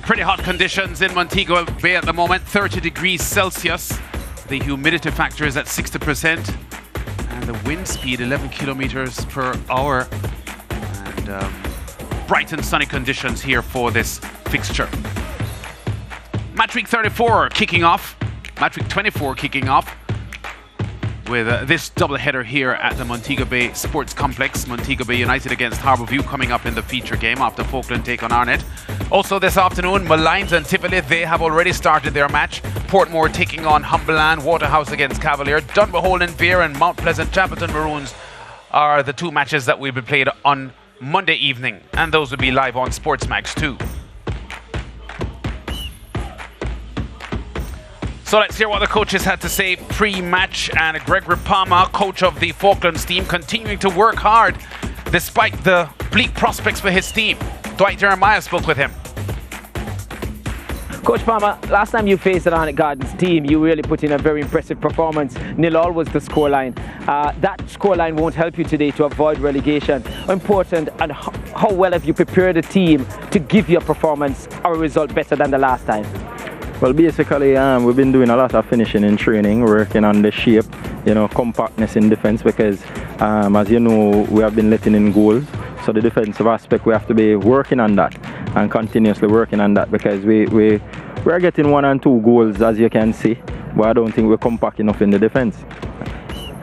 Pretty hot conditions in Montego Bay at the moment, 30 degrees Celsius. The humidity factor is at 60%. And the wind speed, 11 kilometers per hour. And bright and sunny conditions here for this fixture. Match week 34 kicking off. Match week 24 kicking off. With this doubleheader here at the Montego Bay Sports Complex. Montego Bay United against Harbourview coming up in the feature game after Faulkland take on Arnett. Also this afternoon, Malines and Tivoli, they have already started their match. Portmore taking on Humberland, Waterhouse against Cavalier, Dunbeholden and Veer and Mount Pleasant Chapelton Maroons are the two matches that will be played on Monday evening. And those will be live on SportsMax too. So let's hear what the coaches had to say pre-match. And Gregory Palmer, coach of the Faulklands team, continuing to work hard despite the bleak prospects for his team. Dwight Jeremiah spoke with him. Coach Palmer, last time you faced the Arnett Gardens team, you really put in a very impressive performance. 0-0 was the scoreline. That scoreline won't help you today to avoid relegation. How important and how well have you prepared the team to give your performance or a result better than the last time? Well, basically, we've been doing a lot of finishing in training, working on the shape, compactness in defense, because as you know, we have been letting in goals. So the defensive aspect, we have to be working on that and continuously working on that, because we are getting 1 and 2 goals, as you can see, but I don't think we're compact enough in the defense.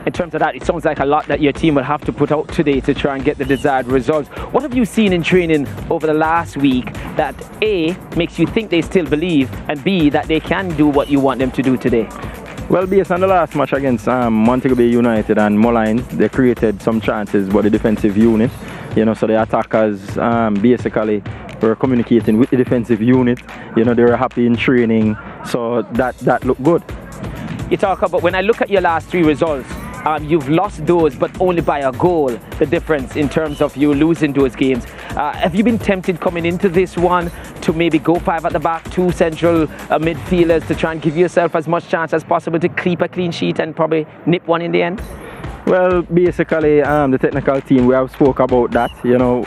In terms of that, it sounds like a lot that your team will have to put out today to try and get the desired results. What have you seen in training over the last week that A, makes you think they still believe, and B, that they can do what you want them to do today? Well, based on the last match against Montego Bay United and Malines, they created some chances, but the defensive unit, so the attackers basically were communicating with the defensive unit. They were happy in training, so that looked good. You talk about, when I look at your last 3 results, you've lost those, but only by a goal, the difference in terms of you losing those games. Have you been tempted coming into this one to maybe go 5 at the back, 2 central midfielders to try and give yourself as much chance as possible to keep a clean sheet and probably nip one in the end? Well, basically, the technical team, we have spoke about that,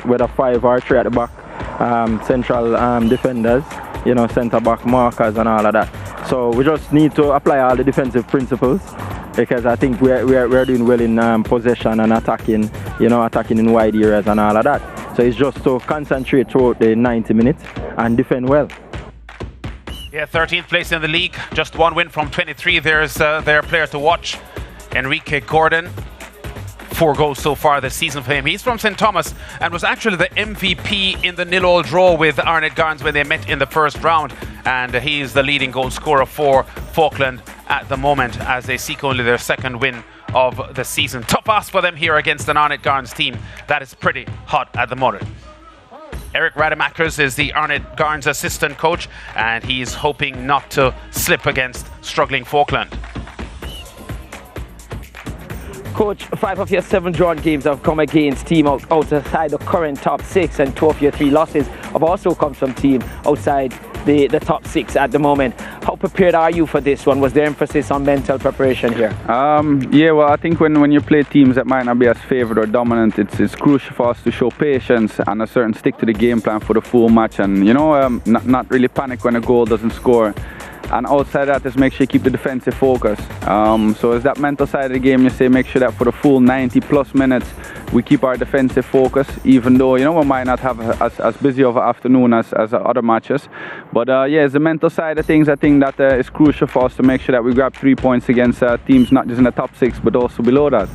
whether 5 or 3 at the back, central defenders, centre-back markers and all of that. So we just need to apply all the defensive principles, because I think we're doing well in possession and attacking, attacking in wide areas and all of that. So it's just to concentrate throughout the 90 minutes and defend well. Yeah, 13th place in the league, just 1 win from 23. There's their player to watch, Enrique Gordon. 4 goals so far this season for him. He's from St. Thomas and was actually the MVP in the 0-0 draw with Arnett Gardens when they met in the first round. And he's the leading goal scorer for Faulkland at the moment as they seek only their 2nd win of the season. Tough ask for them here against an Arnett Gardens team that is pretty hot at the moment. Eric Rademakers is the Arnett Gardens assistant coach, and he's hoping not to slip against struggling Faulkland. Coach, 5 of your 7 drawn games have come against team outside the current top 6, and 2 of your 3 losses have also come from team outside the top 6 at the moment. How prepared are you for this one? Was there emphasis on mental preparation here? Yeah, well, I think when you play teams that might not be as favoured or dominant, it's crucial for us to show patience and a certain stick to the game plan for the full match, and not really panic when a goal doesn't score. And outside that, just make sure you keep the defensive focus. So as that mental side of the game, you say make sure that for the full 90 plus minutes we keep our defensive focus, even though we might not have as busy of an afternoon as other matches. But yeah, it's the mental side of things. I think that is crucial for us to make sure that we grab 3 points against teams not just in the top 6 but also below that.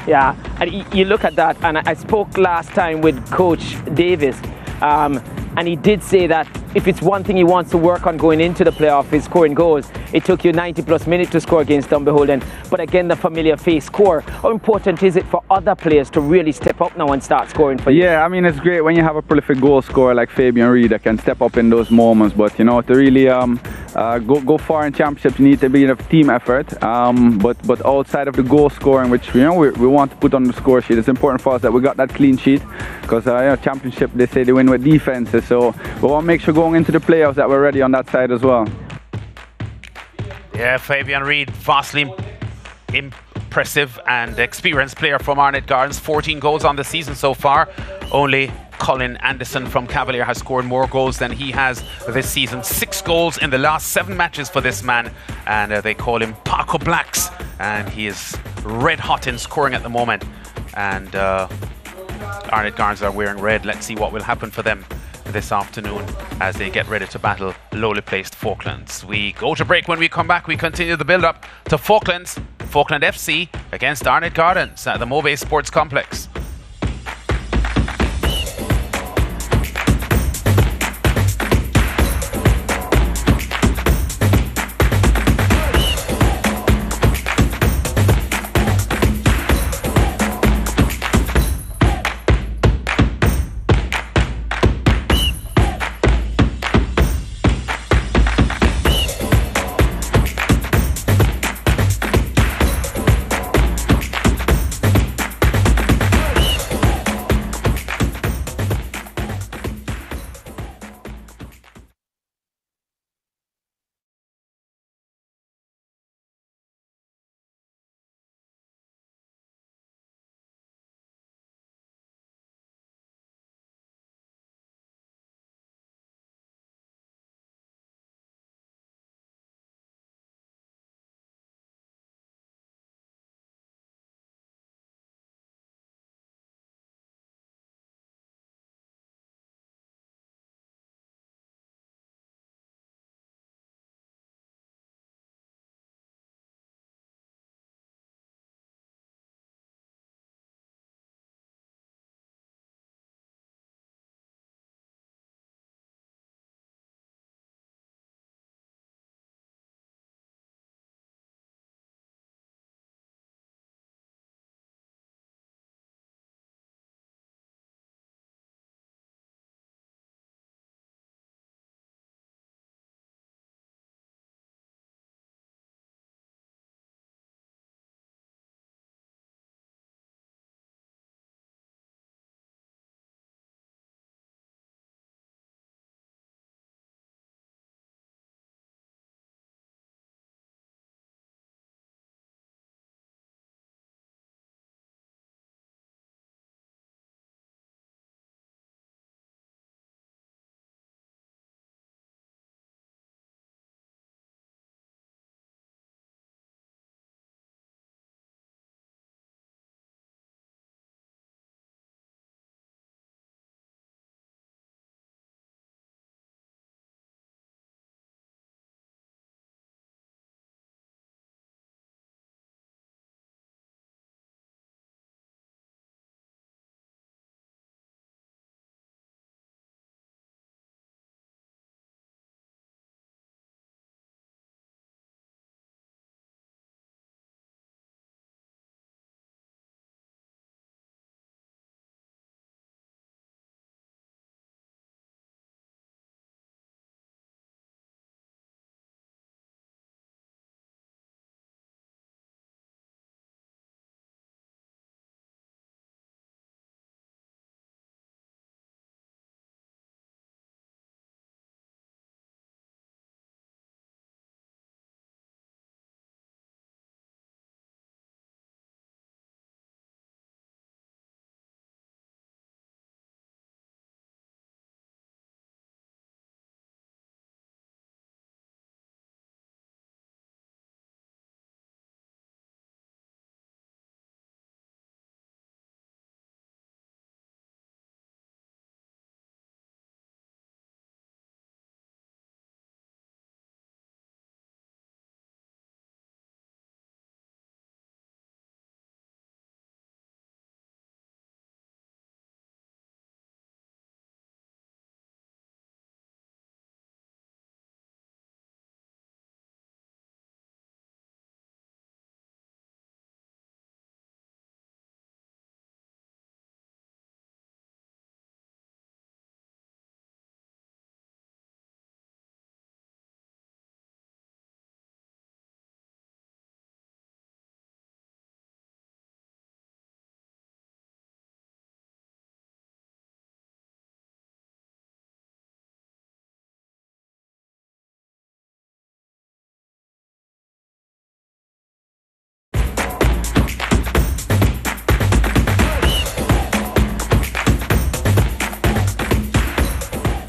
Yeah, and you look at that, and I spoke last time with Coach Davis, and he did say that if it's one thing he wants to work on going into the playoff is scoring goals. It took you 90 plus minutes to score against Dunbeholden, but again the familiar face score. How important is it for other players to really step up now and start scoring for you? Yeah, I mean, it's great when you have a prolific goal scorer like Fabian Reid that can step up in those moments, but to really go far in championships you need to be in a team effort, but outside of the goal scoring, which we want to put on the score sheet, it's important for us that we got that clean sheet, because championship, they say they win with defenses, so we want to make sure going into the playoffs that we're ready on that side as well. Yeah, Fabian Reid, vastly impressive and experienced player from Arnett Gardens. 14 goals on the season so far, only Colin Anderson from Cavalier has scored more goals than he has this season. 6 goals in the last 7 matches for this man, and they call him Paco Blacks, and he is red hot in scoring at the moment. And Arnett Guards are wearing red. Let's see what will happen for them this afternoon as they get ready to battle lowly placed Faulklands. We go to break. When we come back, we continue the build up to Faulkland FC against Arnett Gardens at the Mobay Sports Complex.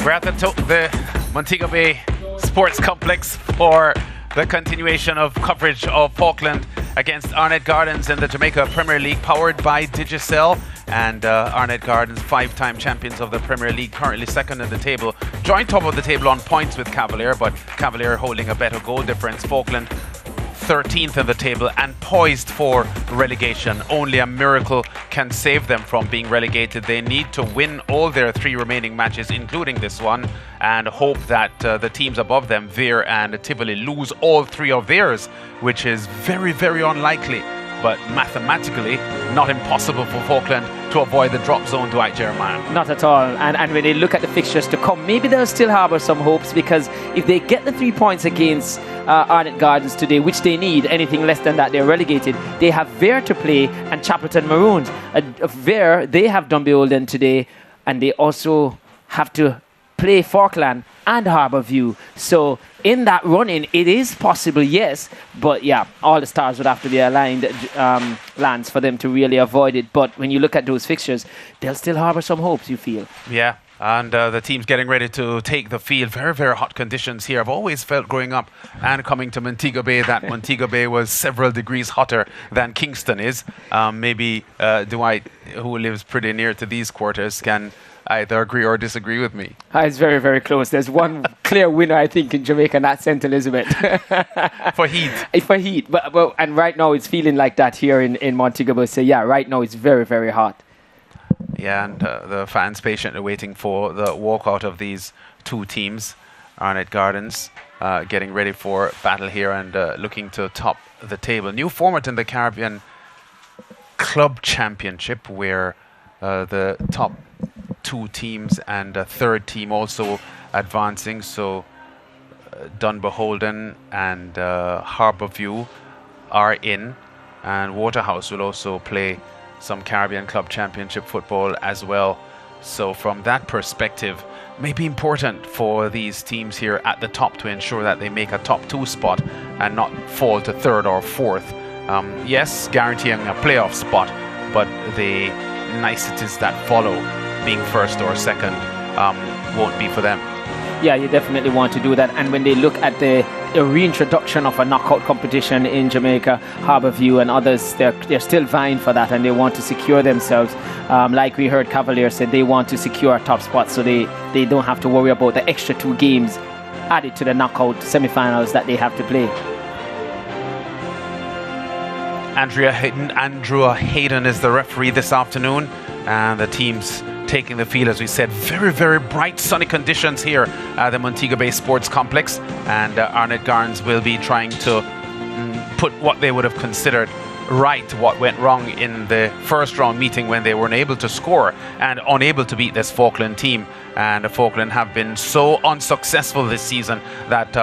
We're at the Montego Bay Sports Complex for the continuation of coverage of Faulkland against Arnett Gardens in the Jamaica Premier League, powered by Digicel. And Arnett Gardens, 5-time champions of the Premier League, currently second in the table, joint top of the table on points with Cavalier, but Cavalier holding a better goal difference. Faulkland 13th in the table and poised for relegation. Only a miracle can save them from being relegated. They need to win all their 3 remaining matches, including this one, and hope that the teams above them, Veer and Tivoli, lose all 3 of theirs, which is very, very unlikely, but mathematically not impossible for Faulkland to avoid the drop zone, Dwight Jeremiah. Not at all. And when they look at the fixtures to come, maybe they'll still harbour some hopes, because if they get the 3 points against Arnett Gardens today, which they need, anything less than that they're relegated. They have Veer to play and Chapelton Maroons. Veer, they have Dunbeholden today, and they also have to play Faulkland and Harbourview. So in that run-in, it is possible, yes, but yeah, all the stars would have to be aligned, Lance, for them to really avoid it. But when you look at those fixtures, they'll still harbour some hopes, you feel. Yeah. And the team's getting ready to take the field. Very, very hot conditions here. I've always felt growing up and coming to Montego Bay that Montego Bay was several degrees hotter than Kingston is. Maybe Dwight, who lives pretty near to these quarters, can either agree or disagree with me. It's very, very close. There's one clear winner, I think, in Jamaica, and that's St. Elizabeth. For heat. For heat. But and right now it's feeling like that here in Montego Bay. So yeah, right now it's very, very hot. Yeah, and the fans patiently waiting for the walkout of these 2 teams. Arnett Gardens getting ready for battle here and looking to top the table. New format in the Caribbean Club Championship, where the top 2 teams and a 3rd team also advancing. So Dunbeholden and Harbourview are in, and Waterhouse will also play some Caribbean Club Championship football as well. So from that perspective, may be important for these teams here at the top to ensure that they make a top 2 spot and not fall to 3rd or 4th. Yes, guaranteeing a playoff spot, but the niceties that follow, being 1st or 2nd, won't be for them. Yeah, you definitely want to do that. And when they look at the reintroduction of a knockout competition in Jamaica, Harbourview and others, they're still vying for that, and they want to secure themselves. Like we heard Cavalier said, they want to secure a top spot, so they don't have to worry about the extra 2 games added to the knockout semi-finals that they have to play. Andrew Hayden is the referee this afternoon, and the team's taking the field, as we said. Very, very bright sunny conditions here at the Montego Bay Sports Complex, and Arnett Gardens will be trying to put what they would have considered right, what went wrong in the first round meeting when they weren't able to score and unable to beat this Faulkland team. And Faulkland have been so unsuccessful this season that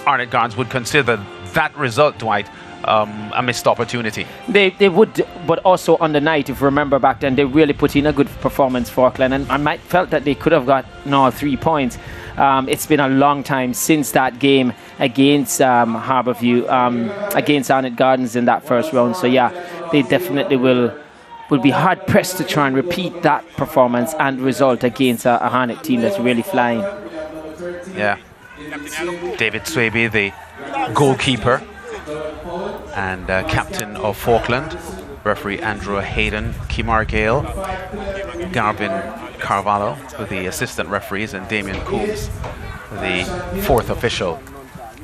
Arnett Gardens would consider that result, Dwight, a missed opportunity. They would, but also on the night, if you remember back then, they really put in a good performance for Faulkland, and I might felt that they could have got 3 points. It's been a long time since that game against Harbourview, against Arnett Gardens in that first round. So yeah, they definitely will be hard pressed to try and repeat that performance and result against a Arnett team that's really flying. Yeah, David Swaby, the goalkeeper and captain of Faulkland, referee Andrew Hayden, Kimar Gale, Garvin Carvalho, the assistant referees, and Damien Coombs, the 4th official.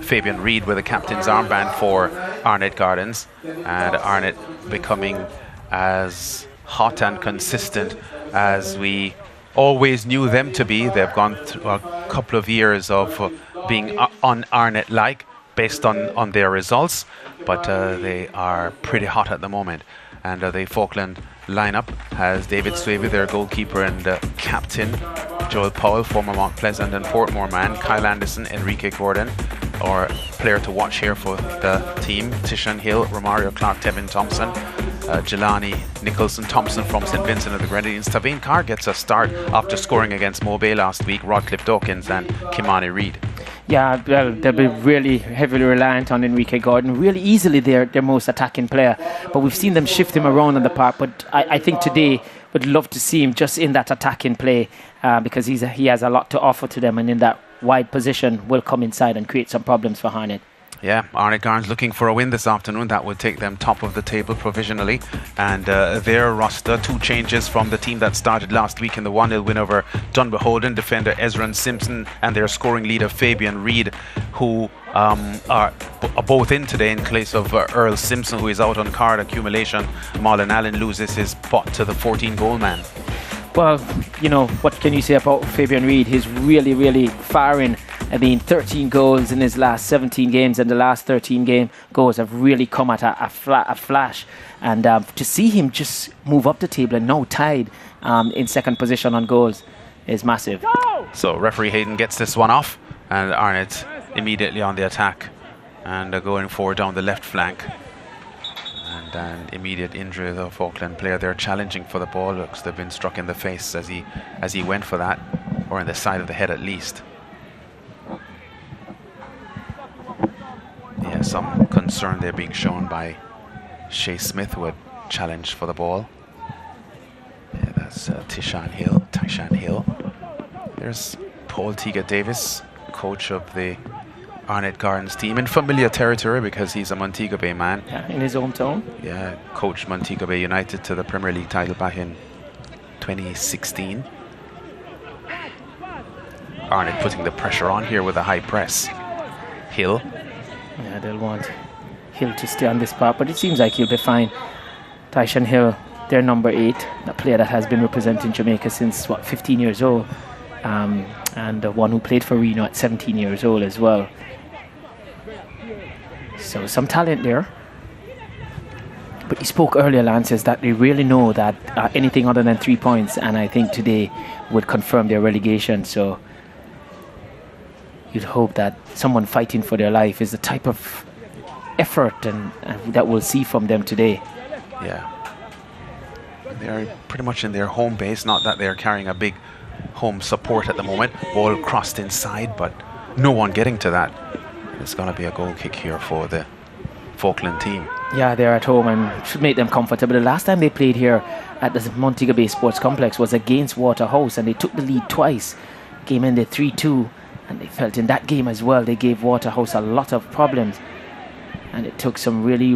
Fabian Reid with the captain's armband for Arnett Gardens, and Arnett becoming as hot and consistent as we always knew them to be. They've gone through a couple of years of being un-Arnett-like based on their results, but they are pretty hot at the moment. And the Faulkland lineup has David Swaby, their goalkeeper and captain, Joel Powell, former Mount Pleasant and Portmore man, Kyle Anderson, Enrique Gordon, or player to watch here for the team, Tishan Hill, Romario Clark, Tevin Thompson, Jelani Nicholson Thompson from St. Vincent of the Grenadines. Tavine Carr gets a start after scoring against Mobe last week, Rodcliffe Dawkins and Kimani Reid. Yeah, well, they'll be really heavily reliant on Enrique Gordon. Really easily their most attacking player. But we've seen them shift him around on the park. But I think today would love to see him just in that attacking play because he has a lot to offer to them. And in that wide position will come inside and create some problems for Arnett. Yeah, Arnett Garns looking for a win this afternoon. That would take them top of the table provisionally. And their roster, 2 changes from the team that started last week in the 1-0 win over Dunbeholden. Defender Ezran Simpson and their scoring leader Fabian Reid, who are both in today in place of Earl Simpson, who is out on card accumulation. Marlon Allen loses his spot to the 14-goal man. Well, you know, what can you say about Fabian Reid? He's really firing. I mean, 13 goals in his last 17 games, and the last 13 goals have really come at a flash. And to see him just move up the table and now tied in second position on goals is massive. So referee Hayden gets this one off, and Arnett immediately on the attack and going forward down the left flank. And an immediate injury of the Faulkland player there, challenging for the ball. Looks to have been struck in the face as he went for that, or in the side of the head at least. Yeah, some concern there being shown by Shea Smith, who had challenged for the ball. Yeah, that's Tyshawn Hill. There's Paul Tiga Davis, coach of the Arnett Gardens team, in familiar territory because he's a Montego Bay man. Yeah, in his hometown. Yeah, coached Montego Bay United to the Premier League title back in 2016. Arnett putting the pressure on here with a high press. Hill. Yeah, they'll want Hill to stay on this part, but it seems like he'll be fine. Tyshawn Hill, their number 8, a player that has been representing Jamaica since, 15 years old. And the one who played for Reno at 17 years old as well. So some talent there. But you spoke earlier, Lance, is that they really know that anything other than 3 points, and I think today would confirm their relegation. So you'd hope that someone fighting for their life is the type of effort and that we'll see from them today. Yeah. They're pretty much in their home base, not that they're carrying a big home support at the moment. Ball crossed inside, but no one getting to that. It's going to be a goal kick here for the Faulkland team. Yeah, they're at home and should make them comfortable. The last time they played here at the Montego Bay Sports Complex was against Waterhouse, and they took the lead twice. Game ended 3-2, and they felt in that game as well they gave Waterhouse a lot of problems, and it took some really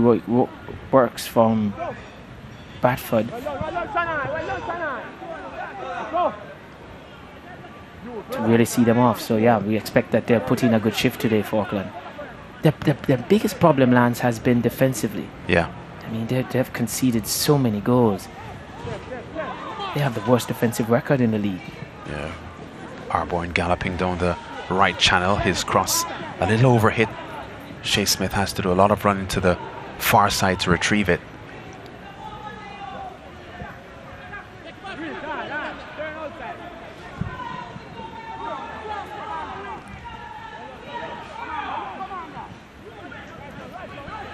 works from Bradford to really see them off. So yeah, we expect that they'll put in a good shift today, Faulkland. Their biggest problem, Lance, has been defensively. Yeah. I mean, they've conceded so many goals. They have the worst defensive record in the league. Yeah. Arborn galloping down the right channel. His cross a little overhit. Shea Smith has to do a lot of running to the far side to retrieve it.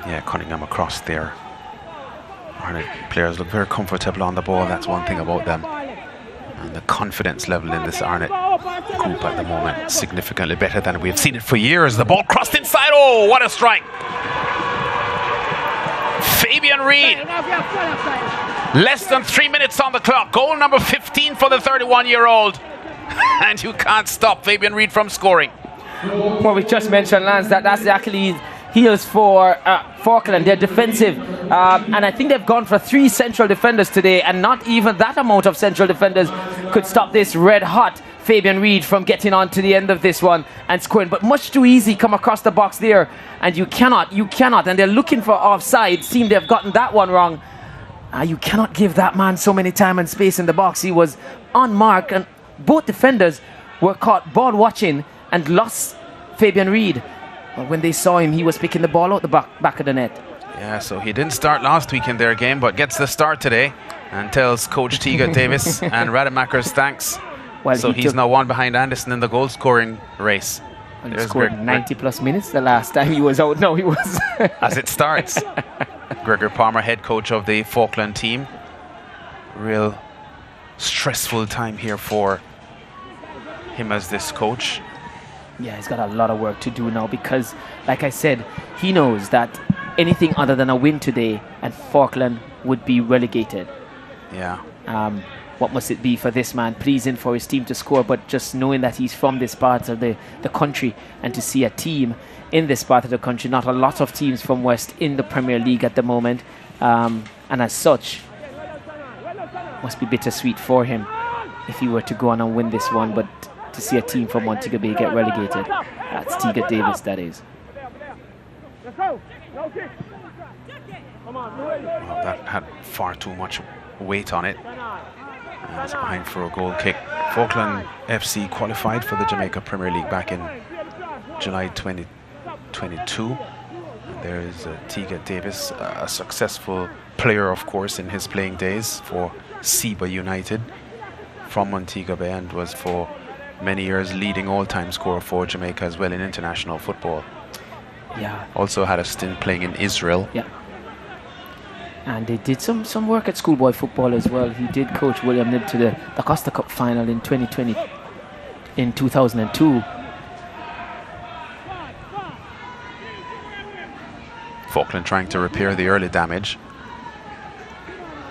Yeah, Cunningham across there. Arnett players look very comfortable on the ball. That's one thing about them. And the confidence level in this Arnett group at the moment, significantly better than we've seen it for years. The ball crossed inside. Oh, what a strike. Fabian Reid. Less than 3 minutes on the clock. Goal number 15 for the 31-year-old. And you can't stop Fabian Reid from scoring. Well, we just mentioned, Lance, that's the Achilles heels for Faulkland. They're defensive, and I think they've gone for 3 central defenders today, and not even that amount of central defenders could stop this red hot Fabian Reid from getting on to the end of this one and scoring. But much too easy come across the box there, and you cannot, and they're looking for offside. Seem they've gotten that one wrong. You cannot give that man so many time and space in the box. He was on mark, and both defenders were caught ball watching and lost Fabian Reid. But when they saw him, he was picking the ball out the back of the net. Yeah, so he didn't start last week in their game, but gets the start today and tells Coach Tiga Davis and Rademacher's thanks. Well, so he's now one behind Anderson in the goal-scoring race. Well, he scored 90-plus minutes the last time he was out. No, he was. As it starts. Gregor Palmer, head coach of the Faulkland team. Real stressful time here for him as this coach. Yeah, he's got a lot of work to do now because, like I said, he knows that anything other than a win today and Faulkland would be relegated. Yeah. What must it be for this man, pleasing for his team to score, but just knowing that he's from this part of the country, and to see a team in this part of the country, not a lot of teams from West in the Premier League at the moment, and as such, must be bittersweet for him if he were to go on and win this one, but to see a team from Montego Bay get relegated. That's Teague Davis, that is. Well, that had far too much weight on it. And it's behind for a goal kick. Faulkland FC qualified for the Jamaica Premier League back in July 2022. And there is Teague Davis, a successful player, of course, in his playing days for Seba United from Montego Bay, and was for many years leading all-time scorer for Jamaica as well in international football. Yeah. Also had a stint playing in Israel. Yeah. And they did some work at schoolboy football as well. He did coach William Knibb to the Costa Cup final in 2002. Faulkland trying to repair the early damage.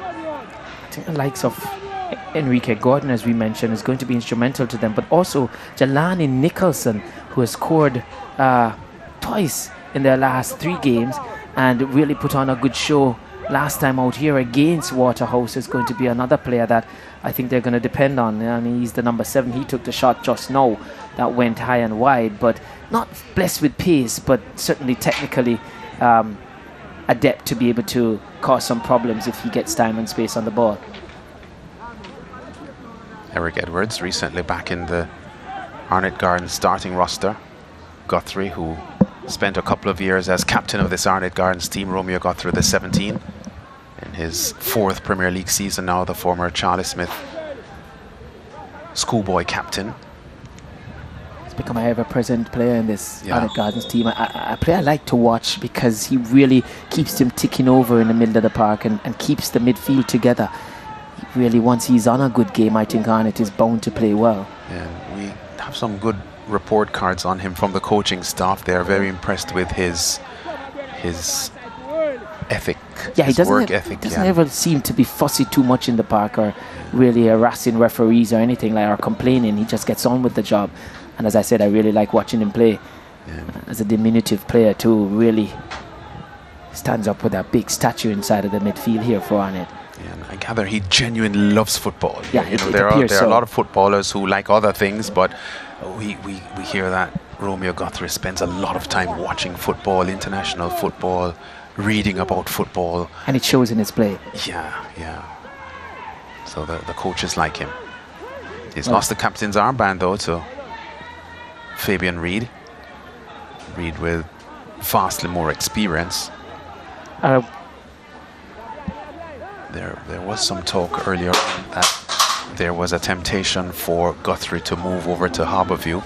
I think the likes of Enrique Gordon, as we mentioned, is going to be instrumental to them, but also Jelani Nicholson, who has scored twice in their last 3 games and really put on a good show last time out here against Waterhouse, is going to be another player that I think they're going to depend on. I mean, he's the number 7. He took the shot just now that went high and wide, but not blessed with pace, but certainly technically adept to be able to cause some problems if he gets time and space on the ball. Eric Edwards, recently back in the Arnett Gardens starting roster. Guthrie, who spent a couple of years as captain of this Arnett Gardens team. Romeo Guthrie, the 17, in his 4th Premier League season now, the former Charlie Smith schoolboy captain. He's become an ever-present player in this Arnett Gardens team. A player I like to watch because he really keeps them ticking over in the middle of the park and keeps the midfield together. Really, once he's on a good game, I think Arnett is bound to play well. And we have some good report cards on him from the coaching staff. They are very impressed with his ethic, yeah, his work ethic. He doesn't ever seem to be fussy too much in the park or really harassing referees or anything like, or complaining. He just gets on with the job. And as I said, I really like watching him play. As a diminutive player too, really stands up with a big statue inside of the midfield here for Arnett. And I gather he genuinely loves football. Yeah, you know, there are a lot of footballers who like other things, but we hear that Romeo Guthrie spends a lot of time watching football, international football, reading about football. And it shows in his play. Yeah. So the coaches like him. He's lost the captain's armband though to Fabian Reed. Reed with vastly more experience. There was some talk earlier that there was a temptation for Guthrie to move over to Harbourview.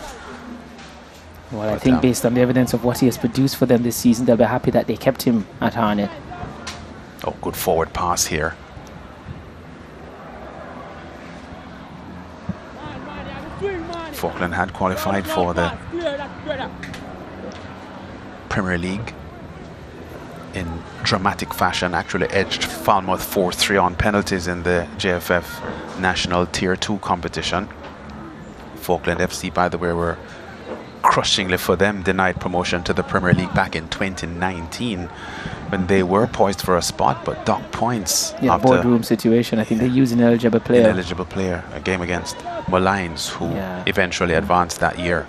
Well, I think based on the evidence of what he has produced for them this season, they'll be happy that they kept him at Arnett. Oh, good forward pass here. Faulkland had qualified for the Premier League in dramatic fashion, actually edged Falmouth 4-3 on penalties in the JFF National Tier 2 competition. Faulkland FC, by the way, were crushingly for them denied promotion to the Premier League back in 2019 when they were poised for a spot but docked points. Yeah, boardroom situation. I think they used an ineligible player. A game against Malines, who eventually advanced that year.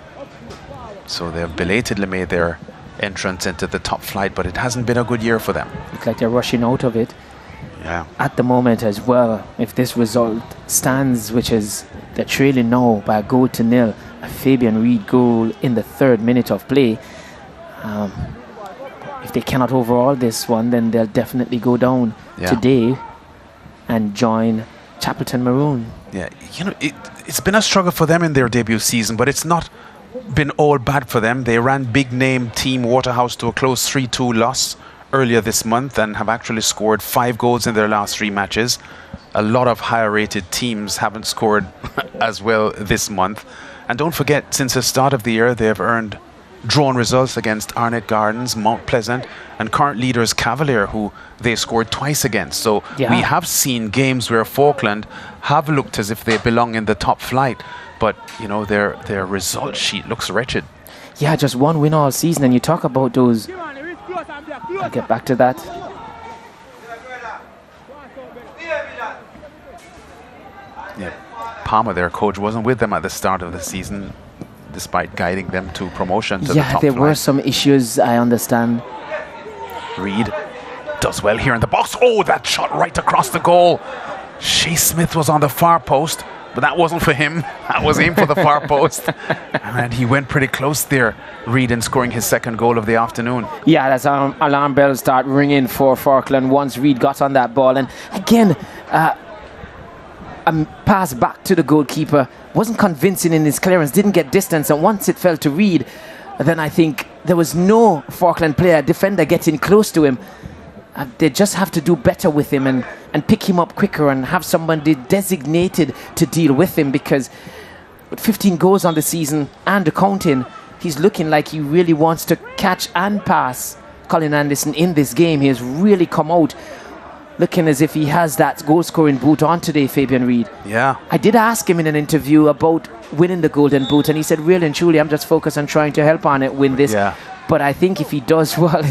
So they've belatedly made their entrance into the top flight, but it hasn't been a good year for them. Looks like they're rushing out of it. Yeah. At the moment as well, if this result stands, which is they're trailing now by a 1-0, a Fabian Reed goal in the 3rd minute of play. If they cannot overhaul this one, then they'll definitely go down today and join Chapelton Maroon. Yeah, you know, it's been a struggle for them in their debut season, but it's not been all bad for them. They ran big name team Waterhouse to a close 3-2 loss earlier this month and have actually scored 5 goals in their last 3 matches. A lot of higher rated teams haven't scored as well this month, And don't forget, since the start of the year, they've earned drawn results against Arnett Gardens, Mount Pleasant, and current leaders Cavalier, who they scored twice against. So we have seen games where Faulkland have looked as if they belong in the top flight, but you know, their result sheet looks wretched. Yeah, just one win all season, and you talk about those. I'll get back to that. Yeah, Palmer, their coach, wasn't with them at the start of the season, despite guiding them to promotion to the top flight. Yeah, there were some issues, I understand. Reed does well here in the box. Oh, that shot right across the goal. Shea Smith was on the far post, but that wasn't for him. That was aimed for the far post. And he went pretty close there, Reed, in scoring his second goal of the afternoon. Yeah, that's alarm bells start ringing for Faulkland once Reed got on that ball. And again, a pass back to the goalkeeper wasn't convincing in his clearance, didn't get distance, and once it fell to Reed, then I think there was no Faulkland player, defender getting close to him. They just have to do better with him and pick him up quicker and have somebody designated to deal with him, because with 15 goals on the season and the counting, he's looking like he really wants to catch and pass Colin Anderson in this game. He has really come out looking as if he has that goal-scoring boot on today, Fabian Reed. Yeah. I did ask him in an interview about winning the golden boot, and he said, really and truly, I'm just focused on trying to help Arnett win this. Yeah. But I think if he does well,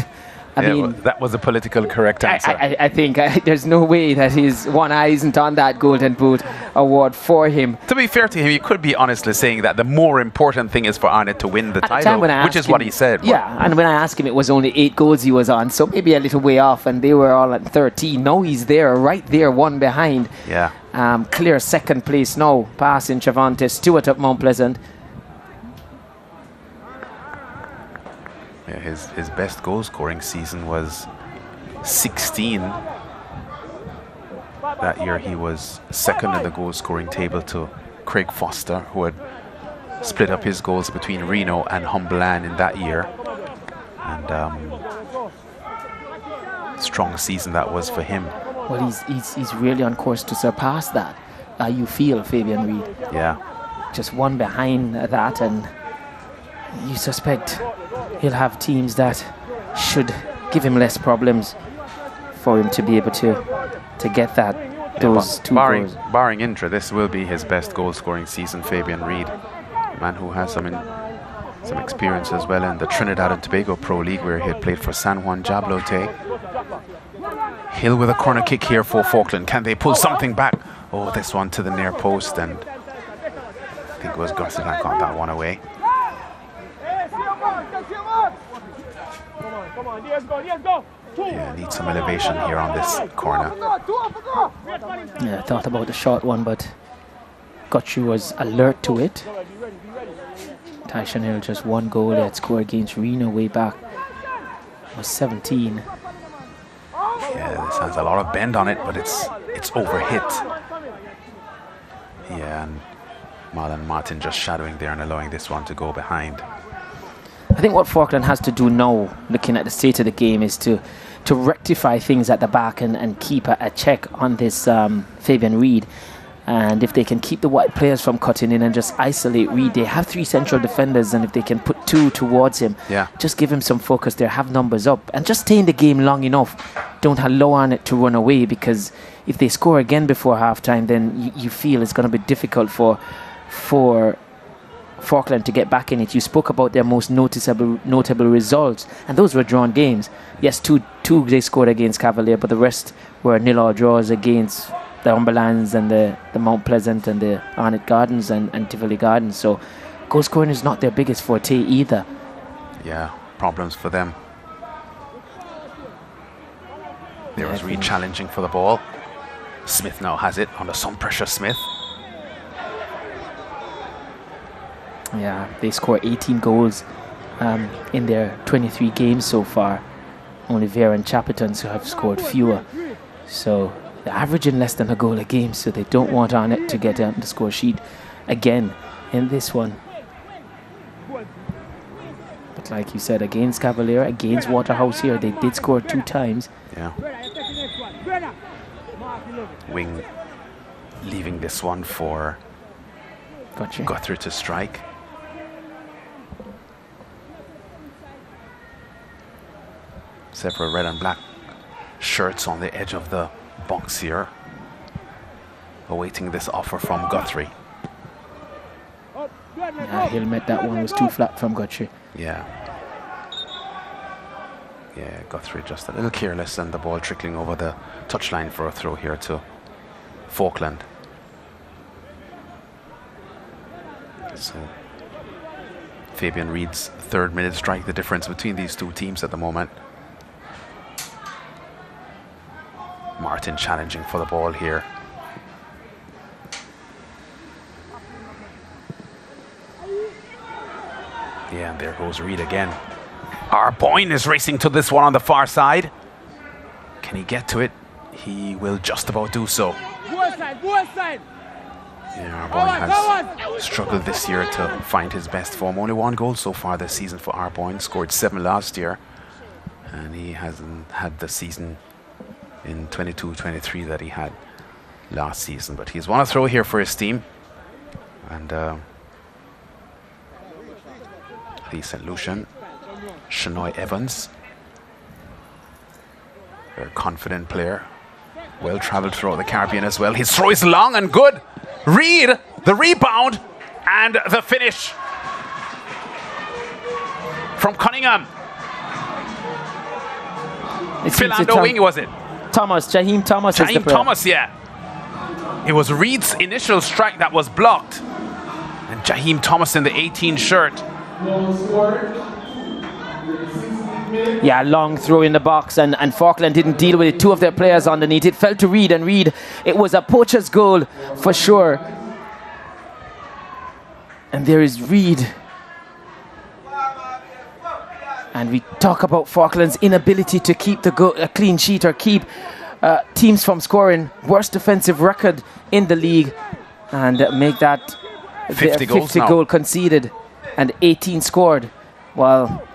I mean, well, that was a political correct answer. I think there's no way that his one eye isn't on that golden boot award for him. To be fair to him, you could be honestly saying that the more important thing is for Arnett to win the title, which is what he said. Yeah, and when I asked him, it was only 8 goals he was on, so maybe a little way off, and they were all at 13. Now he's there, right there, one behind. Yeah. Clear second place now, passing Chavante Stewart up Mount Pleasant. Yeah, his best goal scoring season was 16. That year he was second in the goal scoring table to Craig Foster, who had split up his goals between Reno and Humbelan in that year. And strong season that was for him. Well, he's really on course to surpass that. You feel, Fabian Reed. Yeah. Just one behind that, and you suspect he'll have teams that should give him less problems for him to be able to get those 2 goals. Barring injury, this will be his best goal-scoring season, Fabian Reed. A man who has some experience as well in the Trinidad and Tobago Pro League, where he had played for San Juan Jablote. Hill with a corner kick here for Faulkland. Can they pull something back? Oh, this one to the near post, and I think it was Gustin that got that one away. Yeah, need some elevation here on this corner. Yeah, I thought about the short one, but Gutchu was alert to it. Tyson Hill just 1 goal. He had scored against Reno way back. It was 17. Yeah, this has a lot of bend on it, but it's overhit. Yeah, and Marlon Martin just shadowing there and allowing this one to go behind. I think what Faulkland has to do now, looking at the state of the game, is to rectify things at the back and keep a check on this Fabian Reed. And if they can keep the white players from cutting in and just isolate Reed, they have 3 central defenders, and if they can put 2 towards him, just give him some focus there, have numbers up, and just stay in the game long enough. Don't allow Arnett to run away, because if they score again before halftime, then you feel it's going to be difficult for Faulkland to get back in it. You spoke about their most notable results, and those were drawn games. Yes, two they scored against Cavalier, but the rest were 0-0 draws against the Humberlands and the Mount Pleasant and the Arnett Gardens and Tivoli Gardens. So goal scoring is not their biggest forte either. Yeah, problems for them. There was Reed challenging for the ball. Smith now has it under some pressure. Smith. Yeah, they score 18 goals in their 23 games so far. Only Vera and Chappertons who have scored fewer. So they're averaging less than a goal a game, so they don't want Arnett to get the score sheet again in this one. But like you said, against Cavalier, against Waterhouse here, they did score 2 times. Yeah. Wing leaving this one for Guthrie to strike. Several red and black shirts on the edge of the box here, awaiting this offer from Guthrie. Yeah, Hill met that one, was too flat from Guthrie. Yeah. Yeah, Guthrie just a little careless, and the ball trickling over the touchline for a throw here to Faulkland. So Fabian Reid's third minute strike the difference between these two teams at the moment. Martin challenging for the ball here. Yeah, and there goes Reid again. Arboyne is racing to this one on the far side. Can he get to it? He will just about do so. Yeah, Arboyne has struggled this year to find his best form. Only 1 goal so far this season for Arboyne. Scored 7 last year. And he hasn't had the season in 22-23 that he had last season. But he's won a throw here for his team. And Lee St. Lucian, Shanoy Evans, very confident player, well travelled throughout the Caribbean as well. His throw is long and good. Reid, the rebound and the finish from Cunningham. Philando Wing, was it? Jaheim Thomas. Jaheim Thomas, yeah. It was Reid's initial strike that was blocked. And Jaheim Thomas in the 18 shirt. Yeah, long throw in the box, and Faulkland didn't deal with it. 2 of their players underneath. It fell to Reid, and Reid, it was a poacher's goal for sure. And there is Reid. And we talk about Faulkland's inability to keep a clean sheet or keep teams from scoring. Worst defensive record in the league, and make that 50 goal conceded and 18 scored. Well,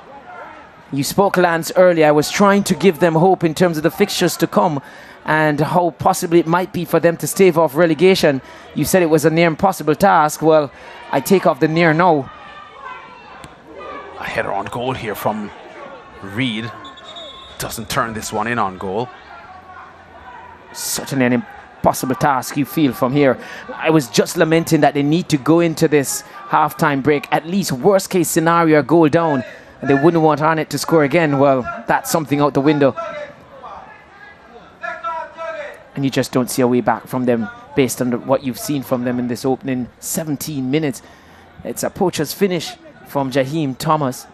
you spoke, Lance, earlier. I was trying to give them hope in terms of the fixtures to come and how possibly it might be for them to stave off relegation. You said it was a near impossible task. Well, I take off the near now. A header on goal here from Reid. Doesn't turn this one in on goal. Certainly an impossible task, you feel, from here. I was just lamenting that they need to go into this half-time break, at least worst case scenario, a goal down, and they wouldn't want Arnett to score again. Well, that's something out the window. And you just don't see a way back from them based on what you've seen from them in this opening 17 minutes. It's a poacher's finish from Jaheim Thomas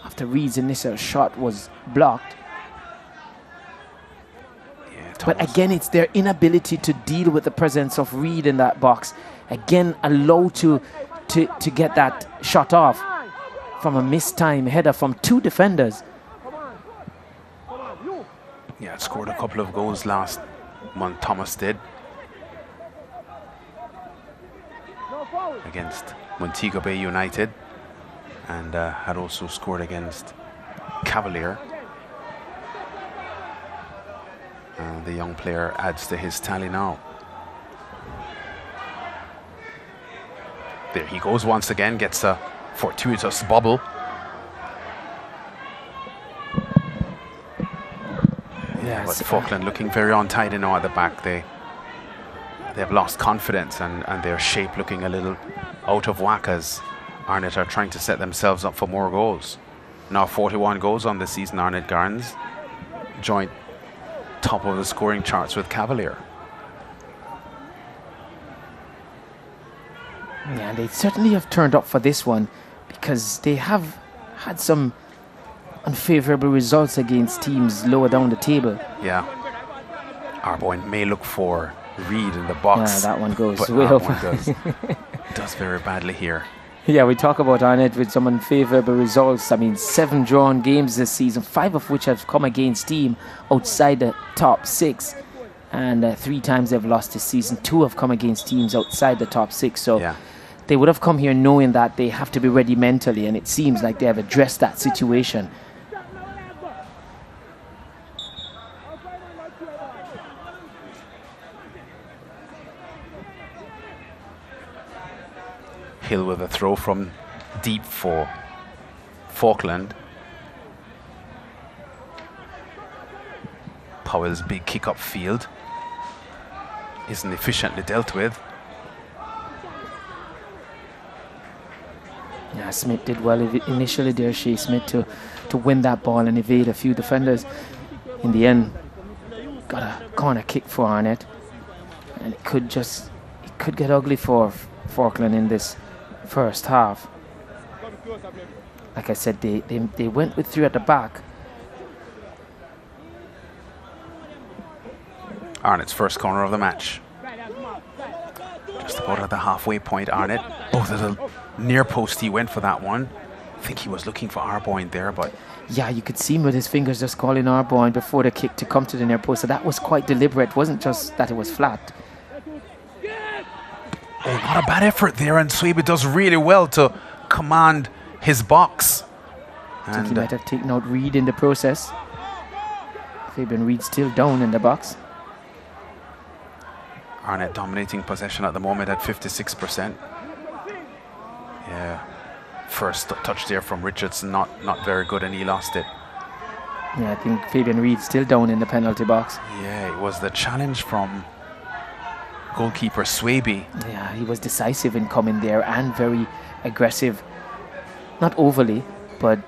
after Reid's initial shot was blocked. But again, it's their inability to deal with the presence of Reid in that box. Again, allowed to get that shot off from a missed time header from 2 defenders. Yeah, it scored a couple of goals last month, Thomas did. Against Montego Bay United. And had also scored against Cavalier. The young player adds to his tally now. There he goes once again, gets a fortuitous bubble. Yeah, but Faulkland looking very untidy now at the back. They've lost confidence, and their shape looking a little out of whack as Arnett are trying to set themselves up for more goals. Now 41 goals on the season. Arnett Gardens joint top of the scoring charts with Cavalier. Yeah, they certainly have turned up for this one, because they have had some unfavorable results against teams lower down the table. Yeah. Arboyne may look for Reid in the box. Yeah, that one goes but way Arboyne does very badly here. Yeah, we talk about Arnett with some unfavorable results. I mean, 7 drawn games this season, 5 of which have come against team outside the top 6. And 3 times they've lost this season. 2 have come against teams outside the top 6. So yeah, they would have come here knowing that they have to be ready mentally. And it seems like they have addressed that situation. Hill with a throw from deep for Faulkland. Howell's big kick up field isn't efficiently dealt with. Yeah, Smith did well initially there, Shea Smith, to win that ball and evade a few defenders. In the end, got a corner kick for Arnett, and it could get ugly for Faulkland in this first half. Like I said, they went with 3 at the back. Arnett's first corner of the match. Just about at the halfway point, Arnett. Oh, there's a near post. He went for that one. I think he was looking for Arboin there, but... Yeah, you could see him with his fingers just calling Arboin before the kick to come to the near post. So that was quite deliberate. It wasn't just that it was flat. Oh, not a bad effort there, and Swaby does really well to command his box. I think he might have taken out Reed in the process. Fabian Reed still down in the box. Arnett dominating possession at the moment at 56%. Yeah, first touch there from Richardson, not very good, and he lost it. Yeah, I think Fabian Reed still down in the penalty box. Yeah, it was the challenge from goalkeeper Swaby. Yeah, he was decisive in coming there and very aggressive. Not overly, but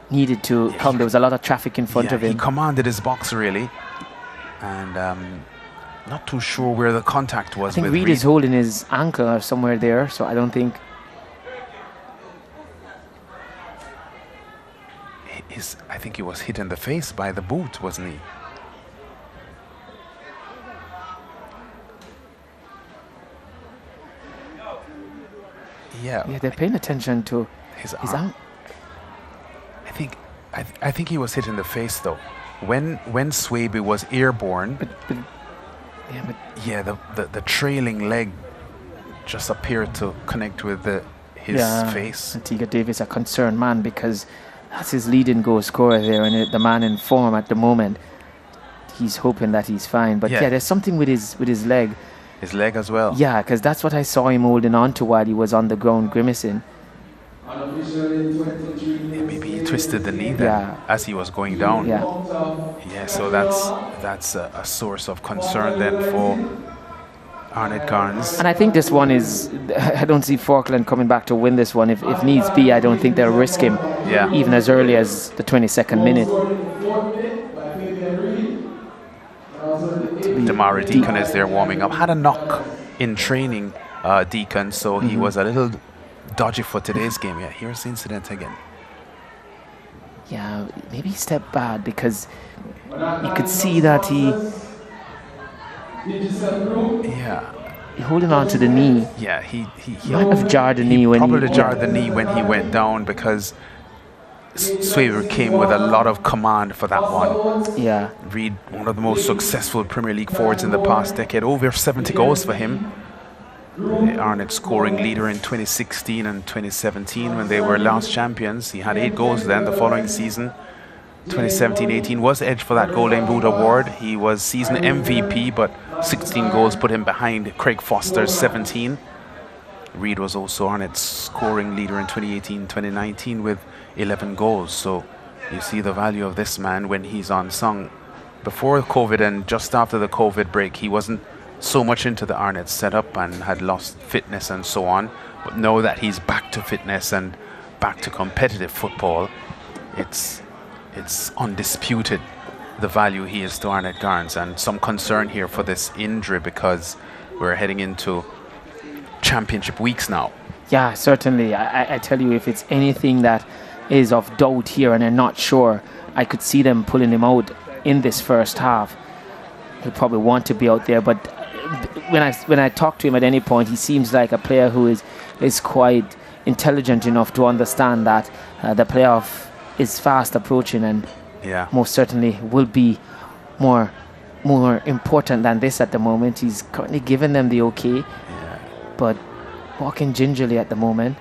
needed to come. There was a lot of traffic in front of him. He commanded his box really, and not too sure where the contact was. I think Reed is holding his ankle or somewhere there, so I don't think. I think he was hit in the face by the boot, wasn't he? Yeah. Yeah, they're paying attention to his arm. I think he was hit in the face though. When Swaby was airborne. The trailing leg just appeared to connect with his face. Antigua Davis, a concerned man, because that's his leading goal scorer there, and the man in form at the moment. He's hoping that he's fine, but there's something with his leg. His leg as well. Yeah, because that's what I saw him holding on to while he was on the ground grimacing. Maybe he twisted the knee then as he was going down. Yeah, so that's a source of concern then for Arnett Garns. And I think this one is, I don't see Faulkland coming back to win this one. If needs be, I don't think they'll risk him even as early as the 22nd minute. Damari Deacon is there warming up. Had a knock in training, Deacon, so he was a little dodgy for today's game. Yeah, here's the incident again. Yeah, maybe he stepped bad because you could see that he holding on to the knee. Yeah, he might have jarred the knee when probably jarred the knee when he went down, because Swaby came with a lot of command for that one. Yeah. Reed, one of the most successful Premier League forwards in the past decade, over 70 goals for him. The Arnett scoring leader in 2016 and 2017 when they were last champions. He had 8 goals then. The following season, 2017-18, was edged for that Golden Boot award. He was season MVP, but 16 goals put him behind Craig Foster's 17. Reed was also Arnett's scoring leader in 2018-2019 with 11 goals. So you see the value of this man when he's on song. Before COVID and just after the COVID break, he wasn't so much into the Arnett setup and had lost fitness and so on. But now that he's back to fitness and back to competitive football, it's undisputed the value he is to Arnett Garns, and some concern here for this injury because we're heading into championship weeks now. Yeah, certainly. I tell you, if it's anything that is of doubt here and they're not sure, I could see them pulling him out in this first half. He'll probably want to be out there, but when I talk to him at any point, he seems like a player who is quite intelligent enough to understand that the playoff is fast approaching, and most certainly will be more important than this at the moment. He's currently given them the okay, but walking gingerly at the moment.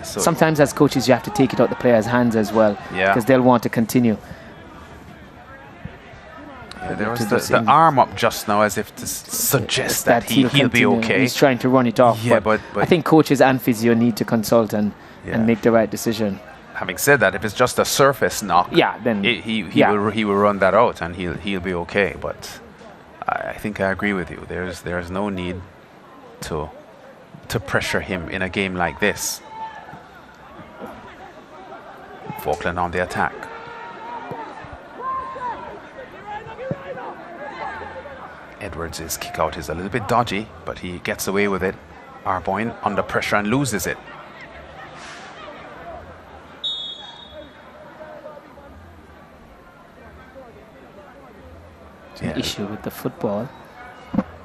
So sometimes as coaches you have to take it out the players' hands as well, because they'll want to continue. There was the arm up just now as if to suggest that he'll be okay. He's trying to run it off, but I think coaches and physio need to consult and make the right decision. having said that, if it's just a surface knock, then he will run that out and he'll be okay. But I think I agree with you. There's no need to pressure him in a game like this. Faulkland on the attack. Edwards' kick out is a little bit dodgy, but he gets away with it. Arboin under pressure and loses it. An issue with the football.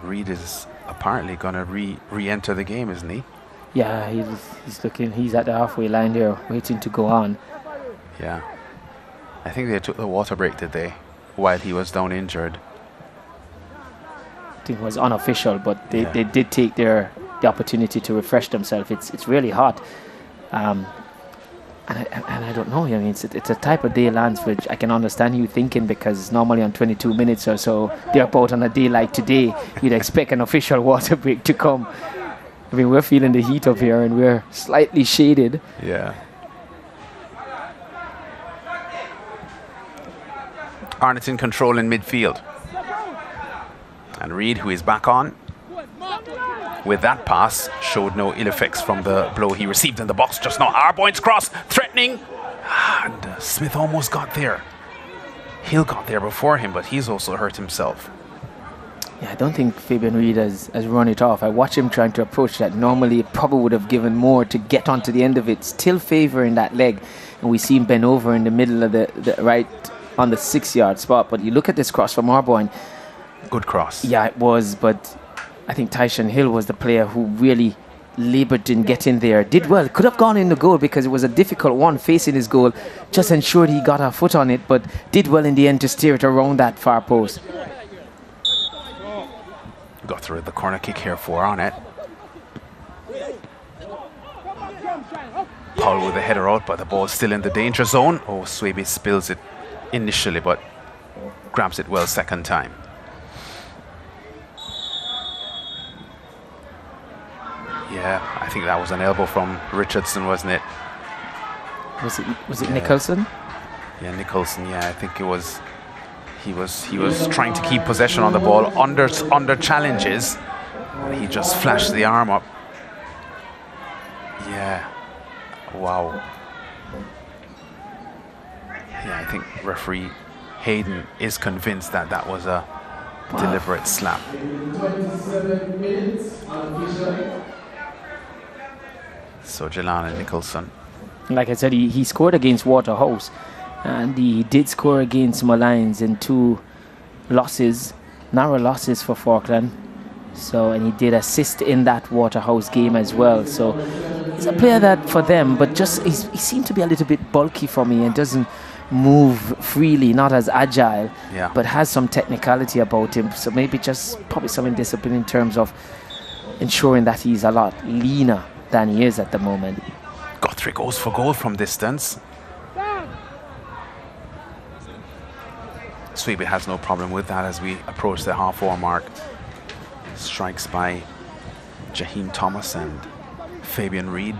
Reid is apparently going to re-enter the game, isn't he? Yeah, he's looking. He's at the halfway line there, waiting to go on. Yeah, I think they took the water break today while he was down injured. I think it was unofficial, but they did take the opportunity to refresh themselves. It's really hot, and I don't know. I mean, it's a type of day, Lance, which I can understand you thinking, because normally on 22 minutes or so, they're about on a day like today, you'd expect an official water break to come. I mean, we're feeling the heat up here, and we're slightly shaded. Yeah. Arnett in control in midfield. And Reid, who is back on with that pass, showed no ill effects from the blow he received in the box just now. Arboin's cross, threatening. And Smith almost got there. Hill got there before him, but he's also hurt himself. Yeah, I don't think Fabian Reid has run it off. I watched him trying to approach that. Normally, it probably would have given more to get onto the end of it. Still favouring that leg. And we see him bend over in the middle of the right on the 6-yard spot. But you look at this cross from Arboin. Good cross. Yeah, it was. But I think Tyson Hill was the player who really laboured in getting there. Did well. Could have gone in the goal because it was a difficult one facing his goal. Just ensured he got a foot on it. But did well in the end to steer it around that far post. Got through the corner kick here for Arnett. Paul with the header out, but the ball still in the danger zone. Oh, Swaby spills it initially, but grabs it well second time. Yeah, I think that was an elbow from Richardson, wasn't it? Was it Nicholson? Yeah, Nicholson. Yeah, I think it was. He was trying to keep possession on the ball under challenges, and he just flashed the arm up. Yeah. Wow. Yeah, I think referee Hayden is convinced that that was a deliberate slap. 27 minutes officially. So Jelana Nicholson. Like I said, he scored against Waterhouse, and he did score against Malines in 2 losses, narrow losses for Faulkland. So, and he did assist in that Waterhouse game as well. So he's a player that for them, but just he seemed to be a little bit bulky for me and doesn't move freely, not as agile, but has some technicality about him. So maybe just probably some indiscipline in terms of ensuring that he's a lot leaner than he is at the moment. Guthrie goes for goal from distance. Swaby has no problem with that as we approach the half-hour mark. Strikes by Jaheim Thomas and Fabian Reid.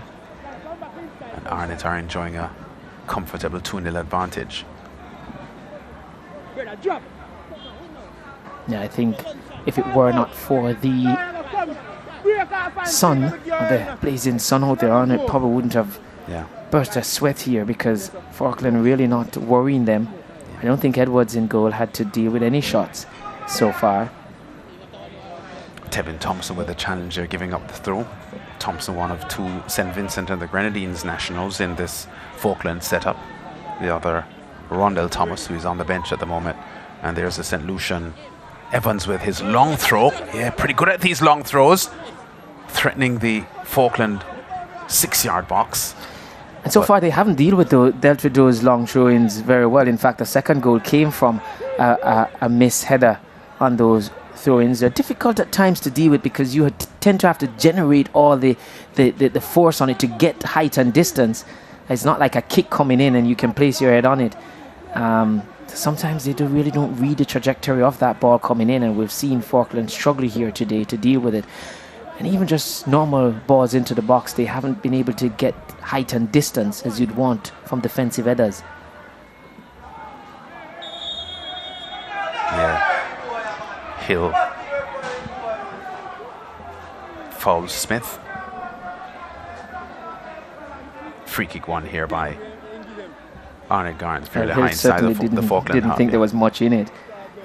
And Arnett are enjoying a comfortable 2-0 advantage. Yeah, I think if it were not for the sun, the blazing sun out there, Arnett probably wouldn't have burst a sweat here, because Faulkland really not worrying them. I don't think Edwards in goal had to deal with any shots so far. Tevin Thompson with the challenger giving up the throw. Thompson, one of 2 St. Vincent and the Grenadines nationals in this Faulkland setup. The other, Rondell Thomas, who is on the bench at the moment. And there's the St. Lucian Evans with his long throw. Yeah, pretty good at these long throws. Threatening the Faulkland 6-yard box. And so far they haven't dealt with those long throw-ins very well. In fact, the second goal came from a miss header on those throw-ins. They're difficult at times to deal with because you tend to have to generate all the force on it to get height and distance. It's not like a kick coming in and you can place your head on it. Sometimes they really don't read the trajectory of that ball coming in, and we've seen Faulkland struggle here today to deal with it. And even just normal balls into the box, they haven't been able to get height and distance as you'd want from defensive headers. Yeah. Hill. Fouls Smith. Free kick won here by Arnett Garns. Fairly high inside the Faulkland. Didn't think there was much in it.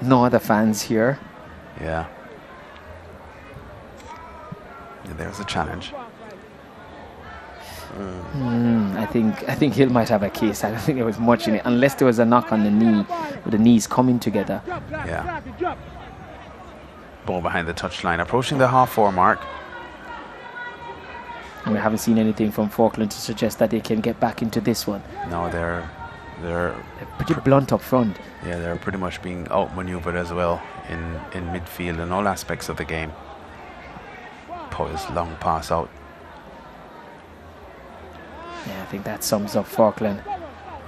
No other fans here. Yeah. And there's a challenge. I think Hill might have a case. I don't think there was much in it, unless there was a knock on the knee, with the knees coming together. Yeah. Ball behind the touchline, approaching the half-hour mark. And we haven't seen anything from Faulkland to suggest that they can get back into this one. No, they're pretty blunt up front. Yeah, they're pretty much being outmaneuvered as well in midfield and all aspects of the game. Powell's long pass out. Yeah, I think that sums up Faulkland.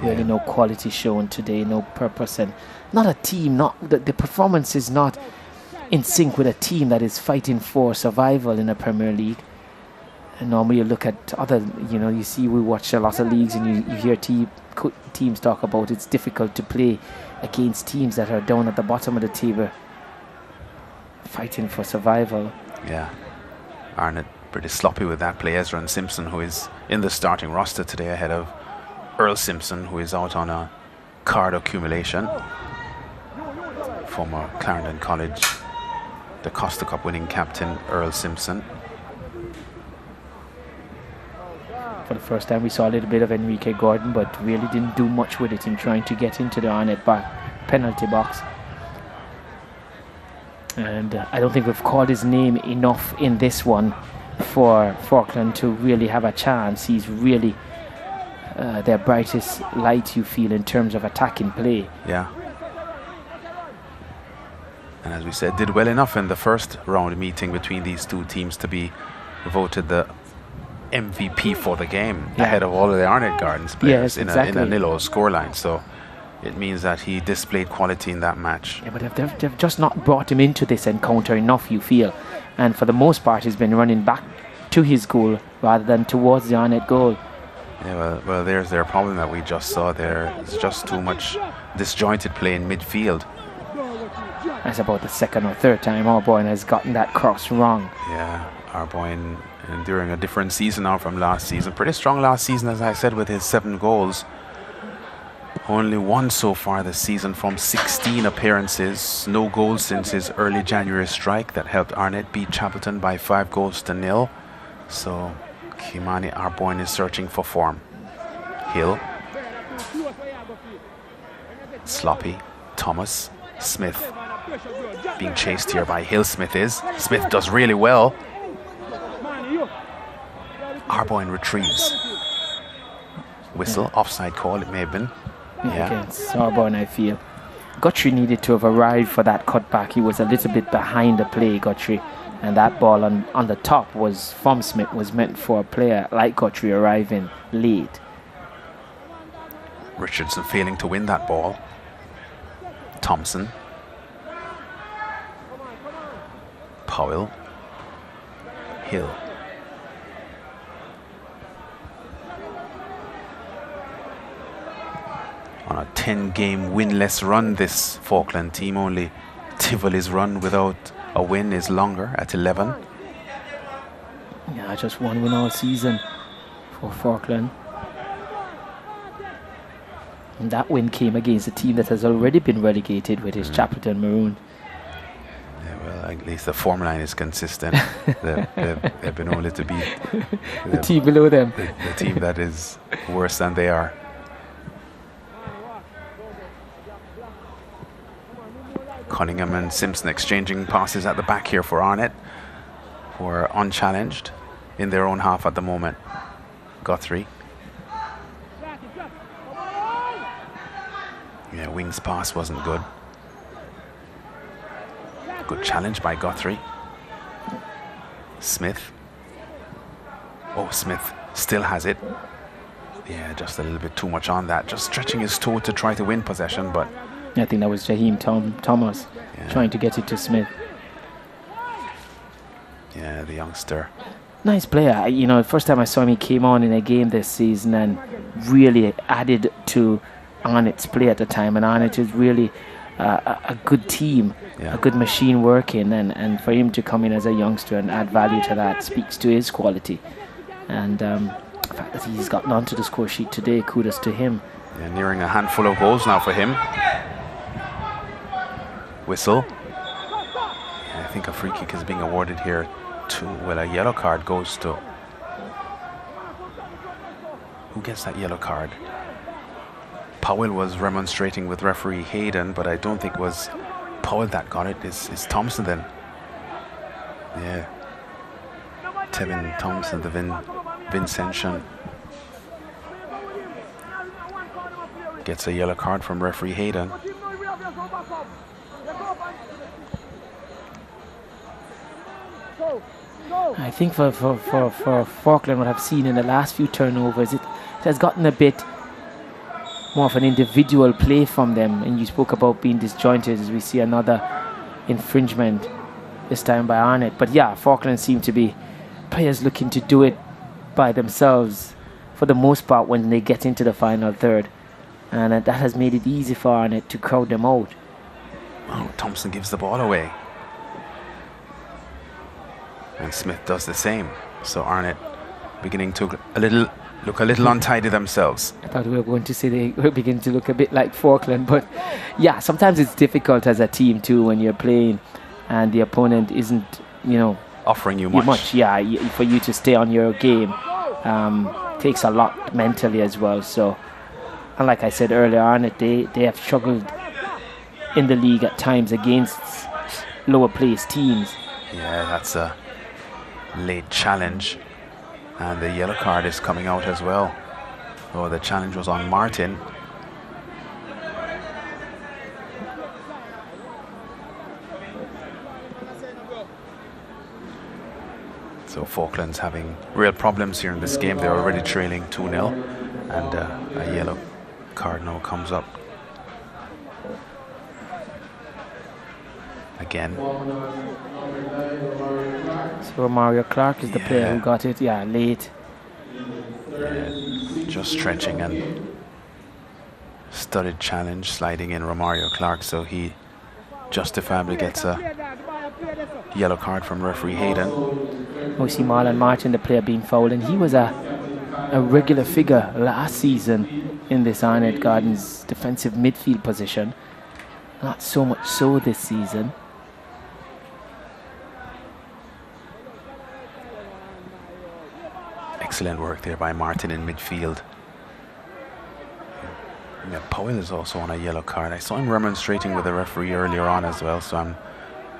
Really no quality shown today, no purpose, and not a team, the performance is not in sync with a team that is fighting for survival in a Premier League. And normally you look at other, you see, we watch a lot of leagues and you hear teams talk about it's difficult to play against teams that are down at the bottom of the table fighting for survival. Yeah. Arnett pretty sloppy with that play. Ezra and Simpson, who is in the starting roster today ahead of Earl Simpson, who is out on a card accumulation. Former Clarendon College, the Costa Cup winning captain, Earl Simpson. For the first time we saw a little bit of Enrique Gordon, but really didn't do much with it in trying to get into the Arnett penalty box. And I don't think we've called his name enough in this one for Faulkland to really have a chance. He's really their brightest light, you feel, in terms of attacking play. Yeah. And as we said, did well enough in the first round meeting between these two teams to be voted the MVP for the game, ahead of all of the Arnett Gardens players in a 0-0 scoreline. So it means that he displayed quality in that match. Yeah, but they've just not brought him into this encounter enough, you feel. And for the most part, he's been running back to his goal rather than towards the Arnett goal. Yeah, well, there's their problem that we just saw there. It's just too much disjointed play in midfield. That's about the second or third time Arboyne has gotten that cross wrong. Yeah, Arboyne enduring a different season now from last season. Pretty strong last season, as I said, with his 7 goals. Only 1 so far this season from 16 appearances. No goals since his early January strike that helped Arnett beat Chapelton by 5-0. So Kimani Arboyne is searching for form. Hill. Sloppy. Thomas. Smith. Being chased here by Hill, Smith is. Smith does really well. Arboyne retrieves. Whistle, offside call it may have been. Against Arboyne, I feel. Guthrie needed to have arrived for that cutback. He was a little bit behind the play, Guthrie. And that ball on the top was from Smith was meant for a player like Guthrie arriving late. Richardson failing to win that ball. Thompson. Powell. Hill. On a 10-game winless run, this Faulkland team. Only Tivoli's run without a win is longer at 11. Yeah, just 1 win all season for Faulkland. And that win came against a team that has already been relegated with his Chapelton Maroon. Yeah, well, at least the form line is consistent. they've been only to beat the team below them. The team that is worse than they are. Cunningham and Simpson exchanging passes at the back here for Arnett, who are unchallenged in their own half at the moment. Guthrie. Yeah, Wing's pass wasn't good. Good challenge by Guthrie. Smith. Oh, Smith still has it. Yeah, just a little bit too much on that. Just stretching his toe to try to win possession, but I think that was Jaheim Thomas trying to get it to Smith. Yeah, the youngster. Nice player. You know, the first time I saw him, he came on in a game this season and really added to Arnett's play at the time. And Arnett is really a good team, a good machine working. And for him to come in as a youngster and add value to that speaks to his quality. And the fact that he's gotten onto the score sheet today, kudos to him. Yeah, nearing a handful of goals now for him. Whistle. And I think a free kick is being awarded here to, well, a yellow card goes to... Who gets that yellow card? Powell was remonstrating with referee Hayden, but I don't think it was Powell that got it. It's Thompson then. Yeah. Tevin Thompson, the Vincentian, gets a yellow card from referee Hayden. I think for Faulkland, what I've seen in the last few turnovers, it has gotten a bit more of an individual play from them. And you spoke about being disjointed, as we see another infringement this time by Arnett. But yeah, Faulkland seem to be players looking to do it by themselves for the most part when they get into the final third. And that has made it easy for Arnett to crowd them out. Oh, Thompson gives the ball away. And Smith does the same. So Arnett beginning to look a little untidy themselves. I thought we were going to say they were beginning to look a bit like Faulkland, but yeah, sometimes it's difficult as a team too when you're playing and the opponent isn't, you know, offering you much. Yeah, for you to stay on your game takes a lot mentally as well. So, and like I said earlier, Arnett, they have struggled in the league at times against lower placed teams. Yeah, that's a late challenge, and the yellow card is coming out as well. Oh, the challenge was on Martin. So Faulkland's having real problems here in this game. They're already trailing 2-0, and a yellow card now comes up. Again. So Mario Clark is the player who got it, late. Yeah, just stretching and studded challenge, sliding in Romario Clark, so he justifiably gets a yellow card from referee Hayden. We see Marlon Martin, the player, being fouled, and he was a regular figure last season in this Arnett Gardens defensive midfield position. Not so much so this season. Excellent work there by Martin in midfield. Yeah, Powell is also on a yellow card. I saw him remonstrating with the referee earlier on as well, so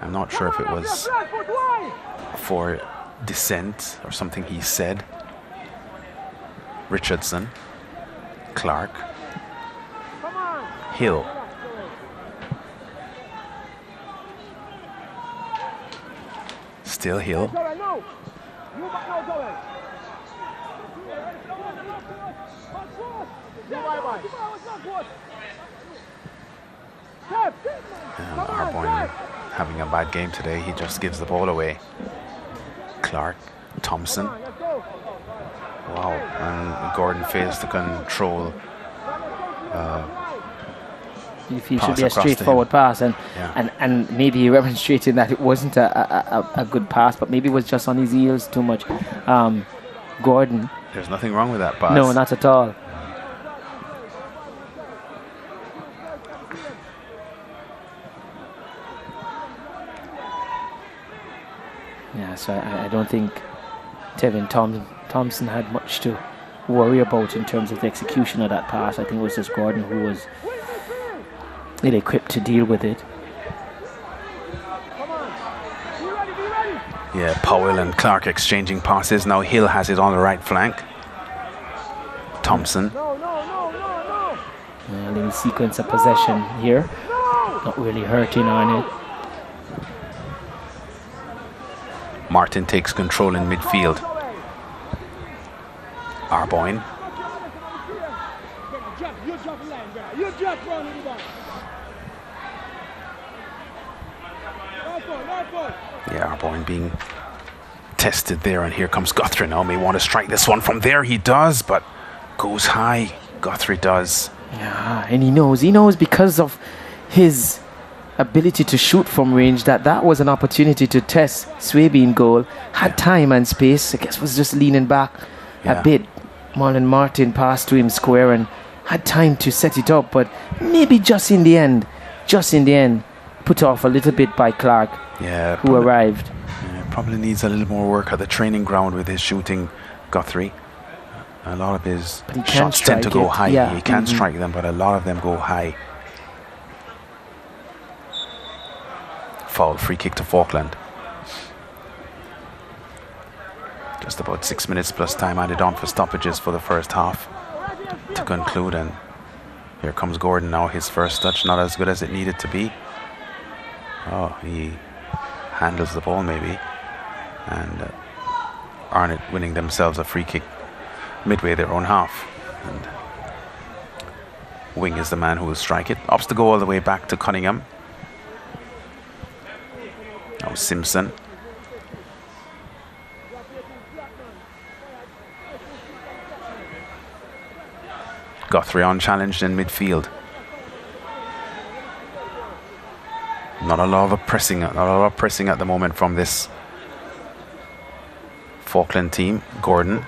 I'm not sure if it was for dissent or something he said. Richardson, Clark, Hill. Still Hill. And Arboin having a bad game today. He just gives the ball away. Clark, Thompson. Wow, and Gordon fails to control. It should be a straightforward pass, and maybe he remonstrated that it wasn't a good pass, but maybe it was just on his heels too much. Gordon. There's nothing wrong with that pass. No, not at all. Yeah, so I don't think Tevin Thompson had much to worry about in terms of the execution of that pass. I think it was just Gordon who was ill-equipped to deal with it. Yeah, Powell and Clark exchanging passes. Now Hill has it on the right flank. Thompson. A little sequence of possession here. Not really hurting Arnett. Martin takes control in midfield. Arboin. Yeah, Arboin being tested there, and here comes Guthrie now. May want to strike this one from there. He does, but goes high. Guthrie does. Yeah, and he knows because of his ability to shoot from range that was an opportunity to test Swaby in goal. Had time and space. I guess was just leaning back a bit. Marlon Martin passed to him square and had time to set it up, but maybe just in the end, put off a little bit by Clark, who arrived. Probably needs a little more work at the training ground with his shooting, Guthrie. A lot of his shots tend to go high. He can strike them, but a lot of them go high. Foul, free kick to Faulkland. Just about 6 minutes plus time added on for stoppages for the first half to conclude, and here comes Gordon now. His first touch not as good as it needed to be. Oh, he handles the ball maybe, and Arnett winning themselves a free kick midway their own half, and Wing is the man who will strike it. Opts to go all the way back to Cunningham. Now Simpson. Guthrie unchallenged in midfield. Not a lot of pressing at the moment from this Faulkland team. Gordon.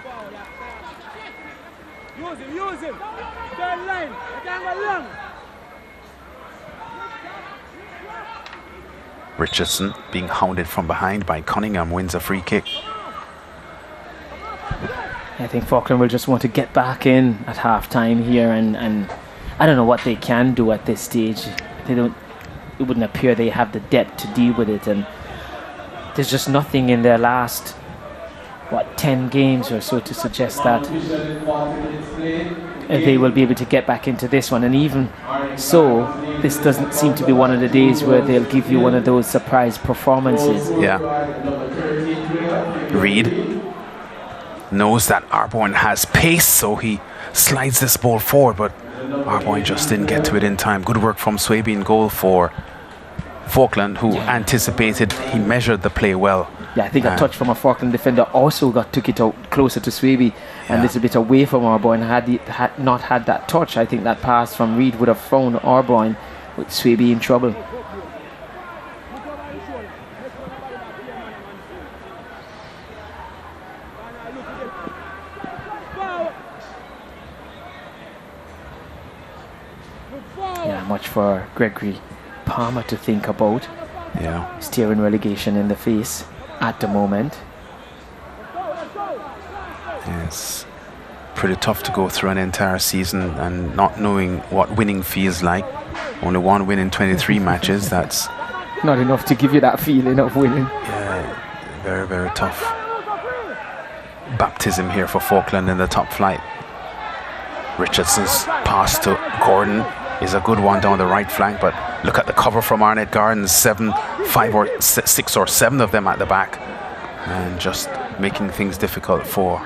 Richardson being hounded from behind by Cunningham wins a free kick. I think Faulkland will just want to get back in at half-time here, and I don't know what they can do at this stage. It wouldn't appear they have the depth to deal with it, and there's just nothing in their last 10 games or so to suggest that they will be able to get back into this one. And even so, this doesn't seem to be one of the days where they'll give you one of those surprise performances. Reed knows that Arboin has pace, so he slides this ball forward, but Arboin just didn't get to it in time. Good work from Swaby in goal for Faulkland, who anticipated. He measured the play well. Yeah, I think a touch from a Faulkland defender also took it out closer to Swaby and a little bit away from Arboin. Had he not had that touch, I think that pass from Reed would have thrown Arboin, with Swaby in trouble. Yeah, much for Gregory Palmer to think about. Staring relegation in the face at the moment. Yes, pretty tough to go through an entire season and not knowing what winning feels like. Only one win in 23 matches. That's not enough to give you that feeling of winning. Yeah, very, very tough. Baptism here for Faulkland in the top flight. Richardson's pass to Gordon is a good one down the right flank, but look at the cover from Arnett Gardens. 5 or 6 or 7 of them at the back, and just making things difficult for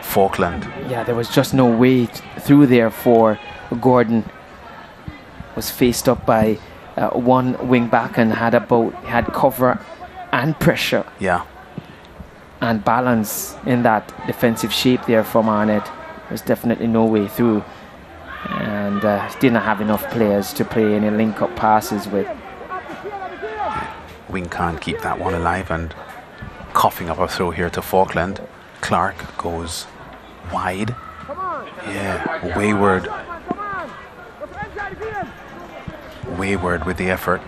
Faulkland. Yeah, there was just no way through there for Gordon. Was faced up by one wing back and had cover and pressure. Yeah. And balance in that defensive shape there from Arnett. There's definitely no way through. And didn't have enough players to play any link-up passes with. Wing can't keep that one alive, and coughing up a throw here to Faulkland. Clark goes wide. Yeah, wayward with the effort.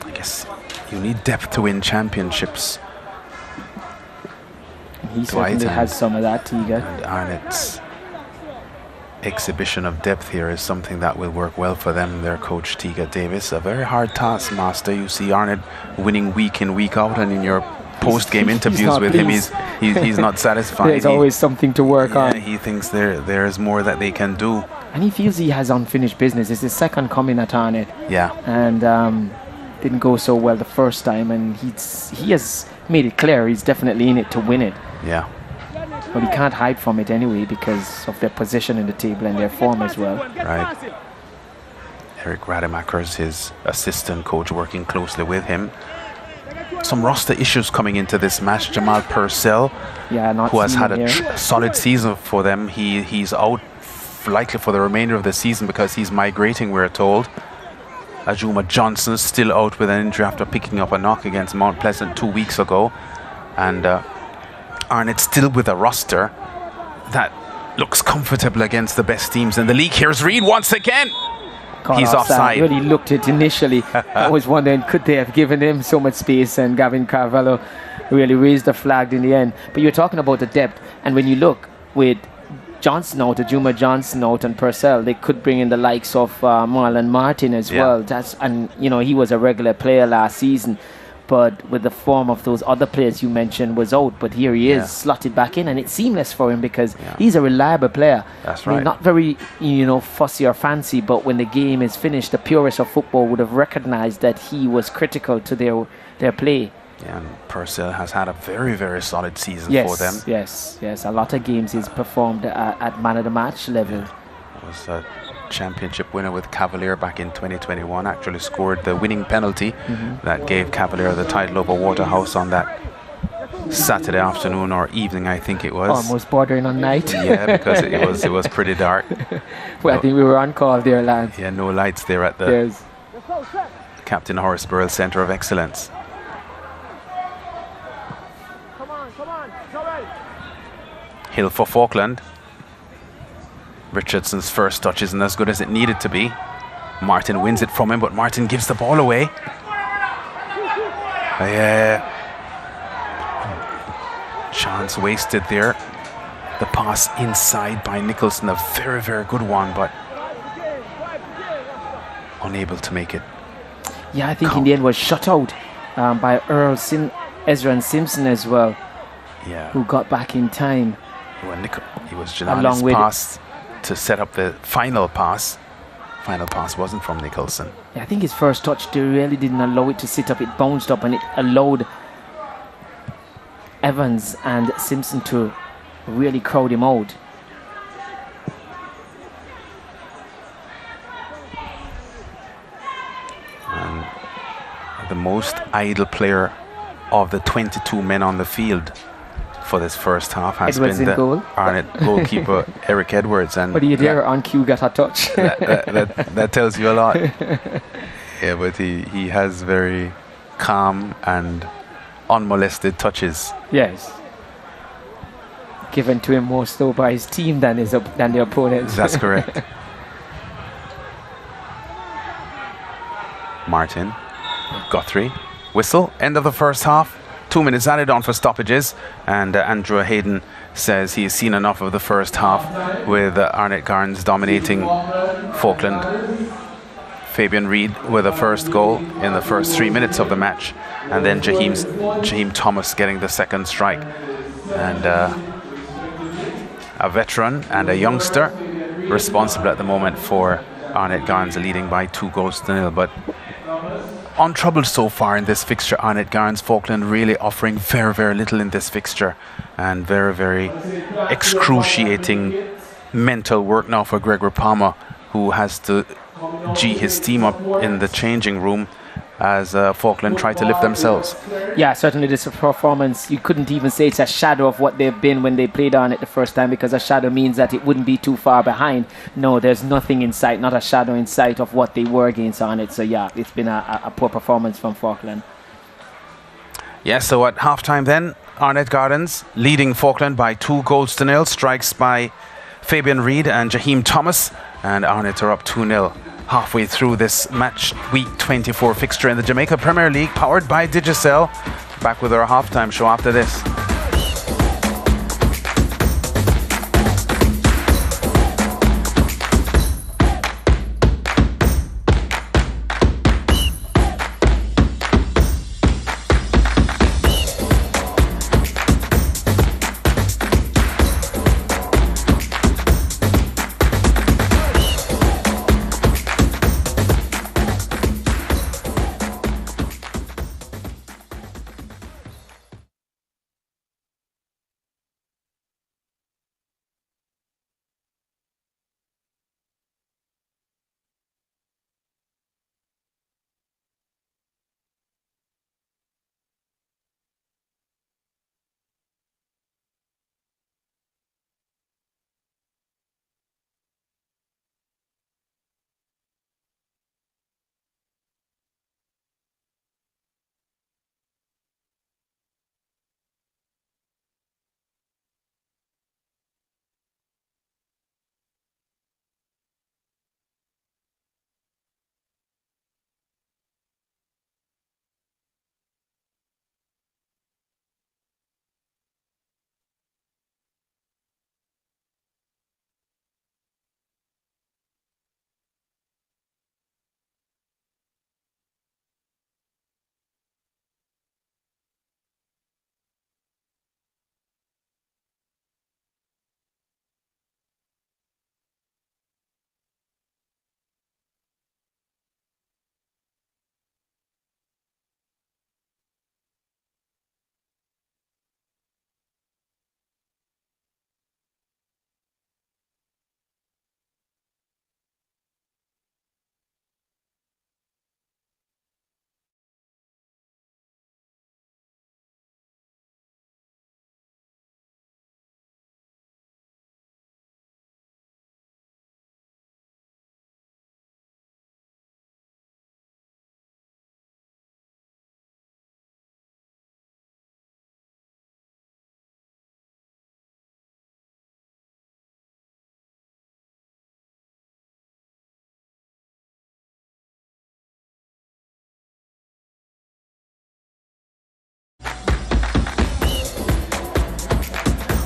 I guess you need depth to win championships. He certainly has some of that, Tiga. And Arnett's exhibition of depth here is something that will work well for them. Their coach, Tiga Davis, a very hard taskmaster. You see Arnett winning week in, week out, and in your post-game interviews with him, he's not satisfied. There's always something to work on. He thinks there's more that they can do. And he feels he has unfinished business. It's his second coming at Arnett. Yeah. And didn't go so well the first time, and he has made it clear he's definitely in it to win it. Yeah. But he can't hide from it anyway because of their position in the table and their form as well. Right. Eric Rademacher is his assistant coach, working closely with him. some roster issues coming into this match. Jamal Purcell, not who has seen had him a here. solid season for them, he's out likely for the remainder of the season because he's migrating, we're told. Ajuma Johnson still out with an injury after picking up a knock against Mount Pleasant 2 weeks ago. And Arnett still with a roster that looks comfortable against the best teams in the league. Here's Reid once again. He's offside. I really looked at initially. I was wondering, could they have given him so much space? And Gavin Carvalho really raised the flag in the end. But you're talking about the depth. And when you look with Johnson out, Ajuma Johnson out, and Purcell, they could bring in the likes of Marlon Martin as well. He was a regular player last season. But with the form of those other players you mentioned was out, but here he is slotted back in, and it's seamless for him because he's a reliable player. That's right. Not very, fussy or fancy, but when the game is finished, the purists of football would have recognized that he was critical to their play. Yeah, and Purcell has had a very, very solid season for them. Yes. A lot of games he's performed at man of the match level. Yeah. Was a championship winner with Cavalier back in 2021. Actually scored the winning penalty that gave Cavalier the title over Waterhouse on that Saturday afternoon or evening, I think it was. Almost bordering on night. Yeah, because it was pretty dark. Well, I think we were on call there, lads. Yeah, no lights there at the Captain Horace Burrell Centre of Excellence. Hill for Faulkland. Richardson's first touch isn't as good as it needed to be. Martin wins it from him, but Martin gives the ball away. Chance wasted there. The pass inside by Nicholson, a very, very good one, but unable to make it. Yeah, I think in the end was shut out by Ezra and Simpson as well. Yeah. Who got back in time. It was Janani's pass to set up the final pass. Final pass wasn't from Nicholson. Yeah, I think his first touch, they really didn't allow it to sit up. It bounced up and it allowed Evans and Simpson to really crowd him out. And the most idle player of the 22 men on the field for this first half has Edwards been in the goal. Arnett goalkeeper Eric Edwards. And but he there on cue got a touch. that tells you a lot. Yeah, but he has very calm and unmolested touches. Yes. Given to him more so by his team than the opponents. That's correct. Martin, Guthrie, whistle, end of the first half. 2 minutes added on for stoppages, and Andrew Hayden says he has seen enough of the first half with Arnett Garns dominating Faulkland. Fabian Reid with the first goal in the first 3 minutes of the match, and then Jaheim Thomas getting the second strike. And a veteran and a youngster responsible at the moment for Arnett Garns, leading by 2-0. But untroubled so far in this fixture, Arnett Garns. Faulkland really offering very, very little in this fixture, and very, very excruciating mental work now for Gregor Palmer, who has to G his team up in the changing room as Faulkland try to lift themselves. Yeah, certainly this performance, you couldn't even say it's a shadow of what they've been when they played on it the first time, because a shadow means that it wouldn't be too far behind. No, there's nothing in sight, not a shadow in sight of what they were against on it. So yeah, it's been a poor performance from Faulkland. Yeah, so at halftime then, Arnett Gardens leading Faulkland by 2-0. Strikes by Fabian Reid and Jaheim Thomas, and Arnett are up 2-0. Halfway through this match week 24 fixture in the Jamaica Premier League, powered by Digicel. Back with our halftime show after this.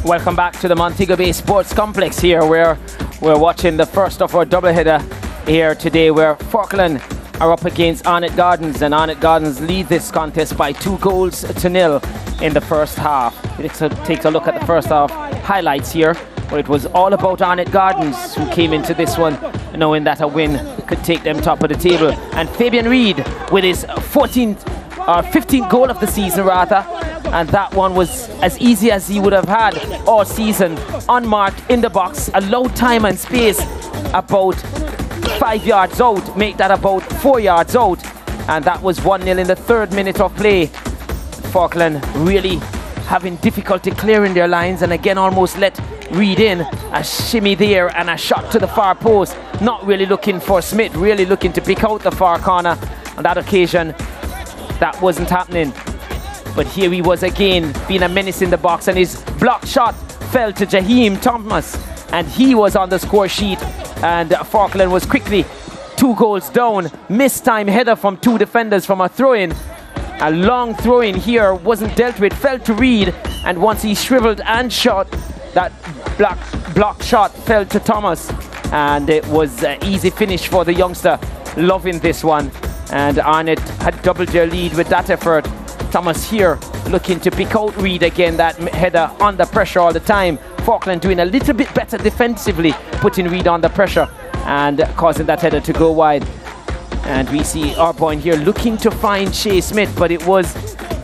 Welcome back to the Montego Bay Sports Complex here, where we're watching the first of our doubleheader here today, where Faulkland are up against Arnett Gardens, and Arnett Gardens lead this contest by 2-0 in the first half. Let's take a look at the first half highlights here, where it was all about Arnett Gardens, who came into this one knowing that a win could take them top of the table. And Fabian Reid with his 15th goal of the season rather, and that one was as easy as he would have had all season, unmarked in the box, allowed time and space about 5 yards out, make that about 4 yards out, and that was 1-0 in the 3rd minute of play. Faulkland really having difficulty clearing their lines, and again almost let Reid in. A shimmy there and a shot to the far post, not really looking for Smith, really looking to pick out the far corner. On that occasion that wasn't happening, but here he was again, being a menace in the box, and his block shot fell to Jaheim Thomas, and he was on the score sheet, and Faulkland was quickly 2 goals down. Missed time header from 2 defenders from a throw-in. A long throw-in here wasn't dealt with, fell to Reid, and once he shriveled and shot, that block shot fell to Thomas, and it was an easy finish for the youngster, loving this one. And Arnett had doubled their lead with that effort. Thomas here looking to pick out Reid again, that header under pressure all the time. Faulkland doing a little bit better defensively, putting Reid under pressure and causing that header to go wide. And we see Arboin here looking to find Shea Smith, but it was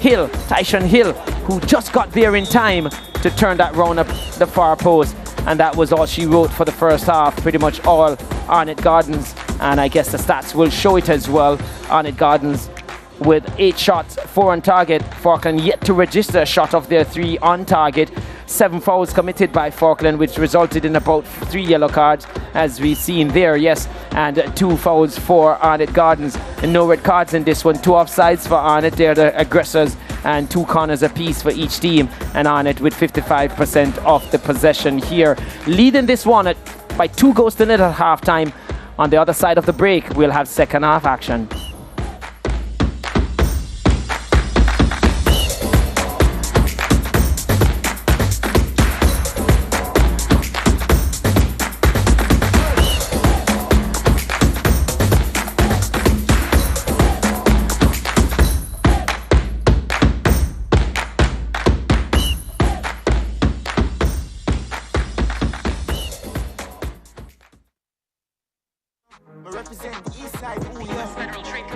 Tyshawn Hill, who just got there in time to turn that round up the far post. And that was all she wrote for the first half, pretty much all Arnett Gardens, and I guess the stats will show it as well. Arnett Gardens with 8 shots, 4 on target. Faulkland yet to register a shot of their 3 on target. 7 fouls committed by Faulkland, which resulted in about 3 yellow cards, as we've seen there, yes, and 2 fouls for Arnett Gardens. And no red cards in this one. 2 offsides for Arnett, they're the aggressors, and 2 corners apiece for each team. And Arnett with 55% of the possession here, leading this one by 2 goals to nil at half time. On the other side of the break, we'll have second half action. Represent the east side, ooh yeah. Federal Trade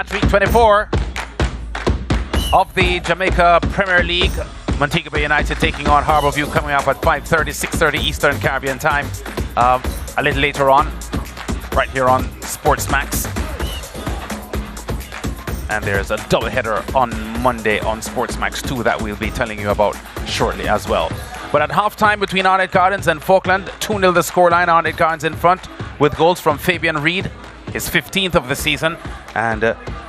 Match week 24 of the Jamaica Premier League. Montego Bay United taking on Harbourview, coming up at 5:30, 6:30 Eastern Caribbean time. A little later on, right here on SportsMax. And there's a doubleheader on Monday on SportsMax 2 that we'll be telling you about shortly as well. But at halftime between Arnett Gardens and Faulkland, 2-0 the scoreline. Arnett Gardens in front with goals from Fabian Reid, his 15th of the season, and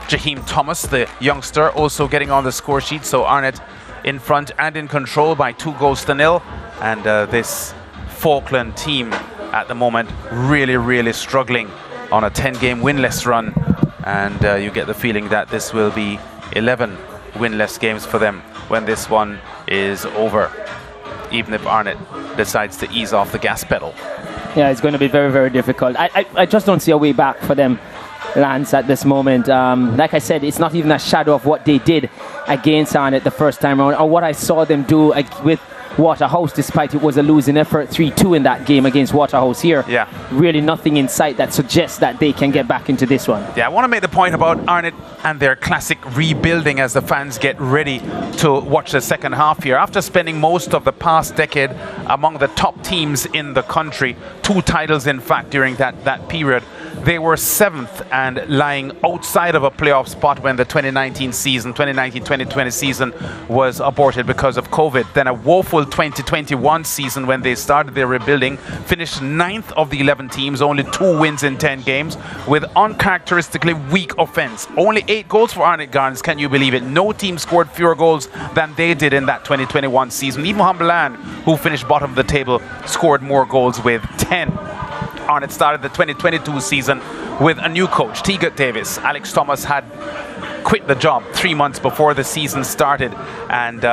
Jaheim Thomas, the youngster, also getting on the score sheet. So Arnett in front and in control by 2-0. And this Faulkland team at the moment really struggling on a 10-game winless run. And you get the feeling that this will be 11 winless games for them when this one is over, even if Arnett decides to ease off the gas pedal. Yeah, it's going to be very difficult. I just don't see a way back for them, Lance, at this moment. Like I said, it's not even a shadow of what they did against Arnett the first time around, or what I saw them do with Waterhouse, despite it was a losing effort 3-2 in that game against Waterhouse here. Yeah. Really nothing in sight that suggests that they can get back into this one. Yeah, I want to make the point about Arnett and their classic rebuilding as the fans get ready to watch the second half here. After spending most of the past decade among the top teams in the country, 2 titles in fact during that period, they were 7th and lying outside of a playoff spot when the 2019-2020 season was aborted because of COVID. Then a woeful 2021 season when they started their rebuilding, finished 9th of the 11 teams, only 2 wins in 10 games, with uncharacteristically weak offense. Only 8 goals for Arnett Gardens, can you believe it? No team scored fewer goals than they did in that 2021 season. Even Humberland, who finished bottom of the table, scored more goals with 10. Arnett started the 2022 season with a new coach, Teagat Davis. Alex Thomas had quit the job 3 months before the season started, and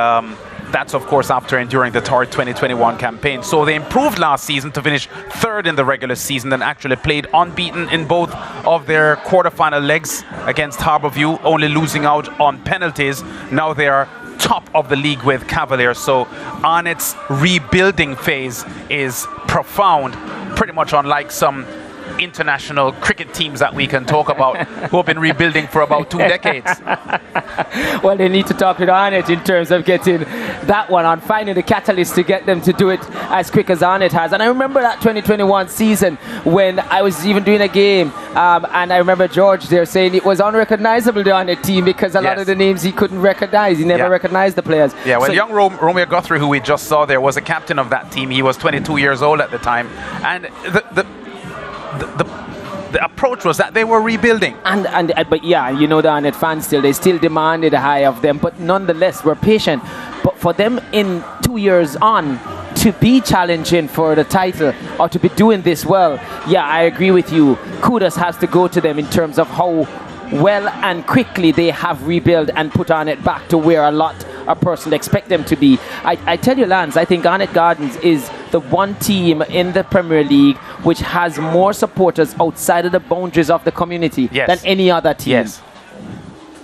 that's of course after enduring the torrid 2021 campaign. So they improved last season to finish 3rd in the regular season and actually played unbeaten in both of their quarterfinal legs against Harbourview, only losing out on penalties. Now they are top of the league with Cavaliers. So Arnett's rebuilding phase is profound, pretty much unlike some international cricket teams that we can talk about who have been rebuilding for about 2 decades. Well, they need to talk with Arnett in terms of getting that one on, finding the catalyst to get them to do it as quick as Arnett has. And I remember that 2021 season when I was even doing a game, and I remember George there saying it was unrecognizable, the Arnett team, because a lot of the names he couldn't recognize. He never recognized the players. Yeah, well, so young Romeo Guthrie, who we just saw there, was a captain of that team. He was 22 years old at the time. And the approach was that they were rebuilding. But yeah, you know, the Arnett fans they still demanded a high of them, but nonetheless were patient. But for them in 2 years on to be challenging for the title or to be doing this well, yeah, I agree with you. Kudos has to go to them in terms of how well and quickly they have rebuilt and put Arnett back to where a person expect them to be. I tell you, Lance, I think Arnett Gardens is the one team in the Premier League which has more supporters outside of the boundaries of the community than any other team. Yes.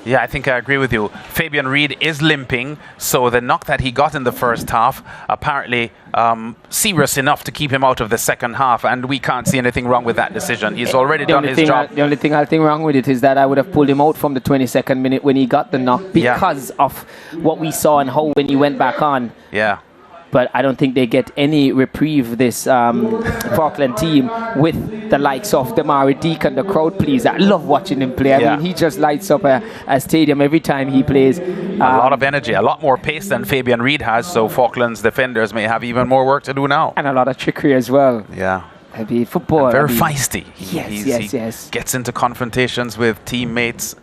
Yeah, I think I agree with you. Fabian Reid is limping, so the knock that he got in the first half, apparently serious enough to keep him out of the second half, and we can't see anything wrong with that decision. He's already done his job. The only thing I think wrong with it is that I would have pulled him out from the 22nd minute when he got the knock because of what we saw and how when he went back on. Yeah. But I don't think they get any reprieve, this Faulkland team, with the likes of Damari Deacon, the crowd pleaser. I love watching him play. I mean, he just lights up a stadium every time he plays. A lot of energy, a lot more pace than Fabian Reid has, so Faulkland's defenders may have even more work to do now. And a lot of trickery as well. Yeah. Football. Very feisty. Yes. Gets into confrontations with teammates,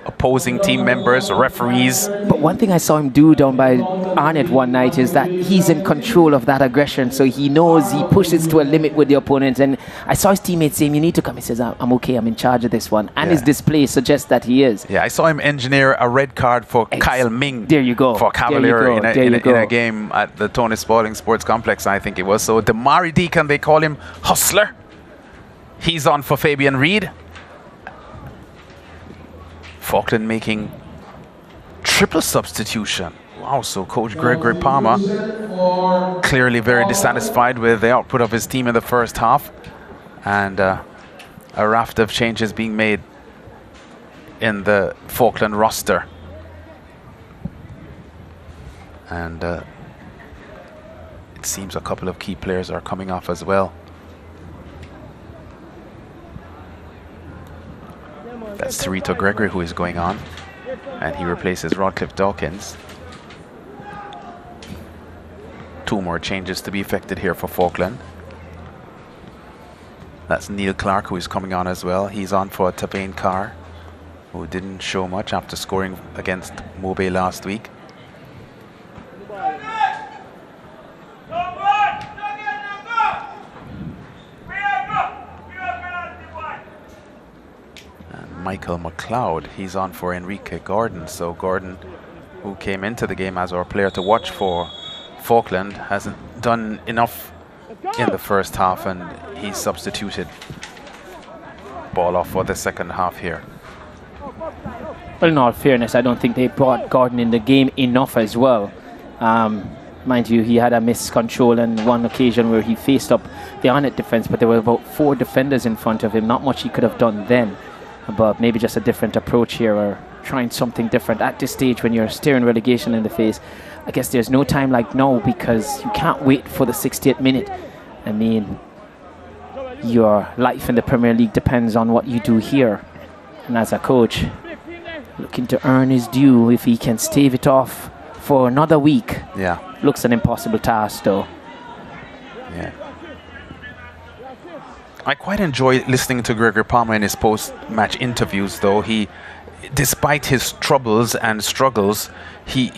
opposing team members, referees. But one thing I saw him do down by Arnett one night is that he's in control of that aggression, so he knows he pushes to a limit with the opponent. And I saw his teammates saying, "You need to come." He says, "I'm okay, I'm in charge of this one." And his display suggests that he is. Yeah, I saw him engineer a red card for Kyle Ming. There you go. For Cavalier in a game at the Tony Spalding Sports Complex, I think it was. So Damari Deacon, they call him Hustler. He's on for Fabian Reid. Faulkland making triple substitution. Wow, so Coach Gregory Palmer clearly very dissatisfied with the output of his team in the first half. And a raft of changes being made in the Faulkland roster. And it seems a couple of key players are coming off as well. That's Tarito Gregory who is going on, and he replaces Rodcliffe Dawkins. 2 more changes to be effected here for Faulkland. That's Neil Clark who is coming on as well. He's on for Tabane Carr, who didn't show much after scoring against Mobe last week. And Michael McLeod, he's on for Enrique Gordon. So Gordon, who came into the game as our player to watch for Faulkland, hasn't done enough in the first half, and he's substituted. Ball off for the second half here. Well, in all fairness, I don't think they brought Gordon in the game enough as well. Mind you, he had a miscontrol on one occasion where he faced up the Arnett defence, but there were about 4 defenders in front of him. Not much he could have done then, but maybe just a different approach here, or trying something different at this stage when you're staring relegation in the face. I guess there's no time like now, because you can't wait for the 68th minute. I mean, your life in the Premier League depends on what you do here. And as a coach, looking to earn his due, if he can stave it off for another week. Yeah. Looks an impossible task, though. Yeah. I quite enjoy listening to Gregory Palmer in his post-match interviews, though. He, despite his troubles and struggles, he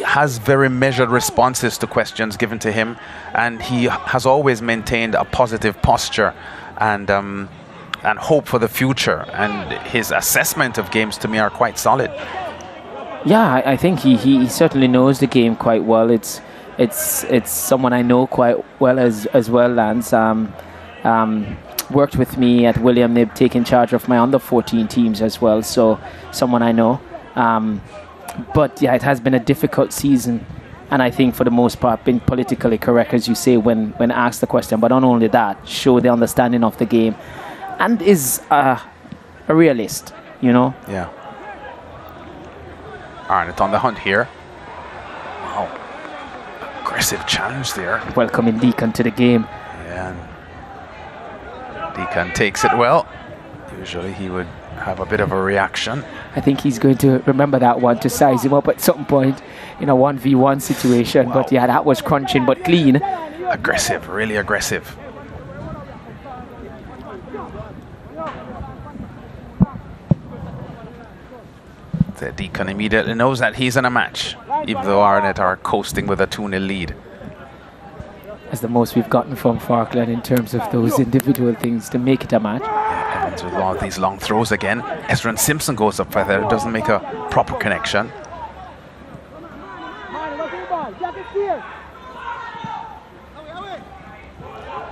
has very measured responses to questions given to him, and he has always maintained a positive posture and hope for the future. And his assessment of games to me are quite solid. Yeah, I think he certainly knows the game quite well. It's someone I know quite well as well, Lance. Worked with me at William Nib, taking charge of my under 14 teams as well, so someone I know. But yeah, it has been a difficult season, and I think for the most part been politically correct, as you say, when asked the question. But not only that, show the understanding of the game, and is a realist, you know. Yeah. Arnett on the hunt here. Wow. Aggressive challenge there. Welcoming Deacon to the game. Yeah. Deacon takes it well. Usually he would have a bit of a reaction. I think he's going to remember that one to size him up at some point in a 1v1 situation. Wow. But yeah, that was crunching but clean. Aggressive, really aggressive. The Deacon immediately knows that he's in a match, even though Arnett are coasting with a 2-0 lead. That's the most we've gotten from Faulkland in terms of those individual things to make it a match. Yeah, Evans with all these long throws again. Ezran Simpson goes up for that. It doesn't make a proper connection.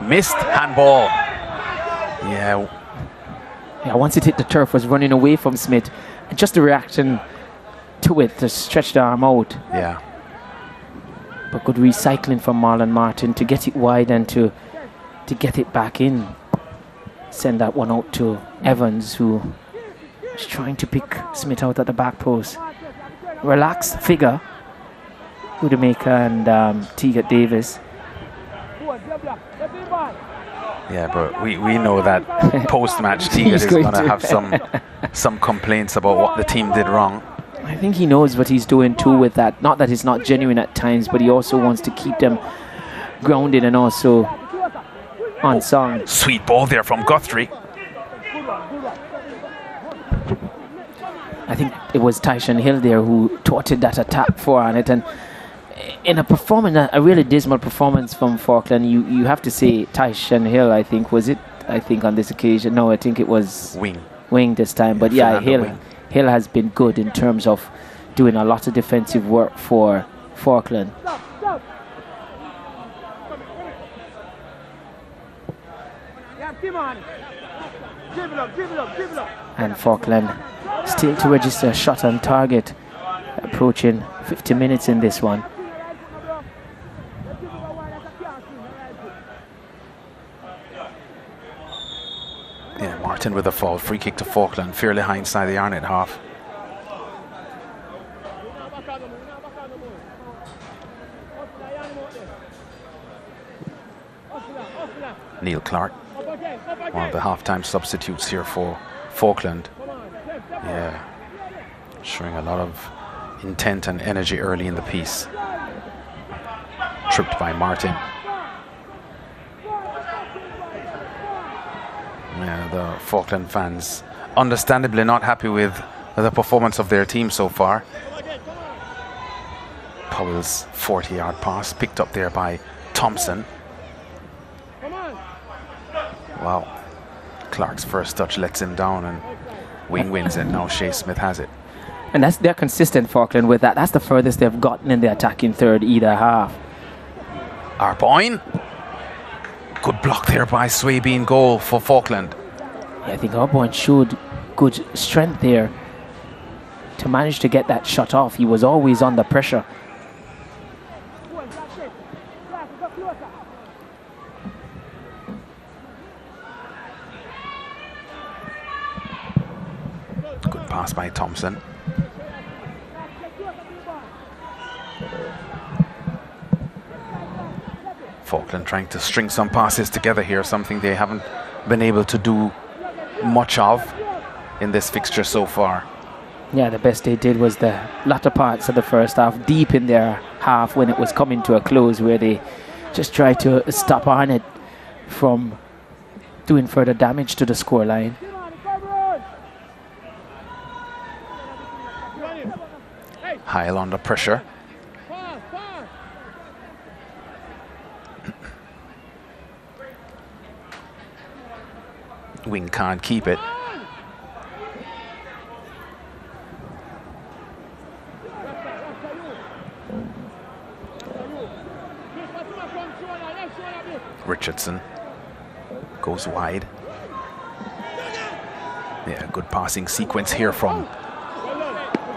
Missed handball. Yeah. Yeah, once it hit the turf, was running away from Smith. And just the reaction to it, to stretch the arm out. Yeah. But good recycling from Marlon Martin to get it wide and to get it back in. Send that one out to Evans, who is trying to pick Smith out at the back post. Relaxed figure, Udemeka and Teagat Davis. Yeah, but we know that post-match Teagat is going to have some complaints about what the team did wrong. I think he knows what he's doing too with that. Not that it's not genuine at times, but he also wants to keep them grounded and also on song. Sweet ball there from Guthrie. I think it was Tyshawn Hill there who thwarted that attack for Arnett. And in a performance, a really dismal performance from Faulkland, you have to say Tyshawn Hill, I think, was it? I think on this occasion. No, I think it was Wing this time. But yeah, Hill has been good in terms of doing a lot of defensive work for Faulkland. And Faulkland still to register a shot on target, approaching 50 minutes in this one. Martin with a foul. Free kick to Faulkland, fairly high inside the Arnett half. Neil Clark, one of the half-time substitutes here for Faulkland. Yeah, showing a lot of intent and energy early in the piece. Tripped by Martin. Yeah, the Faulkland fans understandably not happy with the performance of their team so far. Powell's 40-yard pass picked up there by Thompson. Wow. Clark's first touch lets him down and Wing wins it. Now Shea Smith has it. And they're consistent, Faulkland, with that. That's the furthest they've gotten in the attacking third either half. Arboyne. Good block there by Swaby, goal for Faulkland. Yeah, I think Arboyne showed good strength there to manage to get that shot off. He was always under pressure. Good pass by Thompson. Faulkland trying to string some passes together here, something they haven't been able to do much of in this fixture so far. Yeah, the best they did was the latter parts of the first half, deep in their half when it was coming to a close, where they just tried to stop Arnett from doing further damage to the scoreline. Heil under pressure. Wing can't keep it. Richardson goes wide. Yeah, good passing sequence here from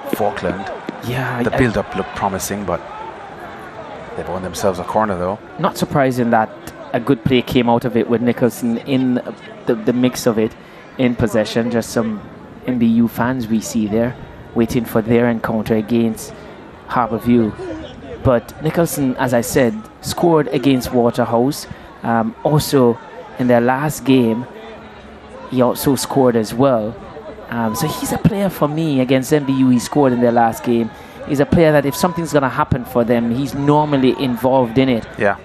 Faulkland. Yeah, the build-up looked promising, but they've won themselves a corner though. Not surprising that a good play came out of it with Nicholson in the mix of it, in possession. Just some MBU fans we see there waiting for their encounter against Harbourview. But Nicholson, as I said, scored against Waterhouse. Also in their last game he also scored as well. So he's a player for me against MBU. He scored in their last game. He's a player that if something's going to happen for them, he's normally involved in it. Yeah.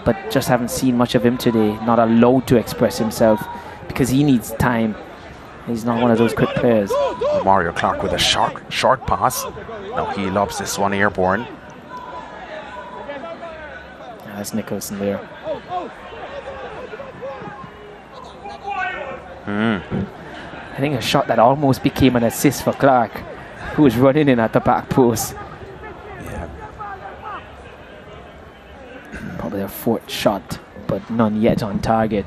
But just haven't seen much of him today. Not allowed to express himself because he needs time. He's not one of those quick players. Mario Clark with a short pass. Now he lobs this one airborne. That's Nicholson there. I think a shot that almost became an assist for Clark, who was running in at the back post. Yeah. Probably their fourth shot, but none yet on target.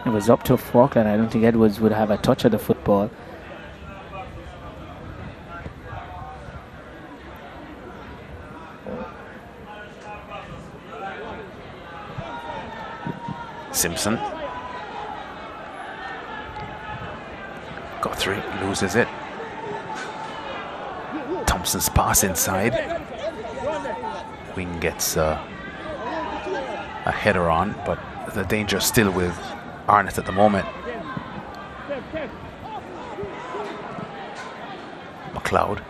It was up to Faulkland. I don't think Edwards would have a touch of the football. Simpson. Guthrie loses it. Thompson's pass inside. Wing gets a header on, but the danger still with Arnett at the moment. McLeod.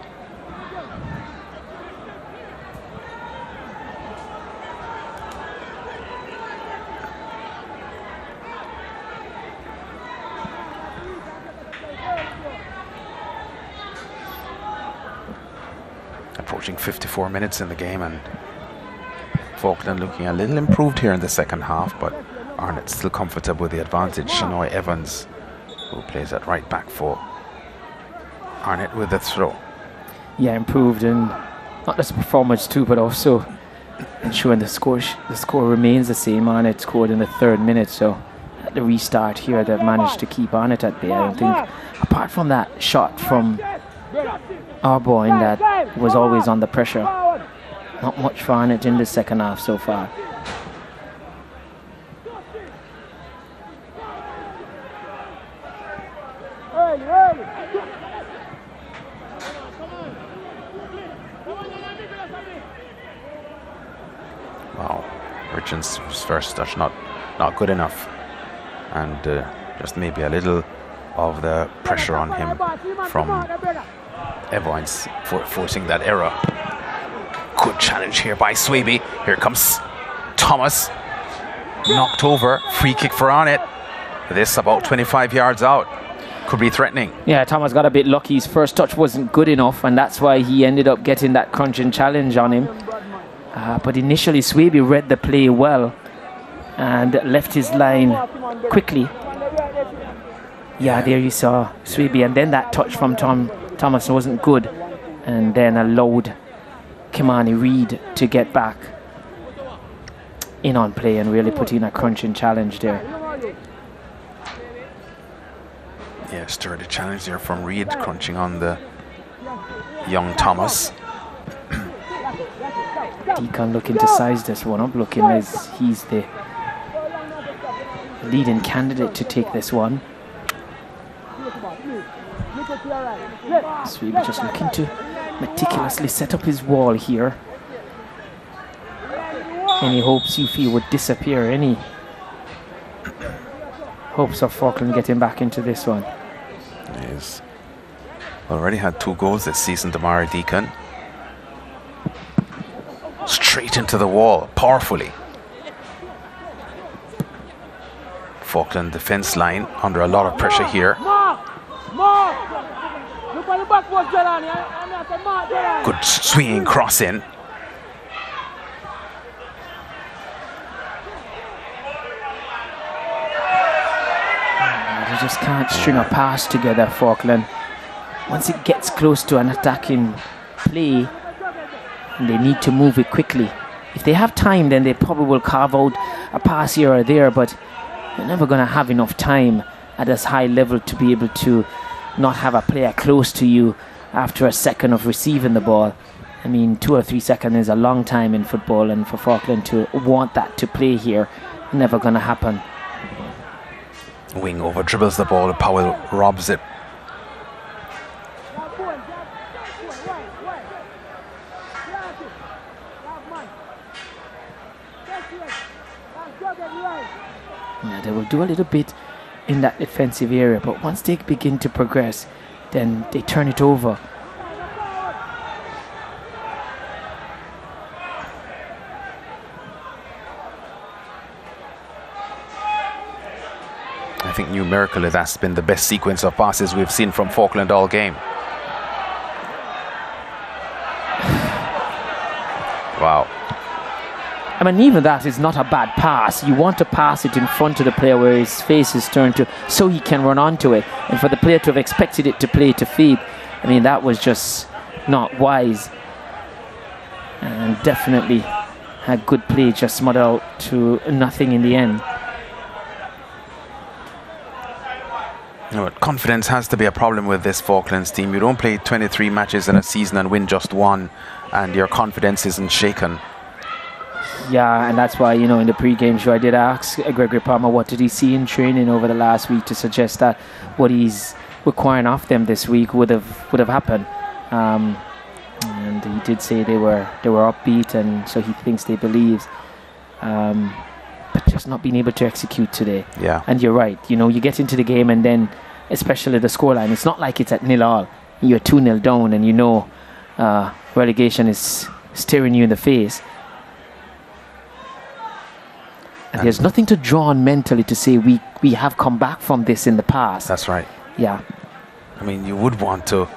Approaching 54 minutes in the game, and Faulkland looking a little improved here in the second half, but Arnett still comfortable with the advantage. Shanoy Evans, who plays at right back for Arnett with the throw. Yeah, improved in not just performance too, but also ensuring the score remains the same. Arnett scored in the 3rd minute, so at the restart here they've managed to keep Arnett at bay. I don't think, apart from that shot from Arboyne that was always under pressure, not much for Arnett in the second half so far. Wow, Richardson's first touch not good enough, and just maybe a little of the pressure on him from Evans forcing that error. Good challenge here by Swaby. Here comes Thomas, knocked over. Free kick for Arnett. This about 25 yards out. Could be threatening. Yeah, Thomas got a bit lucky. His first touch wasn't good enough, and that's why he ended up getting that crunching challenge on him. But initially, Swaby read the play well and left his line quickly. Yeah, there you saw Swaby, and then that touch from Thomas wasn't good, and then allowed Kimani Reid to get back in on play and really put in a crunching challenge there. Yeah, sturdy challenge there from Reid, crunching on the young Thomas. Deacon looking to size this one up, looking as he's the leading candidate to take this one. Swaby just looking to meticulously set up his wall here. Any hopes you feel would disappear, any hopes of Faulkland getting back into this one? He's already had 2 goals this season, Damari Deacon. Straight into the wall, powerfully. Faulkland defense line under a lot of pressure here. Good swinging cross in. They just can't string a pass together, Faulkland. Once it gets close to an attacking play, they need to move it quickly. If they have time, then they probably will carve out a pass here or there, but you're never going to have enough time at this high level to be able to not have a player close to you after a second of receiving the ball. I mean, 2 or 3 seconds is a long time in football, and for Faulkland to want that to play here, never going to happen. Wing over dribbles the ball, Powell robs it. Yeah, they will do a little bit in that defensive area, but once they begin to progress, then they turn it over. I think numerically that's been the best sequence of passes we've seen from Faulkland all game. Wow. I mean, even that is not a bad pass. You want to pass it in front of the player where his face is turned to, so he can run onto it. And for the player to have expected it to play to feed, I mean, that was just not wise. And definitely a good play, just smothered out to nothing in the end. No, confidence has to be a problem with this Faulklands team. You don't play 23 matches in a season and win just 1, and your confidence isn't shaken. Yeah, and that's why, you know, in the pre-game show I did ask Gregory Palmer what did he see in training over the last week to suggest that what he's requiring of them this week would have happened. And he did say they were upbeat, and so he thinks they believes. But just not being able to execute today. Yeah. And you're right, you know, you get into the game and then, especially the scoreline, it's not like it's at 0-0. You're 2-0 down, and you know relegation is staring you in the face. And there's nothing to draw on mentally to say we have come back from this in the past. That's right. Yeah. I mean, you would want to,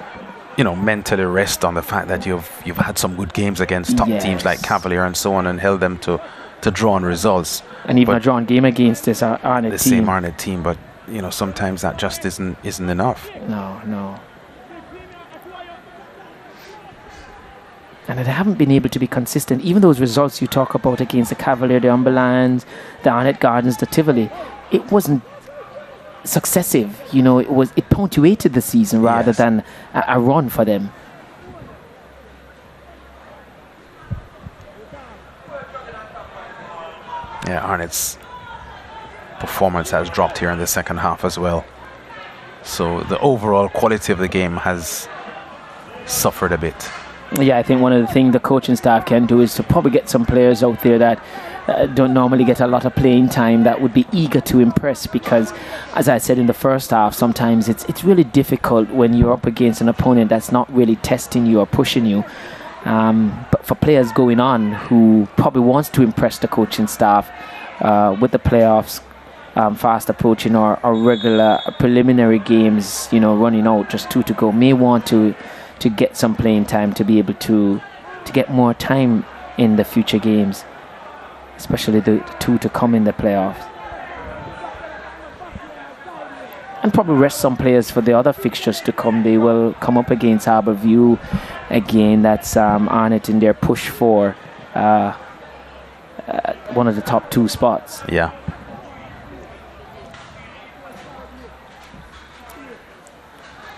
you know, mentally rest on the fact that you've had some good games against top teams like Cavalier and so on, and held them to draw on results. And even a drawn game against this Arnett team. The same Arnett team, but you know, sometimes that just isn't enough. No. And they haven't been able to be consistent. Even those results you talk about against the Cavalier, the Umberlands, the Arnett Gardens, the Tivoli, it wasn't successive. You know, it punctuated the season rather than a run for them. Yeah, Arnett's performance has dropped here in the second half as well. So the overall quality of the game has suffered a bit. Yeah, I think one of the things the coaching staff can do is to probably get some players out there that don't normally get a lot of playing time, that would be eager to impress, because as I said in the first half, sometimes it's really difficult when you're up against an opponent that's not really testing you or pushing you. But for players going on who probably wants to impress the coaching staff with the playoffs fast approaching, or regular preliminary games, running out, just 2 to go, may want to get some playing time to be able to get more time in the future games, especially the 2 to come in the playoffs. And probably rest some players for the other fixtures to come. They will come up against Harbourview again. That's Arnett in their push for one of the top 2 spots. Yeah.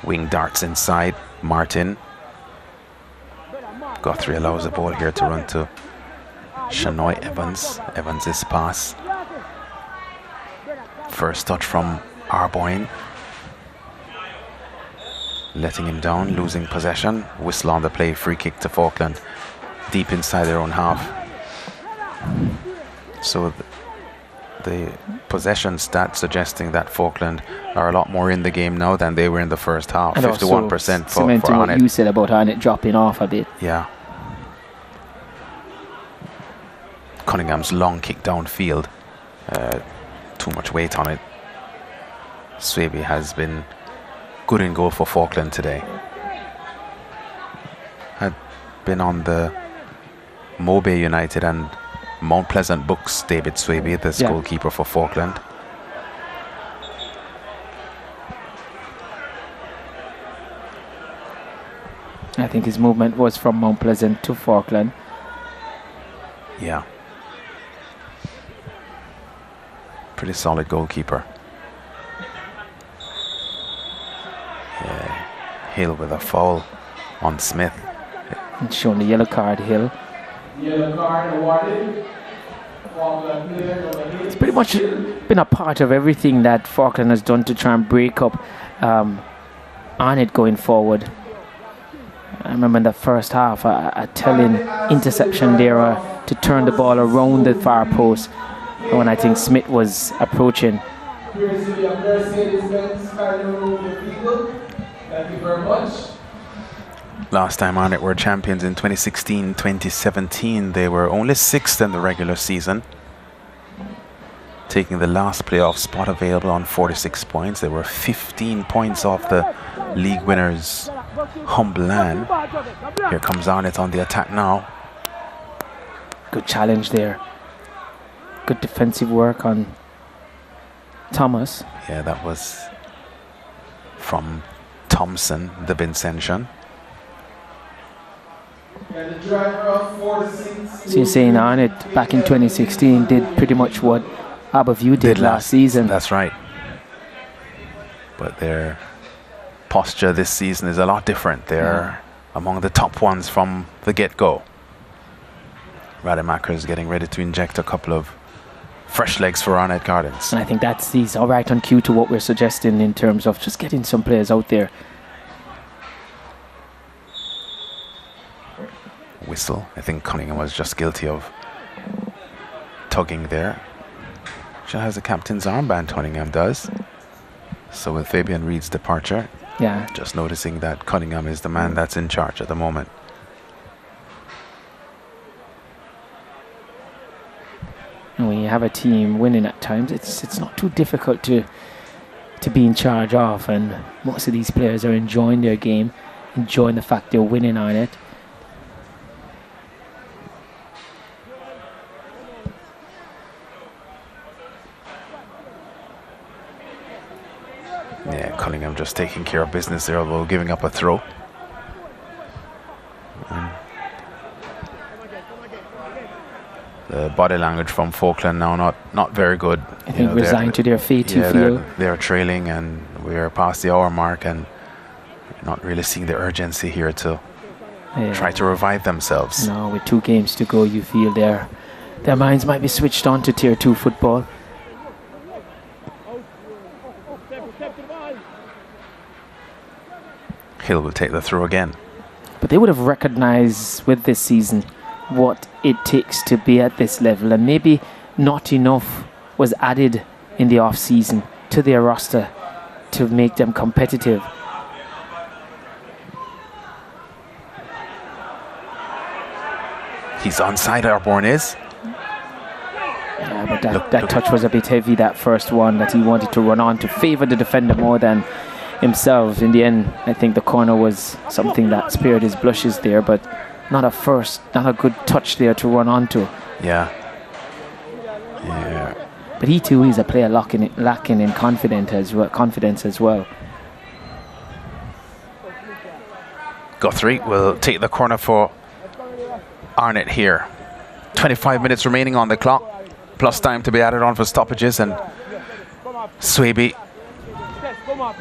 Wing darts inside. Martin. Guthrie allows the ball here to run to Shanoy Evans. Evans' pass. First touch from Arboyne. Letting him down, losing possession. Whistle on the play, free kick to Faulkland. Deep inside their own half. So the possession stat suggesting that Faulkland are a lot more in the game now than they were in the first half. And 51% for Arnett. Arnett. You said about Arnett dropping off a bit. Yeah. Cunningham's long kick downfield. Too much weight on it. Swaby has been good in goal for Faulkland today. Had been on the Mobay United and Mount Pleasant books, David Swaby, the goalkeeper for Faulkland. I think his movement was from Mount Pleasant to Faulkland. Yeah. Pretty solid goalkeeper. Yeah. Hill with a foul on Smith. And showing the yellow card, Hill. Yellow card awarded. Faulkland player number 8. It's pretty much been a part of everything that Faulkland has done to try and break up Arnett going forward. I remember in the first half a telling interception there to turn the ball around the far post when I think Smith was approaching. Thank you very much. Last time Arnett were champions in 2016-2017. They were only 6th in the regular season, taking the last playoff spot available on 46 points. They were 15 points off the league winners Humbelan. Here comes Arnett on the attack now. Good challenge there. Good defensive work on Thomas. Yeah, that was from Thompson, the Vincentian. So you're saying Arnett back in 2016 did pretty much what Harbourview did last season. That's right. But their posture this season is a lot different. They're among the top ones from the get-go. Rademacher is getting ready to inject a couple of fresh legs for Arnett Gardens. And I think he's all right on cue to what we're suggesting in terms of just getting some players out there. Whistle. I think Cunningham was just guilty of tugging there. She has a captain's armband, Cunningham does. So with Fabian Reed's departure, just noticing that Cunningham is the man that's in charge at the moment. And when you have a team winning at times, it's not too difficult to be in charge of, and most of these players are enjoying their game, enjoying the fact they're winning on it. Yeah, Cunningham just taking care of business there, although giving up a throw. The body language from Faulkland now not very good. I think resigned to their fate, you feel. They're trailing, and we're past the hour mark, and not really seeing the urgency here to try to revive themselves. No, with 2 games to go, you feel their minds might be switched on to Tier 2 football. Hill will take the throw again. But they would have recognized with this season what it takes to be at this level, and maybe not enough was added in the off season to their roster to make them competitive. He's onside, Airborne is. Yeah, but that touch was a bit heavy, that first one that he wanted to run on to favour the defender more than himself. In the end, I think the corner was something that spared his blushes there, but not a good touch there to run onto. Yeah. But he too is a player lacking in confidence as well. Guthrie will take the corner for Arnett here. 25 minutes remaining on the clock, plus time to be added on for stoppages, and Swaby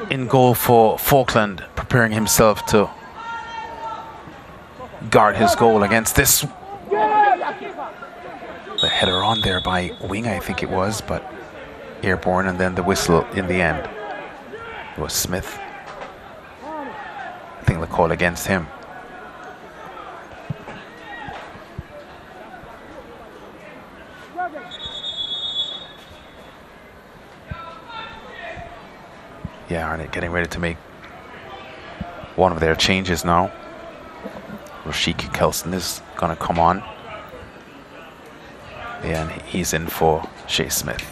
in goal for Faulkland, preparing himself to guard his goal against this. The header on there by Wing, I think it was, but airborne, and then the whistle in the end. It was Smith. I think the call against him. Yeah, Arnett getting ready to make one of their changes now. Rashik Kelson is going to come on. And he's in for Shea Smith.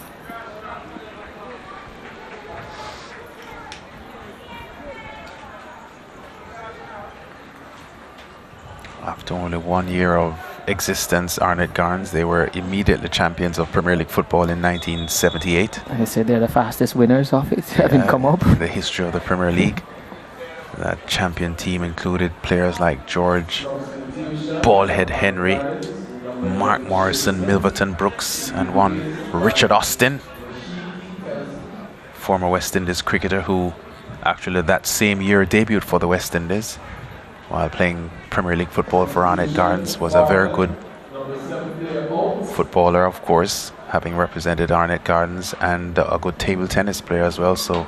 After only 1 year of existence, Arnett Gardens, they were immediately champions of Premier League football in 1978. I said they're the fastest winners of it, having come up. In the history of the Premier League. That champion team included players like George Ballhead Henry, Mark Morrison, Milverton Brooks, and one Richard Austin, former West Indies cricketer who actually that same year debuted for the West Indies while playing Premier League football for Arnett Gardens. Was a very good footballer, of course, having represented Arnett Gardens, and a good table tennis player as well. So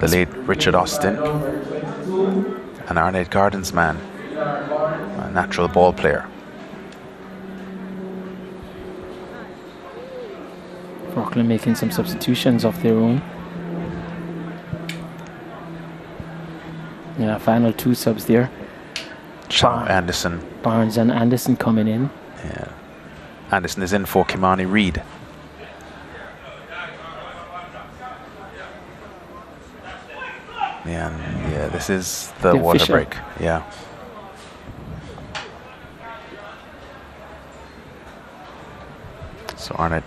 the late Richard Austin, an Arnett Gardens man, a natural ball player. Faulkland making some substitutions of their own. Yeah, final two subs there. Anderson. Barnes and Anderson coming in. Yeah. Anderson is in for Kimani Reid. Yeah, this is the water Fisher. break. Yeah. So Arnett.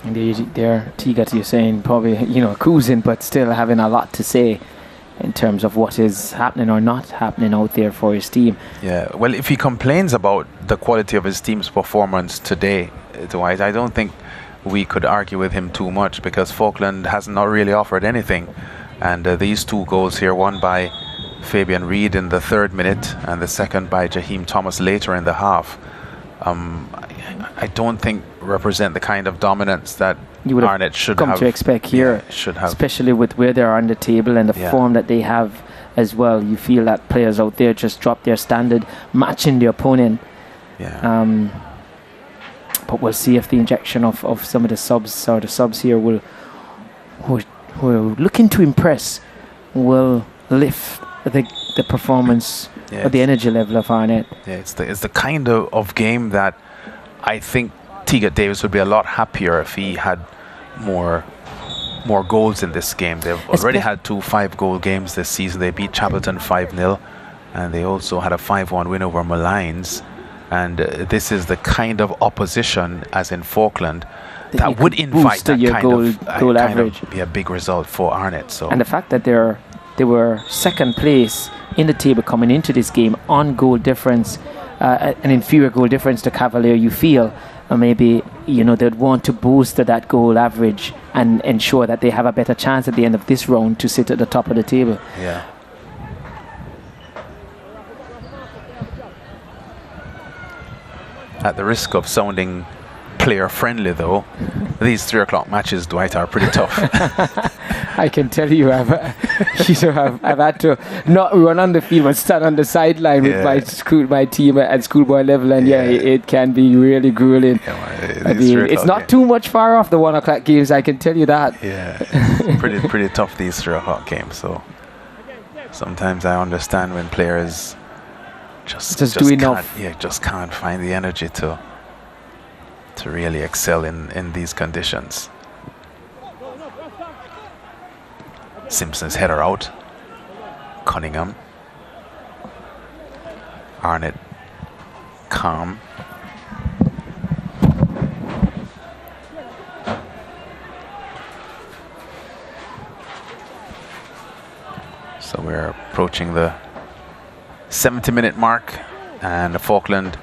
And there, Teagat, you're saying probably, cruising, but still having a lot to say in terms of what is happening or not happening out there for his team. Yeah, well, if he complains about the quality of his team's performance today, Dwight, I don't think we could argue with him too much, because Faulkland has not really offered anything. And these two goals here, one by Fabian Reid in the 3rd minute and the second by Jaheim Thomas later in the half, I don't think represent the kind of dominance that you would Arnett should come have to expect here, should have. Especially with where they're on the table and the form that they have as well. You feel that players out there just drop their standard, matching the opponent. Yeah. But we'll see if the injection of some of the subs or the subs here will looking to impress, will lift the performance or the energy level of Arnett. Yeah, it's the kind of game that I think Teagat Davis would be a lot happier if he had more goals in this game. They've already had 2 5-goal games this season. They beat Chapelton 5-0, and they also had a 5-1 win over Malines. And this is the kind of opposition, as in Faulkland, that would invite that goal average. Be a big result for Arnett. So, and the fact that they were second place in the table coming into this game on goal difference, an inferior goal difference to Cavalier, you feel maybe they'd want to boost that goal average and ensure that they have a better chance at the end of this round to sit at the top of the table. Yeah. At the risk of sounding player friendly though. These 3 o'clock matches, Dwight, are pretty tough. I can tell you, I've had to not run on the field but stand on the sideline with my team at schoolboy level, and it can be really grueling. I mean, it's not too much far off the 1 o'clock games, I can tell you that. Yeah, pretty tough, these 3 o'clock games. So sometimes I understand when players just do enough. Just can't find the energy to really excel in these conditions. Simpson's header out. Cunningham. Arnett calm. So we're approaching the 70-minute mark, and the Faulkland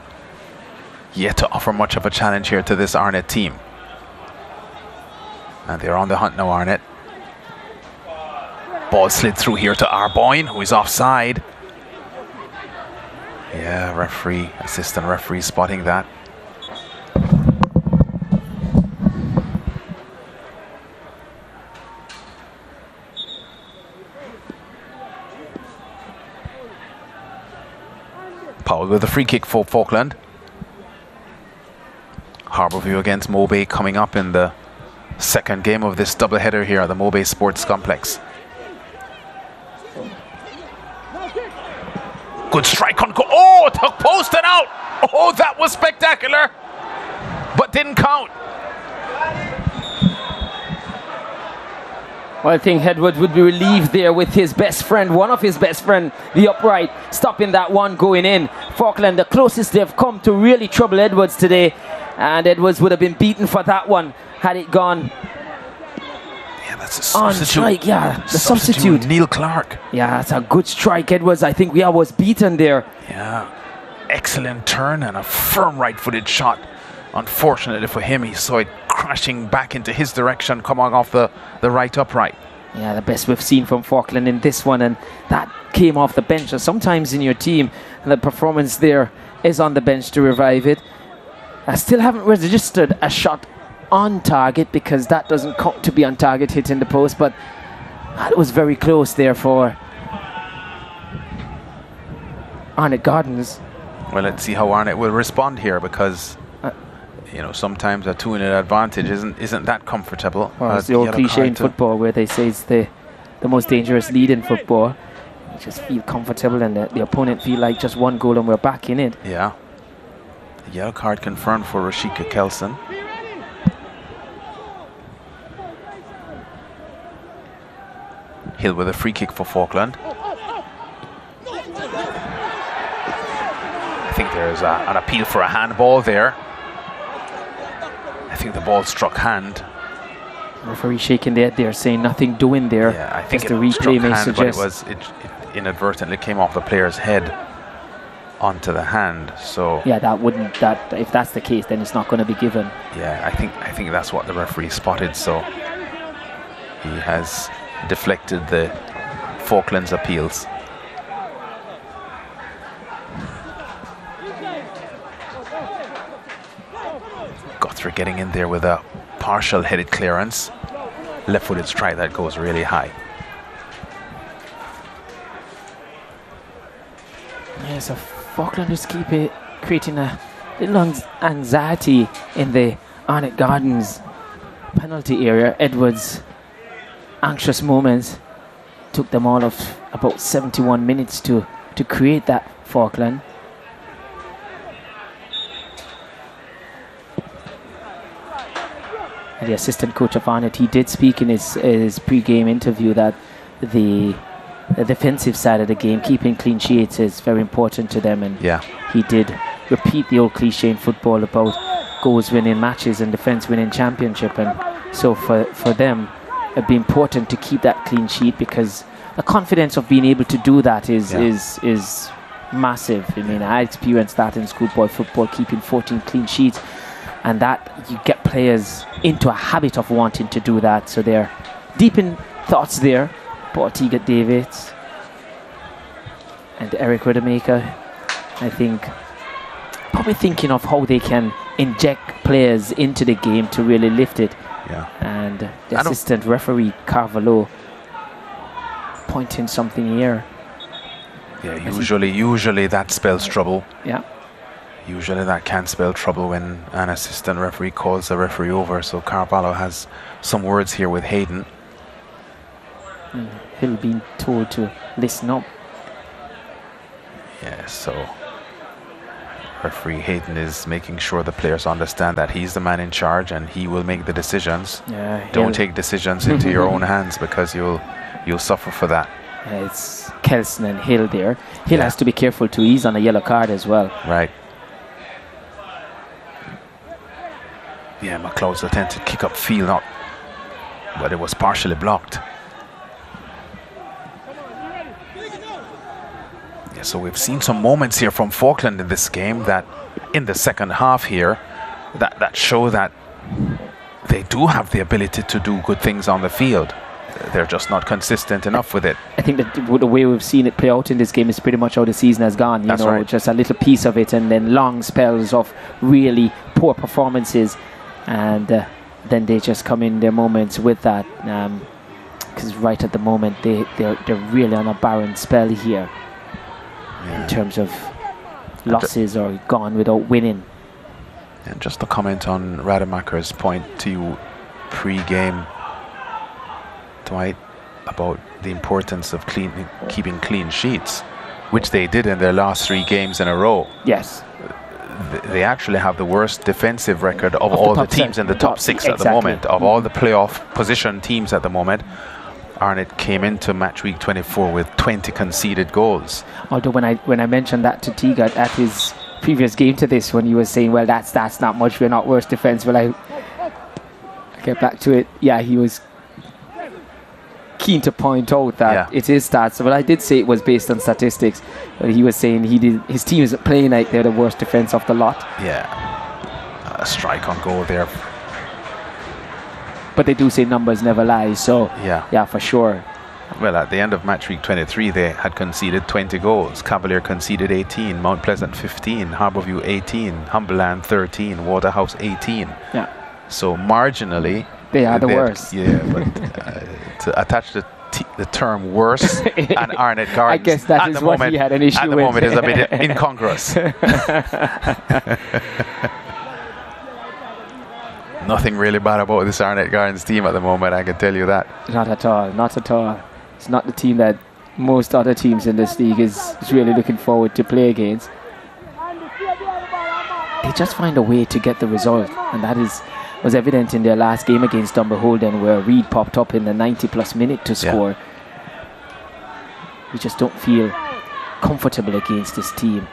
yet to offer much of a challenge here to this Arnett team. And they're on the hunt now, Arnett. Ball slid through here to Arboyne, who is offside. Yeah, assistant referee spotting that. Powell with a free kick for Faulkland. Harbourview against Mobay coming up in the second game of this doubleheader here at the Mobay Sports Complex. Good strike on goal. Oh, took post and out. Oh, that was spectacular, but didn't count. Well, I think Edwards would be relieved there with his best friend, one of his best friend, the upright, stopping that one going in. Faulkland, the closest they've come to really trouble Edwards today, and Edwards would have been beaten for that one had it gone. Yeah, that's a substitute. Strike, the substitute. Neil Clark. Yeah, that's a good strike, Edwards. I think we was beaten there. Yeah, excellent turn and a firm right-footed shot. Unfortunately for him, he saw it crashing back into his direction, coming off the right upright. Yeah, the best we've seen from Faulkland in this one, and that came off the bench. And sometimes in your team, the performance there is on the bench to revive it. I still haven't registered a shot on target because that doesn't come to be on target hitting the post, but that was very close there for Arnett Gardens. Well, let's see how Arnett will respond here, because you know, sometimes a 2-0 advantage isn't that comfortable. Well, it's the old cliche in football where they say it's the most dangerous lead in football. You just feel comfortable, and the opponent feel like just one goal and we're back in it. Yeah. Yellow card confirmed for Rashika Kelson. Hill with a free kick for Faulkland. I think there's an appeal for a handball there. I think the ball struck hand. Referee shaking their head there, saying nothing doing there. Yeah, I think the replay may suggest. But it inadvertently came off the player's head onto the hand. So yeah, if that's the case, then it's not going to be given. Yeah, I think that's what the referee spotted. So he has deflected the Faulkland's appeals. Guthrie getting in there with a partial headed clearance. Left-footed strike that goes really high. Yeah, so Faulkland just keep creating a little anxiety in the Arnett Gardens penalty area. Edwards' anxious moments took them all of about 71 minutes to create that Faulkland. The assistant coach of Arnett, he did speak in his pre-game interview that the defensive side of the game, keeping clean sheets, is very important to them, and he did repeat the old cliche in football about goals winning matches and defense winning championship. And so for them, it'd be important to keep that clean sheet, because the confidence of being able to do that is massive. I mean, I experienced that in schoolboy football, keeping 14 clean sheets, and that you get players into a habit of wanting to do that. So they're deep in thoughts there. Paul Teagat Davids and Eric Rudemaker, I think, probably thinking of how they can inject players into the game to really lift it. Yeah. And the assistant referee Carvalho pointing something here. Yeah, usually that spells trouble. Yeah. Usually that can spell trouble when an assistant referee calls the referee over. So Carvalho has some words here with Hayden. Hill being told to listen up. Yeah, so referee Hayden is making sure the players understand that he's the man in charge and he will make the decisions. Yeah, Don't take decisions into your own hands, because you'll suffer for that. Yeah, it's Kelson and Hill there. Hill has to be careful too. He's on a yellow card as well. Right. Yeah, McLeod's attempted kick up field, but it was partially blocked. Yeah, so we've seen some moments here from Faulkland in this game, that in the second half here, that show that they do have the ability to do good things on the field. They're just not consistent enough with it. I think that the way we've seen it play out in this game is pretty much how the season has gone. You know, right. Just a little piece of it, and then long spells of really poor performances, and then they just come in their moments with that. Because right at the moment they're really on a barren spell here in terms of losses or gone without winning. And just to comment on Rademacher's point to you pre-game, Dwight, about the importance of keeping clean sheets, which they did in their last 3 games in a row. Yes. They actually have the worst defensive record of all the teams in the top 6 at the moment, of all the playoff position teams at the moment. Arnett came into match week 24 with 20 conceded goals. Although when I mentioned that to Teagat at his previous game to this, when he was saying, well, that's not much, we're not worse defense, well, I get back to it. Yeah, he was keen to point out that it is stats. But I did say it was based on statistics. But he was saying his team isn't playing like they're the worst defense of the lot. Yeah, a strike on goal there. But they do say numbers never lie, so yeah, for sure. Well, at the end of match week 23, they had conceded 20 goals. Cavalier conceded 18, Mount Pleasant 15, Harbourview 18, Humberland 13, Waterhouse 18. Yeah. So marginally, they are the worst. Yeah, but to attach the term worse and Arnett Gardens, I guess that is what he had an issue with. At the moment, is a bit incongruous. Nothing really bad about this Arnett Gardens team at the moment, I can tell you that. Not at all, not at all. It's not the team that most other teams in this league is really looking forward to play against. They just find a way to get the result, and that was evident in their last game against Dunbar Holden, where Reid popped up in the 90-plus minute to score. We just don't feel comfortable against this team.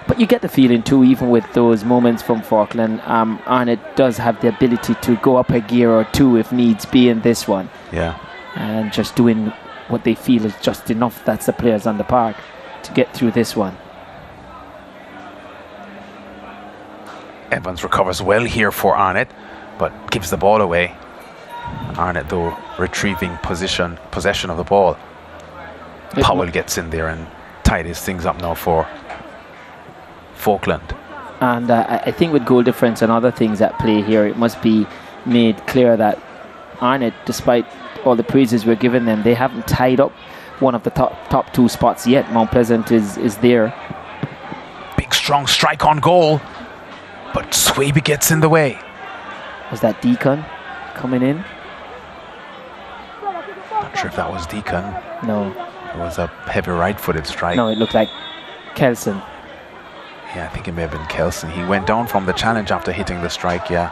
But you get the feeling too, even with those moments from Faulkland, Arnett does have the ability to go up a gear or two if needs be in this one. Yeah. And just doing what they feel is just enough. That's the players on the park to get through this one. Evans recovers well here for Arnett, but gives the ball away. Arnett, though, retrieving possession of the ball. Powell gets in there and tidies things up now for Faulkland. And I think with goal difference and other things at play here, it must be made clear that Arnett, despite all the praises we're giving them, they haven't tied up one of the top 2 spots yet. Mount Pleasant is there. Big strong strike on goal, but Swaby gets in the way. Was that Deacon coming in? Not sure if that was Deacon. No. It was a heavy right-footed strike. No, it looked like Kelson. Yeah, I think it may have been Kelson. He went down from the challenge after hitting the strike, Yeah,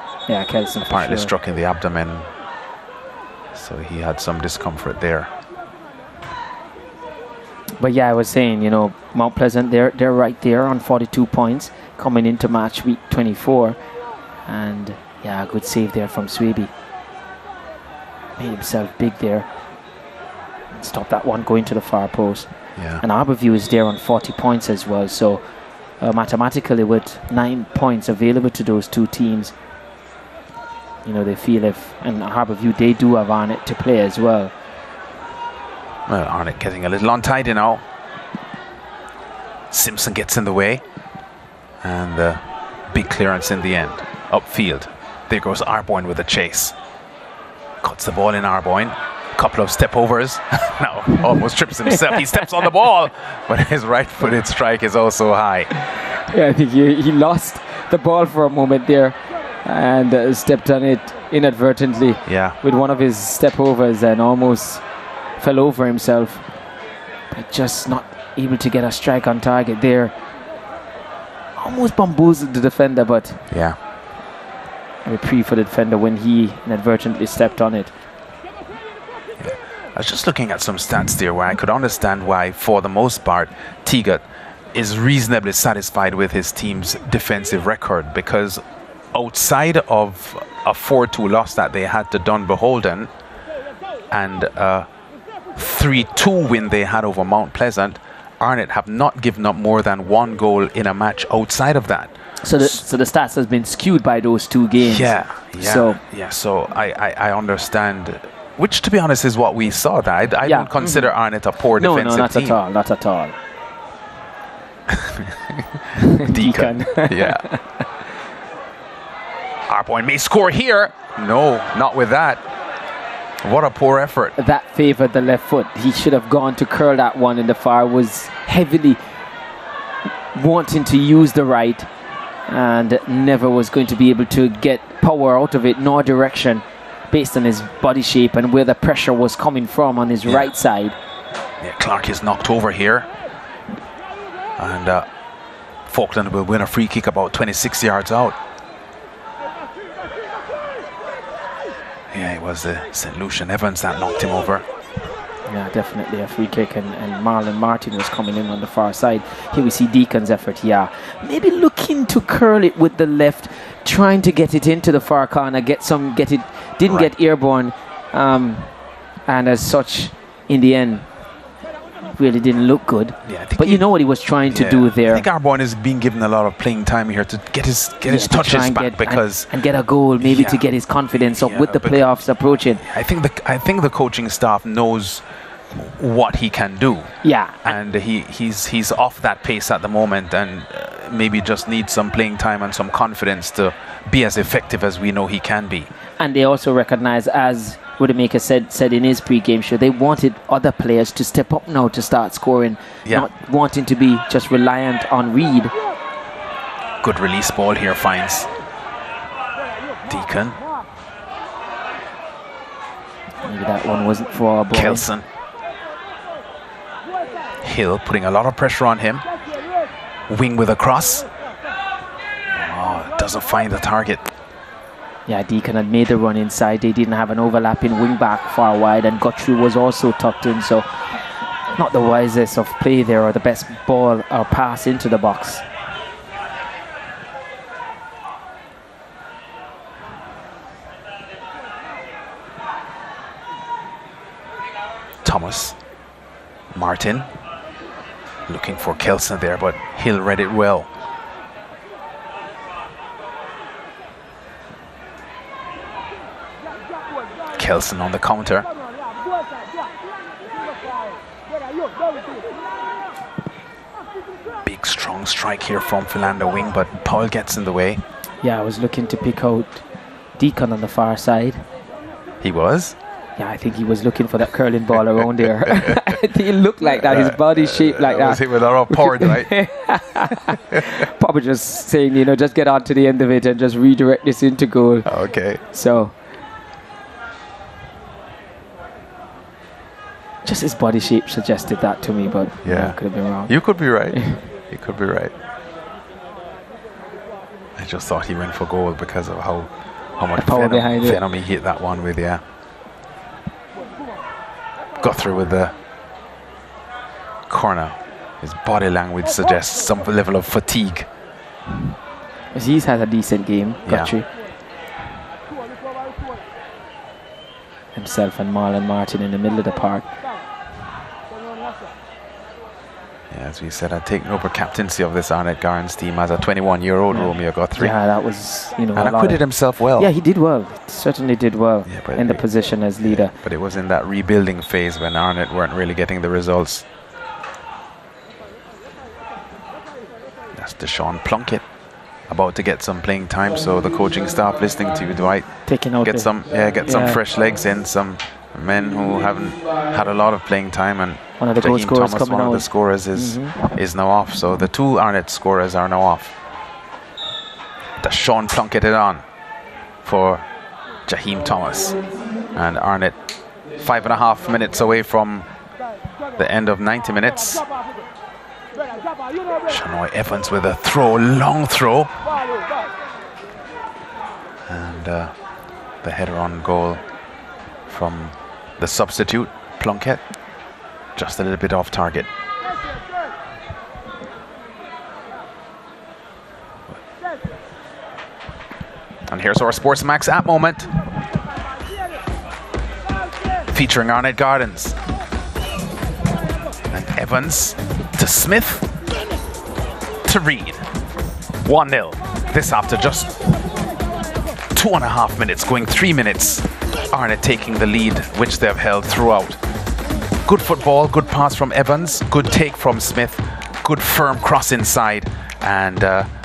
Kelson. Apparently struck in the abdomen. So he had some discomfort there. But yeah, I was saying, Mount Pleasant, they're right there on 42 points coming into match week 24. And yeah, a good save there from Swaby. Made himself big there. Stop that one going to the far post. Yeah. And Harbourview is there on 40 points as well. So mathematically, with 9 points available to those 2 teams, they feel and Harbourview, they do have Arnett to play as well. Well, Arnett getting a little untidy now. Simpson gets in the way. And the big clearance in the end. Upfield. There goes Arboin with a chase. Cuts the ball in Arboin. Couple of step overs. Now almost trips himself. He steps on the ball, but his right-footed strike is also high. Yeah, I think he lost the ball for a moment there and stepped on it inadvertently with one of his step overs and almost fell over himself. But just not able to get a strike on target there. Almost bamboozled the defender, but a reprieve for the defender when he inadvertently stepped on it. I was just looking at some stats there where I could understand why, for the most part, Teagat is reasonably satisfied with his team's defensive record, because outside of a 4-2 loss that they had to Dunbeholden and a 3-2 win they had over Mount Pleasant, Arnett have not given up more than 1 goal in a match outside of that. So the stats has been skewed by those 2 games. So I understand, which to be honest is what we saw. That I don't consider Arnett a poor defensive team. No, not at all. Deacon. Arboin may score here. No, not with that. What a poor effort. That favoured the left foot. He should have gone to curl that one in the far. Was heavily wanting to use the right and never was going to be able to get power out of it, nor direction, based on his body shape and where the pressure was coming from on his right side. Clark is knocked over here. And Faulkland will win a free kick about 26 yards out. It was St. Lucian Evans that knocked him over. Yeah, definitely a free kick, and Marlon Martin was coming in on the far side. Here we see Deacon's effort, maybe looking to curl it with the left, trying to get it into the far corner, didn't get airborne, and as such, in the end, really didn't look good. But you know what he was trying to do there. I think Arboin is being given a lot of playing time here to get his touches back, because and get a goal, maybe to get his confidence up with the playoffs approaching. I think the coaching staff knows what he can do. And he's off that pace at the moment, and maybe just needs some playing time and some confidence to be as effective as we know he can be. And they also recognize, as Woodemaker said in his pre-game show, they wanted other players to step up now to start scoring, not wanting to be just reliant on Reed. Good release ball here finds Deacon. Maybe that one wasn't for our boy. Kelson. Hill putting a lot of pressure on him. Wing with a cross. Doesn't find the target. Deacon had made the run inside. They didn't have an overlapping wing back far wide, and Guthrie was also tucked in, so not the wisest of play there, or the best ball or pass into the box. Thomas. Martin. Looking for Kelson there, but Hill read it well. Kelson on the counter. Big strong strike here from Philander wing, but Paul gets in the way. I was looking to pick out Deacon on the far side. He was? I think he was looking for that curling ball around there. He looked like that, his body shaped like that. Was him with a lot of power, right? Probably just saying, just get on to the end of it and just redirect this into goal. Okay. So just his body shape suggested that to me, but I could have been wrong. You could be right. You could be right. I just thought he went for goal because of how much venom he hit that one with, Guthrie with the corner. His body language suggests some level of fatigue. He's had a decent game, Guthrie. Himself and Marlon Martin in the middle of the park. As we said, I'd taken over captaincy of this Arnett Garns team as a 21-year-old Romeo Guthrie. That was, and acquitted himself well. He did well. Certainly did well in the position as leader. But it was in that rebuilding phase when Arnett weren't really getting the results. That's Deshaun Plunkett. about to get some playing time. So the coaching staff listening to you, Dwight, Taking out some fresh legs in, some men who haven't had a lot of playing time, and one of the goal Jaheim scorers Thomas, coming one of the out. scorers, is now off. So the two Arnett scorers are now off. Does Sean Plunkett it on for Jaheim Thomas, and Arnett 5.5 minutes away from the end of 90 minutes. Shanoy Evans with a throw, long throw, and the header on goal from the substitute Plunkett, just a little bit off target. And here's our SportsMax app moment, featuring Arnett Gardens. And Evans to Smith to Reed. 1-0. This after just 2.5 minutes, going 3 minutes. Arnett taking the lead, which they have held throughout. Good football, good pass from Evans, good take from Smith, good firm cross inside, and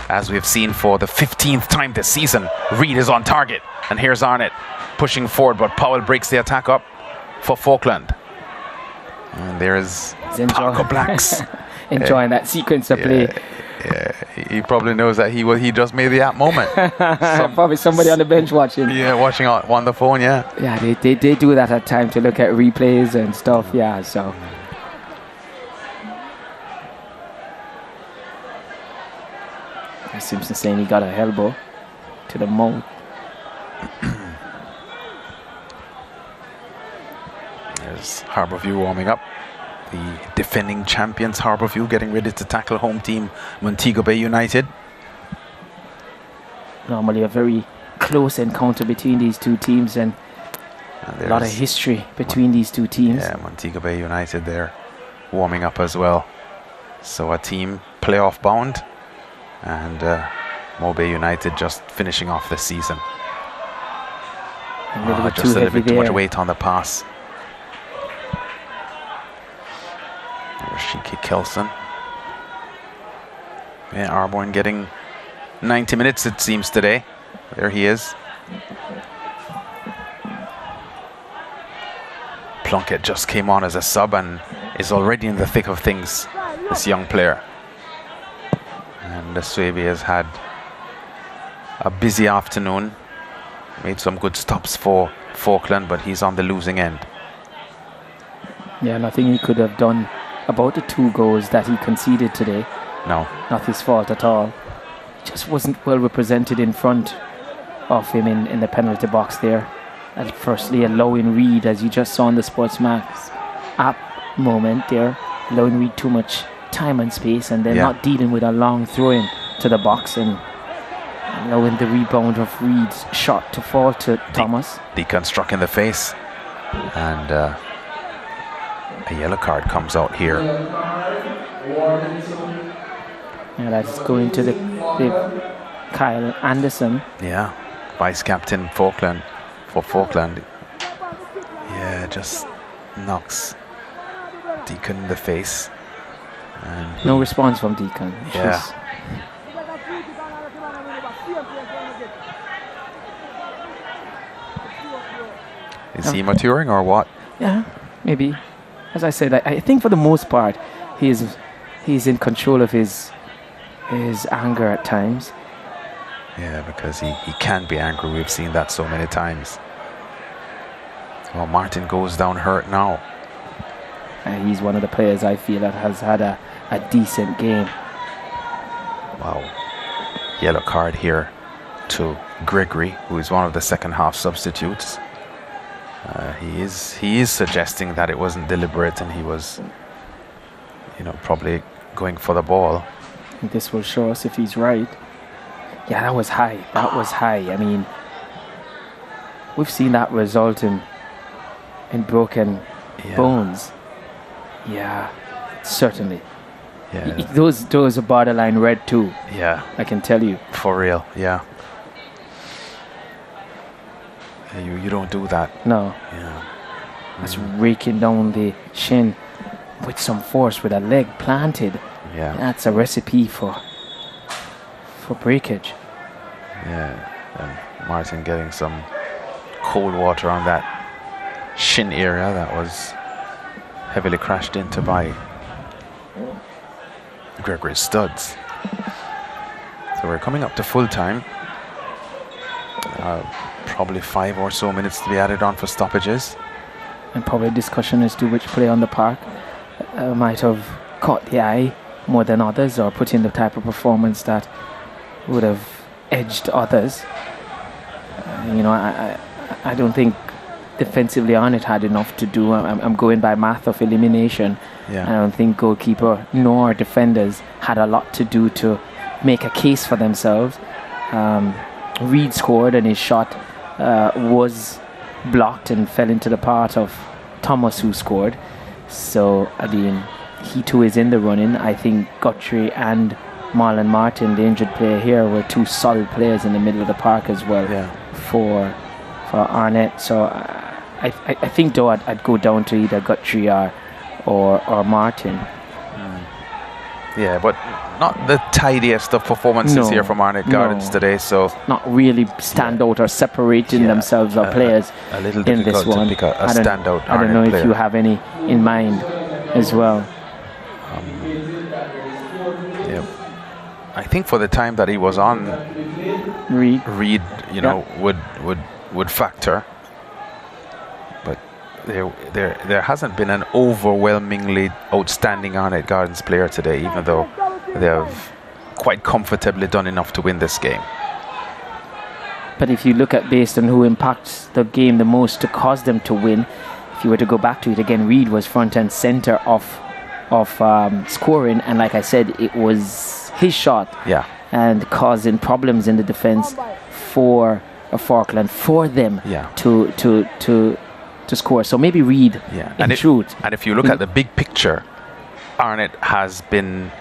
as we've seen for the 15th time this season, Reed is on target. And here's Arnett pushing forward, but Powell breaks the attack up for Faulkland. And there is Paco Blacks. Enjoying that sequence of play. Yeah, he probably knows that he just made the app moment. Probably somebody on the bench watching. Yeah, watching on the phone, yeah. Yeah, they do that at time to look at replays and stuff, yeah, so. Simpson saying he got a elbow to the mouth. There's Harbourview warming up. The defending champions Harbourview getting ready to tackle home team Montego Bay United. Normally a very close encounter between these two teams, and a lot of history between these two teams. Yeah, Montego Bay United there warming up as well. So a team playoff bound, and Mobay United just finishing off the season. Just a little bit too much weight on the pass. Rashiki Kelson. Yeah, Arborn getting 90 minutes it seems today. There he is. Plunkett just came on as a sub and is already in the thick of things, this young player. And the Swaby has had a busy afternoon. Made some good stops for Faulkland, but he's on the losing end. Yeah, nothing he could have done about the 2 goals that he conceded today. No. Not his fault at all. He just wasn't well represented in front of him in the penalty box there. And firstly, allowing Reed, as you just saw in the SportsMax app moment there, allowing Reed too much time and space, and then not dealing with a long throw-in to the box, and allowing the rebound of Reed's shot to fall to Thomas. Deacon struck in the face, and a yellow card comes out here. Yeah, that's going to the Kyle Anderson. Yeah, vice captain Faulkland for Faulkland. Yeah, just knocks Deacon in the face. And no response from Deacon. Yeah. Is he maturing or what? Yeah, maybe. As I said, I think for the most part, he's in control of his anger at times. Yeah, because he can be angry. We've seen that so many times. Well, Martin goes down hurt now. He's one of the players I feel that has had a decent game. Wow. Yellow card here to Gregory, who is one of the second half substitutes. He is suggesting that it wasn't deliberate and he was, probably going for the ball. This will show us if he's right. Yeah, that was high. That was high. I mean, we've seen that result in broken bones. Yeah, certainly. Yeah. Those are borderline red too. Yeah. I can tell you. For real, yeah. You don't do that. No. Yeah. That's raking down the shin with some force with a leg planted. Yeah. That's a recipe for for breakage. Yeah, and Martin getting some cold water on that shin area that was heavily crashed into by Gregory Studs. So we're coming up to full time. Probably 5 or so minutes to be added on for stoppages. And probably discussion as to which player on the park might have caught the eye more than others, or put in the type of performance that would have edged others. I don't think defensively Arnett had enough to do. I'm going by math of elimination. Yeah. I don't think goalkeeper nor defenders had a lot to do to make a case for themselves. Reed scored, and his shot was blocked and fell into the path of Thomas, who scored. So, I mean, he too is in the running. I think Guthrie and Marlon Martin, the injured player here, were two solid players in the middle of the park as well for Arnett. So I think though I'd go down to either Guthrie or Martin. Yeah, but not the tidiest of performances here from Arnett Gardens today. So not really stand out or separating themselves or players a little in this difficult one. to pick a standout. I don't know player. if you have any in mind as well. I think for the time that he was on, Reed, would factor. But there hasn't been an overwhelmingly outstanding Arnett Gardens player today, even though they have quite comfortably done enough to win this game. But if you look at based on who impacts the game the most to cause them to win, if you were to go back to it again, Reed was front and center of scoring, and like I said, it was his shot and causing problems in the defense for Faulkland, for them to score. So maybe Reed in truth. And if you look at the big picture, Arnett has been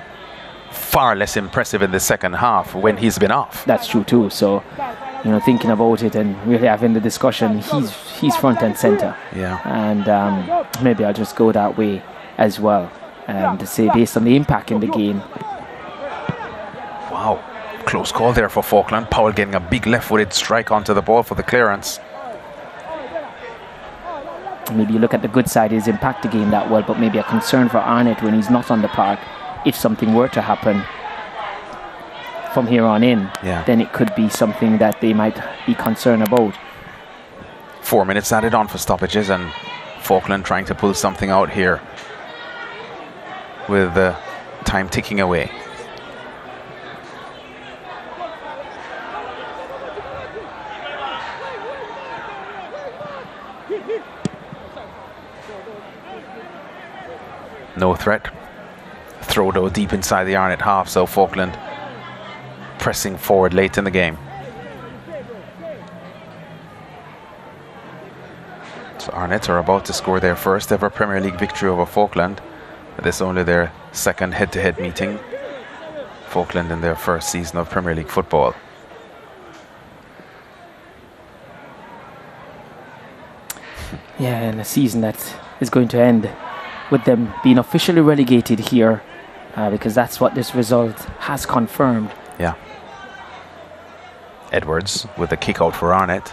far less impressive in the second half when he's been off. That's true too. So, thinking about it and really having the discussion, he's front and center. Yeah. And maybe I'll just go that way as well, to say based on the impact in the game. Wow, close call there for Faulkland. Powell getting a big left-footed strike onto the ball for the clearance. Maybe you look at the good side, he's impacted the game that well, but maybe a concern for Arnett when he's not on the park. If something were to happen from here on in, then it could be something that they might be concerned about. 4 minutes added on for stoppages, and Faulkland trying to pull something out here with the time ticking away. No threat. Throw though deep inside the Arnett half, so Faulkland pressing forward late in the game. So Arnett are about to score their first ever Premier League victory over Faulkland. This is only their second head-to-head meeting. Faulkland in their first season of Premier League football. Yeah, and a season that is going to end with them being officially relegated here, because that's what this result has confirmed. Yeah. Edwards with the kick out for Arnett.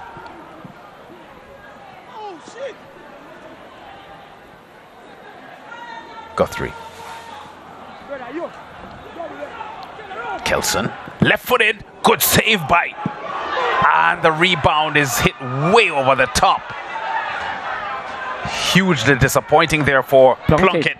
Guthrie. Kelson, left-footed, good save by. And the rebound is hit way over the top. Hugely disappointing there for Plunkett,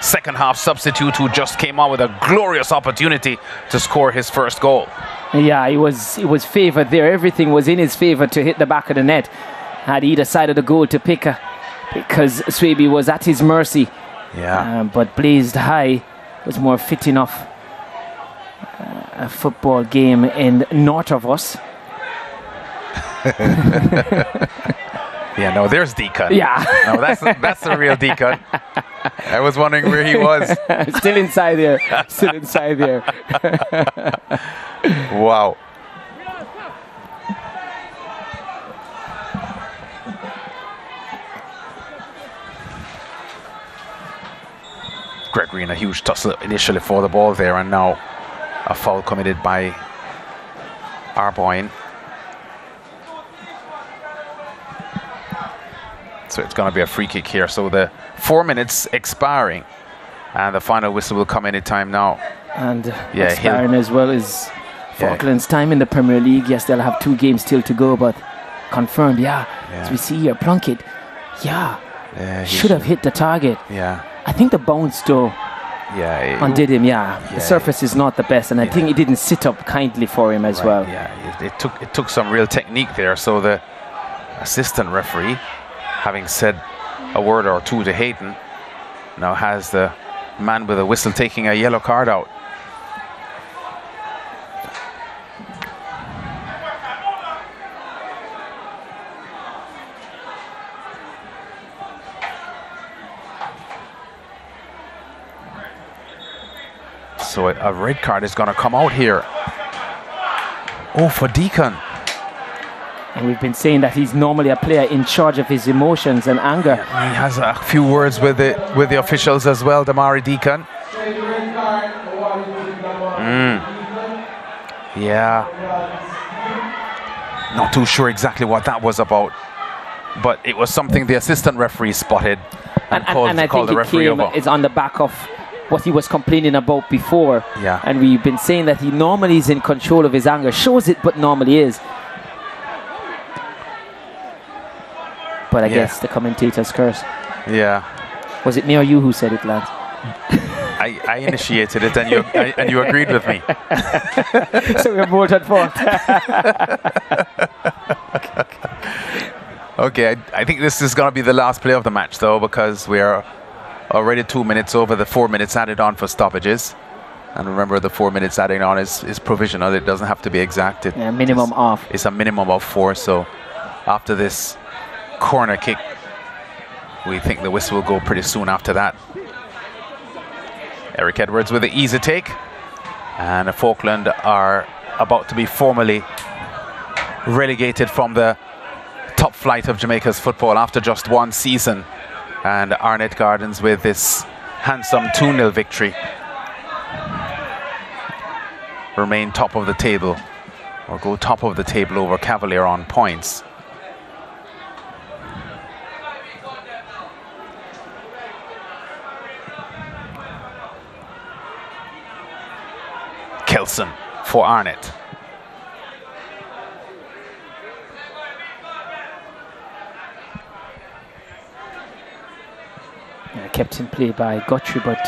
second half substitute who just came out with a glorious opportunity to score his first goal. Yeah, he was favoured there. Everything was in his favour to hit the back of the net. Had either side of the goal to pick, because Swaby was at his mercy. Yeah. But blazed high was more fitting of a football game in north of us. Yeah, no, there's Deacon. Yeah. No, that's the real Deacon. I was wondering where he was. Still inside there. Still inside there. Wow. Gregory in a huge tussle initially for the ball there, and now a foul committed by Arboin. So it's going to be a free kick here. So the 4 minutes expiring, and the final whistle will come any time now. And expiring as well as Faulkland's time in the Premier League. Yes, they'll have 2 games still to go, but confirmed, as we see here, Plunkett, should have hit the target. I think the bounce though undid him. The surface is not the best, and I think it didn't sit up kindly for him as well. It took some real technique there. So the assistant referee, having said a word or two to Hayden, now has the man with a whistle taking a yellow card out. So a red card is going to come out here. Oh, for Deacon. And we've been saying that he's normally a player in charge of his emotions and anger. Yeah, he has a few words with the officials as well, Damari Deacon. Yeah. Not too sure exactly what that was about, but it was something the assistant referee spotted and called the referee over. It's on the back of what he was complaining about before. And we've been saying that he normally is in control of his anger. Shows it, but normally is. But I guess the commentator's curse. Was it me or you who said it, Lance? I initiated it, and you agreed with me. So we're both at fault. Okay, I think this is going to be the last play of the match, though, because we are already 2 minutes over the 4 minutes added on for stoppages. And remember, the 4 minutes adding on is provisional. It doesn't have to be exact. Minimum off. It's a minimum of 4. So after this corner kick, we think the whistle will go pretty soon after that. Eric Edwards with the easy take. And Faulkland are about to be formally relegated from the top flight of Jamaica's football after just 1 season. And Arnett Gardens with this handsome 2-0 victory remain top of the table, or go top of the table over Cavalier on points. Kelson for Arnett. Kept in play by Guthrie, but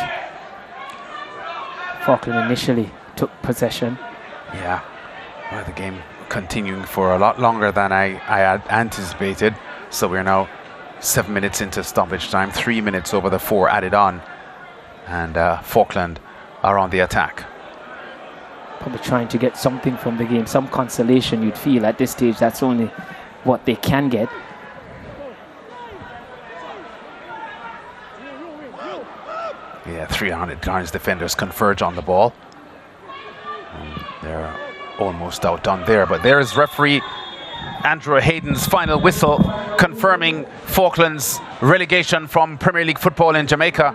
Faulkland initially took possession. Well, the game continuing for a lot longer than I had anticipated. So we're now 7 minutes into stoppage time, 3 minutes over the 4 added on, and Faulkland are on the attack. Probably trying to get something from the game, some consolation. You'd feel at this stage that's only what they can get. Yeah, 300 Gardens defenders converge on the ball. And they're almost outdone there, but there's referee Andrew Hayden's final whistle confirming Faulkland's relegation from Premier League football in Jamaica,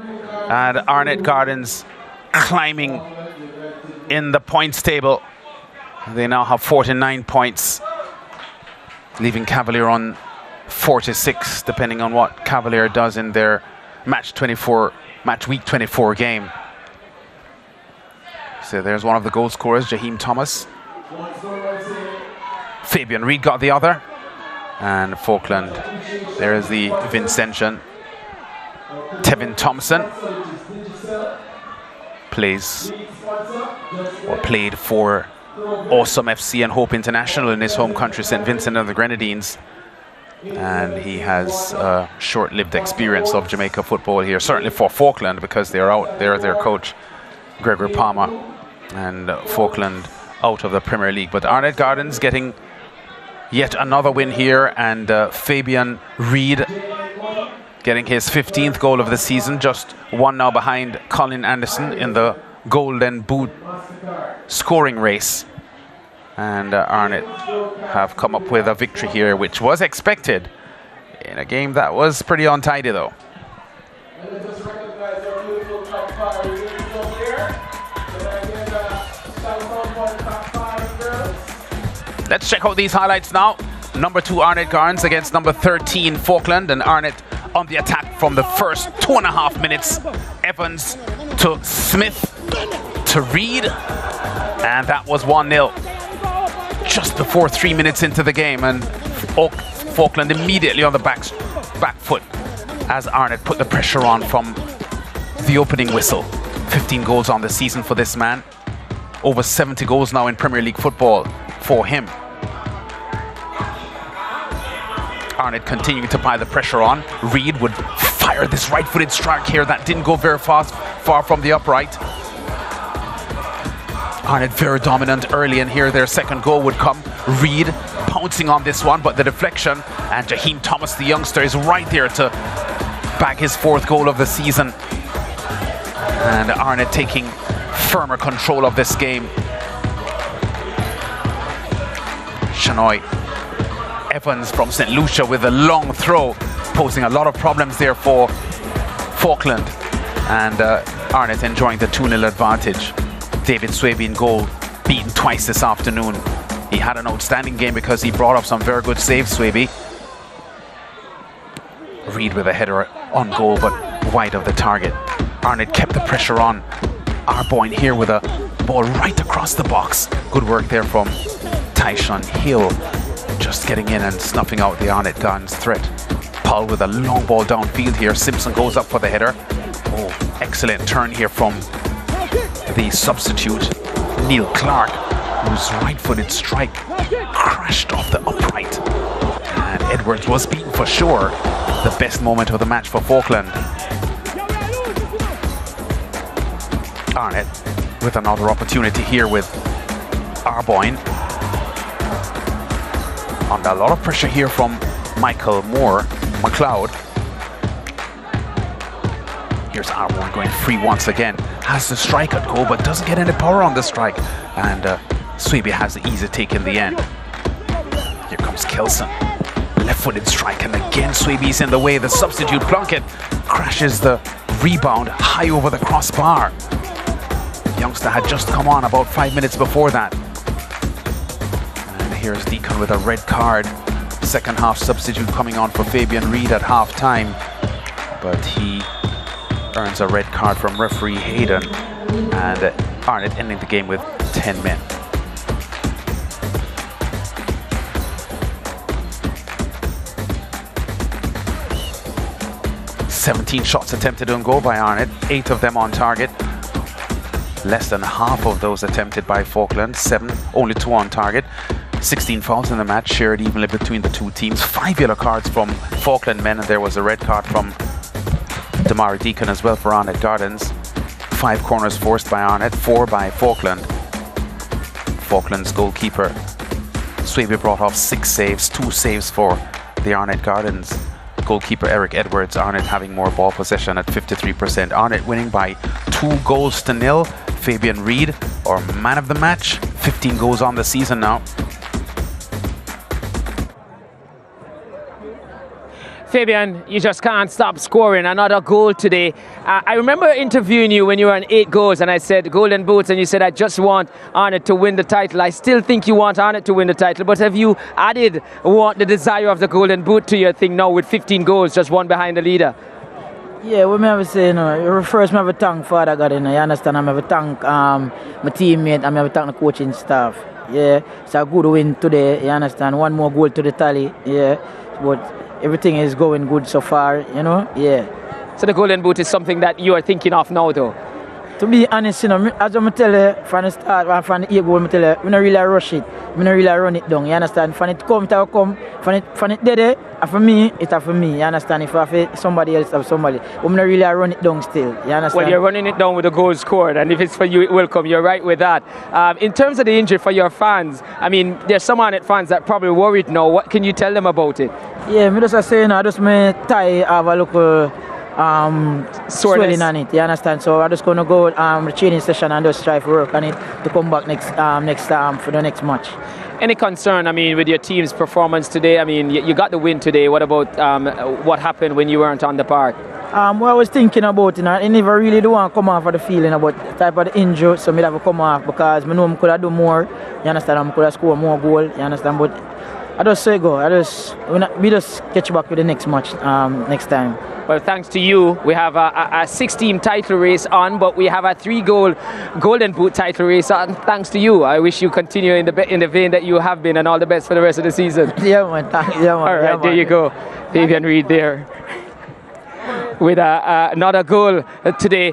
and Arnett Gardens climbing in the points table. They now have 49 points, leaving Cavalier on 46, depending on what Cavalier does in their match week 24 game. So there's one of the goal scorers, Jaheim Thomas. Fabian Reid got the other. And Faulkland, there is the Vincentian. Tevin Thompson played for Awesome FC and Hope International in his home country, St. Vincent and the Grenadines. And he has a short-lived experience of Jamaica football here, certainly for Faulkland, because they're out there, their coach Gregory Palmer, and Faulkland out of the Premier League. But Arnett Gardens getting yet another win here, and Fabian Reid getting his 15th goal of the season, just one now behind Colin Anderson in the Golden Boot scoring race. And Arnett have come up with a victory here, which was expected in a game that was pretty untidy, though. Let's check out these highlights now. Number 2 Arnett Gardens against number 13 Faulkland, and Arnett on the attack from the first 2.5 minutes. Evans to Smith to Reed, and that was 1-0 just before 3 minutes into the game, and Faulkland immediately on the back foot as Arnett put the pressure on from the opening whistle. 15 goals on the season for this man. Over 70 goals now in Premier League football for him. Arnett continuing to pile the pressure on. Reed would fire this right-footed strike here that didn't go very far from the upright. Arnett very dominant early, and here their second goal would come. Reed pouncing on this one, but the deflection, and Jaheim Thomas, the youngster, is right there to bag his 4th goal of the season. And Arnett taking firmer control of this game. Shanoy Evans from St. Lucia with a long throw, posing a lot of problems there for Faulkland. And Arnett enjoying the 2-0 advantage. David Swaby in goal, beaten twice this afternoon. He had an outstanding game because he brought up some very good saves, Swaby. Reed with a header on goal, but wide of the target. Arnett kept the pressure on. Arboin here with a ball right across the box. Good work there from Tyshon Hill, just getting in and snuffing out the Arnett Gardens threat. Paul with a long ball downfield here. Simpson goes up for the header. Oh, excellent turn here from the substitute, Neil Clark, whose right-footed strike crashed off the upright. And Edwards was beaten for sure. The best moment of the match for Faulkland. Arnett with another opportunity here with Arboin. Under a lot of pressure here from Michael McLeod. Here's Arboin going free once again. Has the strike at goal, but doesn't get any power on the strike. And Swaby has the easy take in the end. Here comes Kelson. Left-footed strike, and again Swaby's in the way. The substitute Plunkett crashes the rebound high over the crossbar. Youngster had just come on about 5 minutes before that. And here's Deacon with a red card. Second half substitute coming on for Fabian Reed at half time, but he earns a red card from referee Hayden, and Arnett ending the game with 10 men. "17 shots attempted on goal by Arnett, 8 of them on target. Less than half of those attempted by Faulkland, 7, only 2 on target. 16 fouls in the match, shared evenly between the two teams. 5 yellow cards from Faulkland men, and there was a red card from Damari Deacon as well for Arnett Gardens. 5 corners forced by Arnett, 4 by Faulkland. Faulkland's goalkeeper Swaby brought off 6 saves, 2 saves for the Arnett Gardens. Goalkeeper Eric Edwards, Arnett having more ball possession at 53%. Arnett winning by 2-0. Fabian Reed, our man of the match, 15 goals on the season now. Fabian, you just can't stop scoring. Another goal today. I remember interviewing you when you were on 8 goals, and I said golden boots, and you said, I just want Arnett to win the title. I still think you want Arnett to win the title, but have you added the desire of the golden boot to your thing now with 15 goals, just one behind the leader? Yeah, what I have to say, you know, first I have to thank Father God, you understand? I have to thank my teammate, I have to thank the coaching staff. Yeah, it's a good win today, you understand? One more goal to the tally, yeah, but everything is going good so far, you know, yeah. So the golden boot is something that you are thinking of now, though? To be honest, you know, as I tell you from the start, from the 8 goal, I tell you, I don't really rush it. I don't really run it down, you understand? From it come, it will come. From it dead, and for me, it's for me, you understand? If I have somebody else, have somebody. I don't really run it down still, you understand? Well, you're running it down with the goal scored, and if it's for you, it will come. You're right with that. In terms of the injury for your fans, I mean, there's some Arnett fans that probably worried now. What can you tell them about it? Yeah, me just say, you know, just my thigh have a local swelling on it, you understand? So I'm just going to go the training session and just try to work on it to come back next for the next match. Any concern, I mean, with your team's performance today? I mean, you got the win today. What about what happened when you weren't on the park? What I was thinking about, I never really do want to come off of the feeling about the type of the injury, so I have to come off because I know I could have done more, you understand, I could have scored more goal, you understand, but I just say go, we just catch back with the next match next time. Well, thanks to you, we have a 6-team title race on, but we have a 3-goal Golden Boot title race on. Thanks to you. I wish you continue in the vein that you have been, and all the best for the rest of the season. Yeah, man. Yeah, man. All right, there you go. Fabian Reid there with another goal today.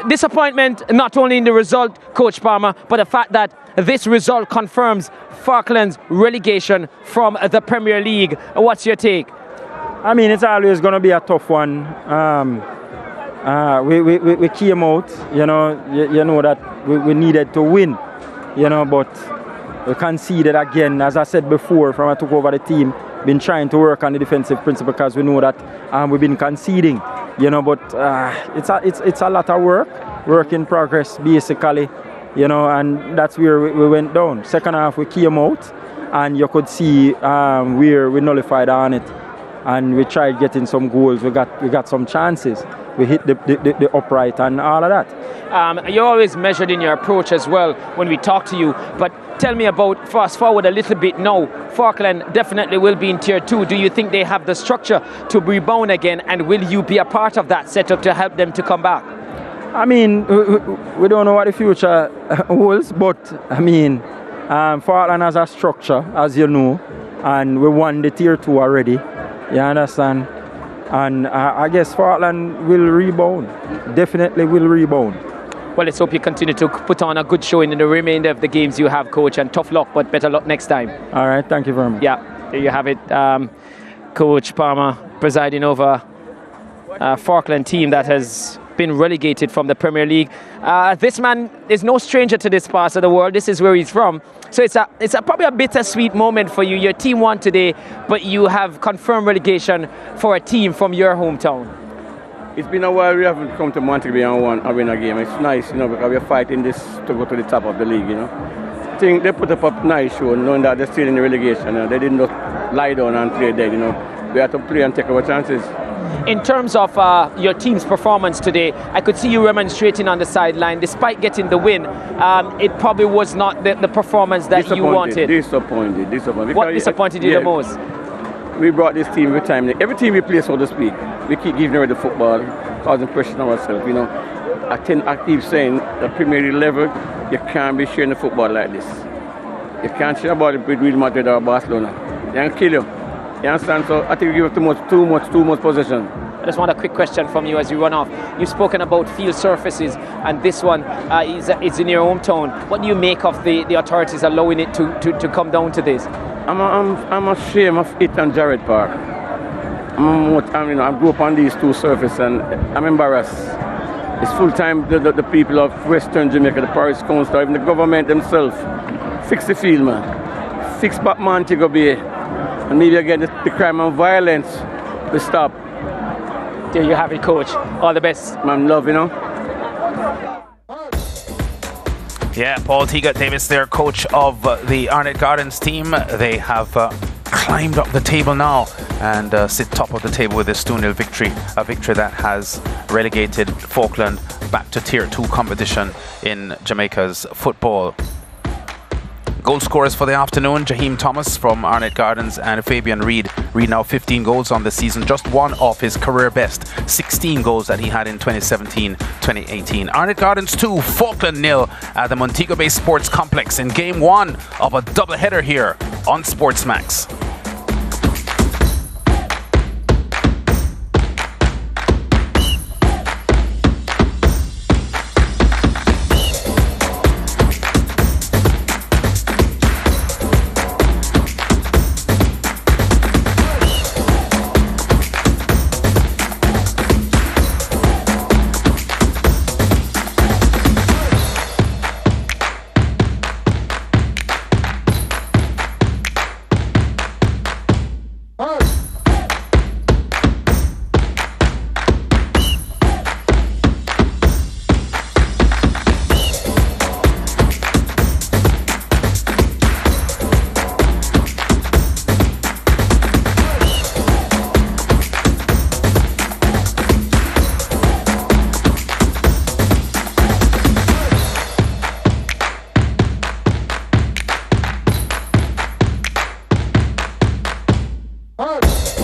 Disappointment not only in the result, Coach Palmer, but the fact that this result confirms Faulkland's relegation from the Premier League. What's your take? I mean, it's always going to be a tough one. We came out, you know that we needed to win, but we conceded again. As I said before, from I took over the team, been trying to work on the defensive principle because we know that we've been conceding, but it's a lot of work in progress, basically, and that's where we went down. Second half, we came out, and you could see where we nullified Arnett. And we tried getting some goals. We got some chances. We hit the upright and all of that. You're always measured in your approach as well when we talk to you. But tell me about, fast forward a little bit now, Faulkland definitely will be in Tier 2. Do you think they have the structure to rebound again? And will you be a part of that setup to help them to come back? I mean, we don't know what the future holds. But, I mean, Faulkland has a structure, as you know. And we won the Tier 2 already. You understand? And I guess Faulkland will rebound. Definitely will rebound. Well, let's hope you continue to put on a good showing in the remainder of the games you have, Coach. And tough luck, but better luck next time. All right, thank you very much. Yeah, there you have it. Coach Palmer presiding over a Faulkland team that has been relegated from the Premier League. This man is no stranger to this part of the world. This is where he's from. So it's probably a bittersweet moment for you. Your team won today, but you have confirmed relegation for a team from your hometown. It's been a while we haven't come to Montego and win a game. It's nice, because we're fighting this to go to the top of the league, I think they put up a nice show, knowing that they're still in the relegation. They didn't just lie down and play dead, We had to play and take our chances. In terms of your team's performance today, I could see you remonstrating on the sideline. Despite getting the win, it probably was not the performance that you wanted. Disappointed. What disappointed you the most? We brought this team every time. Every team we play, so to speak, we keep giving away the football, causing pressure on ourselves. I keep saying the Premier League level, you can't be sharing the football like this. You can't share about it with Real Madrid or Barcelona. They can kill you. You understand? So I think we give too much possession. I just want a quick question from you as you run off. You've spoken about field surfaces, and this one is in your hometown. What do you make of the authorities allowing it to come down to this? I'm ashamed of it and Jared Park. I grew up on these two surfaces, and I'm embarrassed. It's full time the people of Western Jamaica, the Parish Council, even the government themselves, fix the field, man. Fix back Montego Bay. And maybe again the crime and violence will stop. There you have it, Coach. All the best. Man, love, Yeah, Paul Teagat-Davis there, coach of the Arnett Gardens team. They have climbed up the table now and sit top of the table with this 2-0 victory. A victory that has relegated Faulkland back to Tier 2 competition in Jamaica's football. Goal scorers for the afternoon, Jaheim Thomas from Arnett Gardens and Fabian Reid. Reid now 15 goals on the season, just one off his career best 16 goals that he had in 2017-2018. Arnett Gardens 2, Faulkland 0 at the Montego Bay Sports Complex in game 1 of a doubleheader here on SportsMax. Hurt.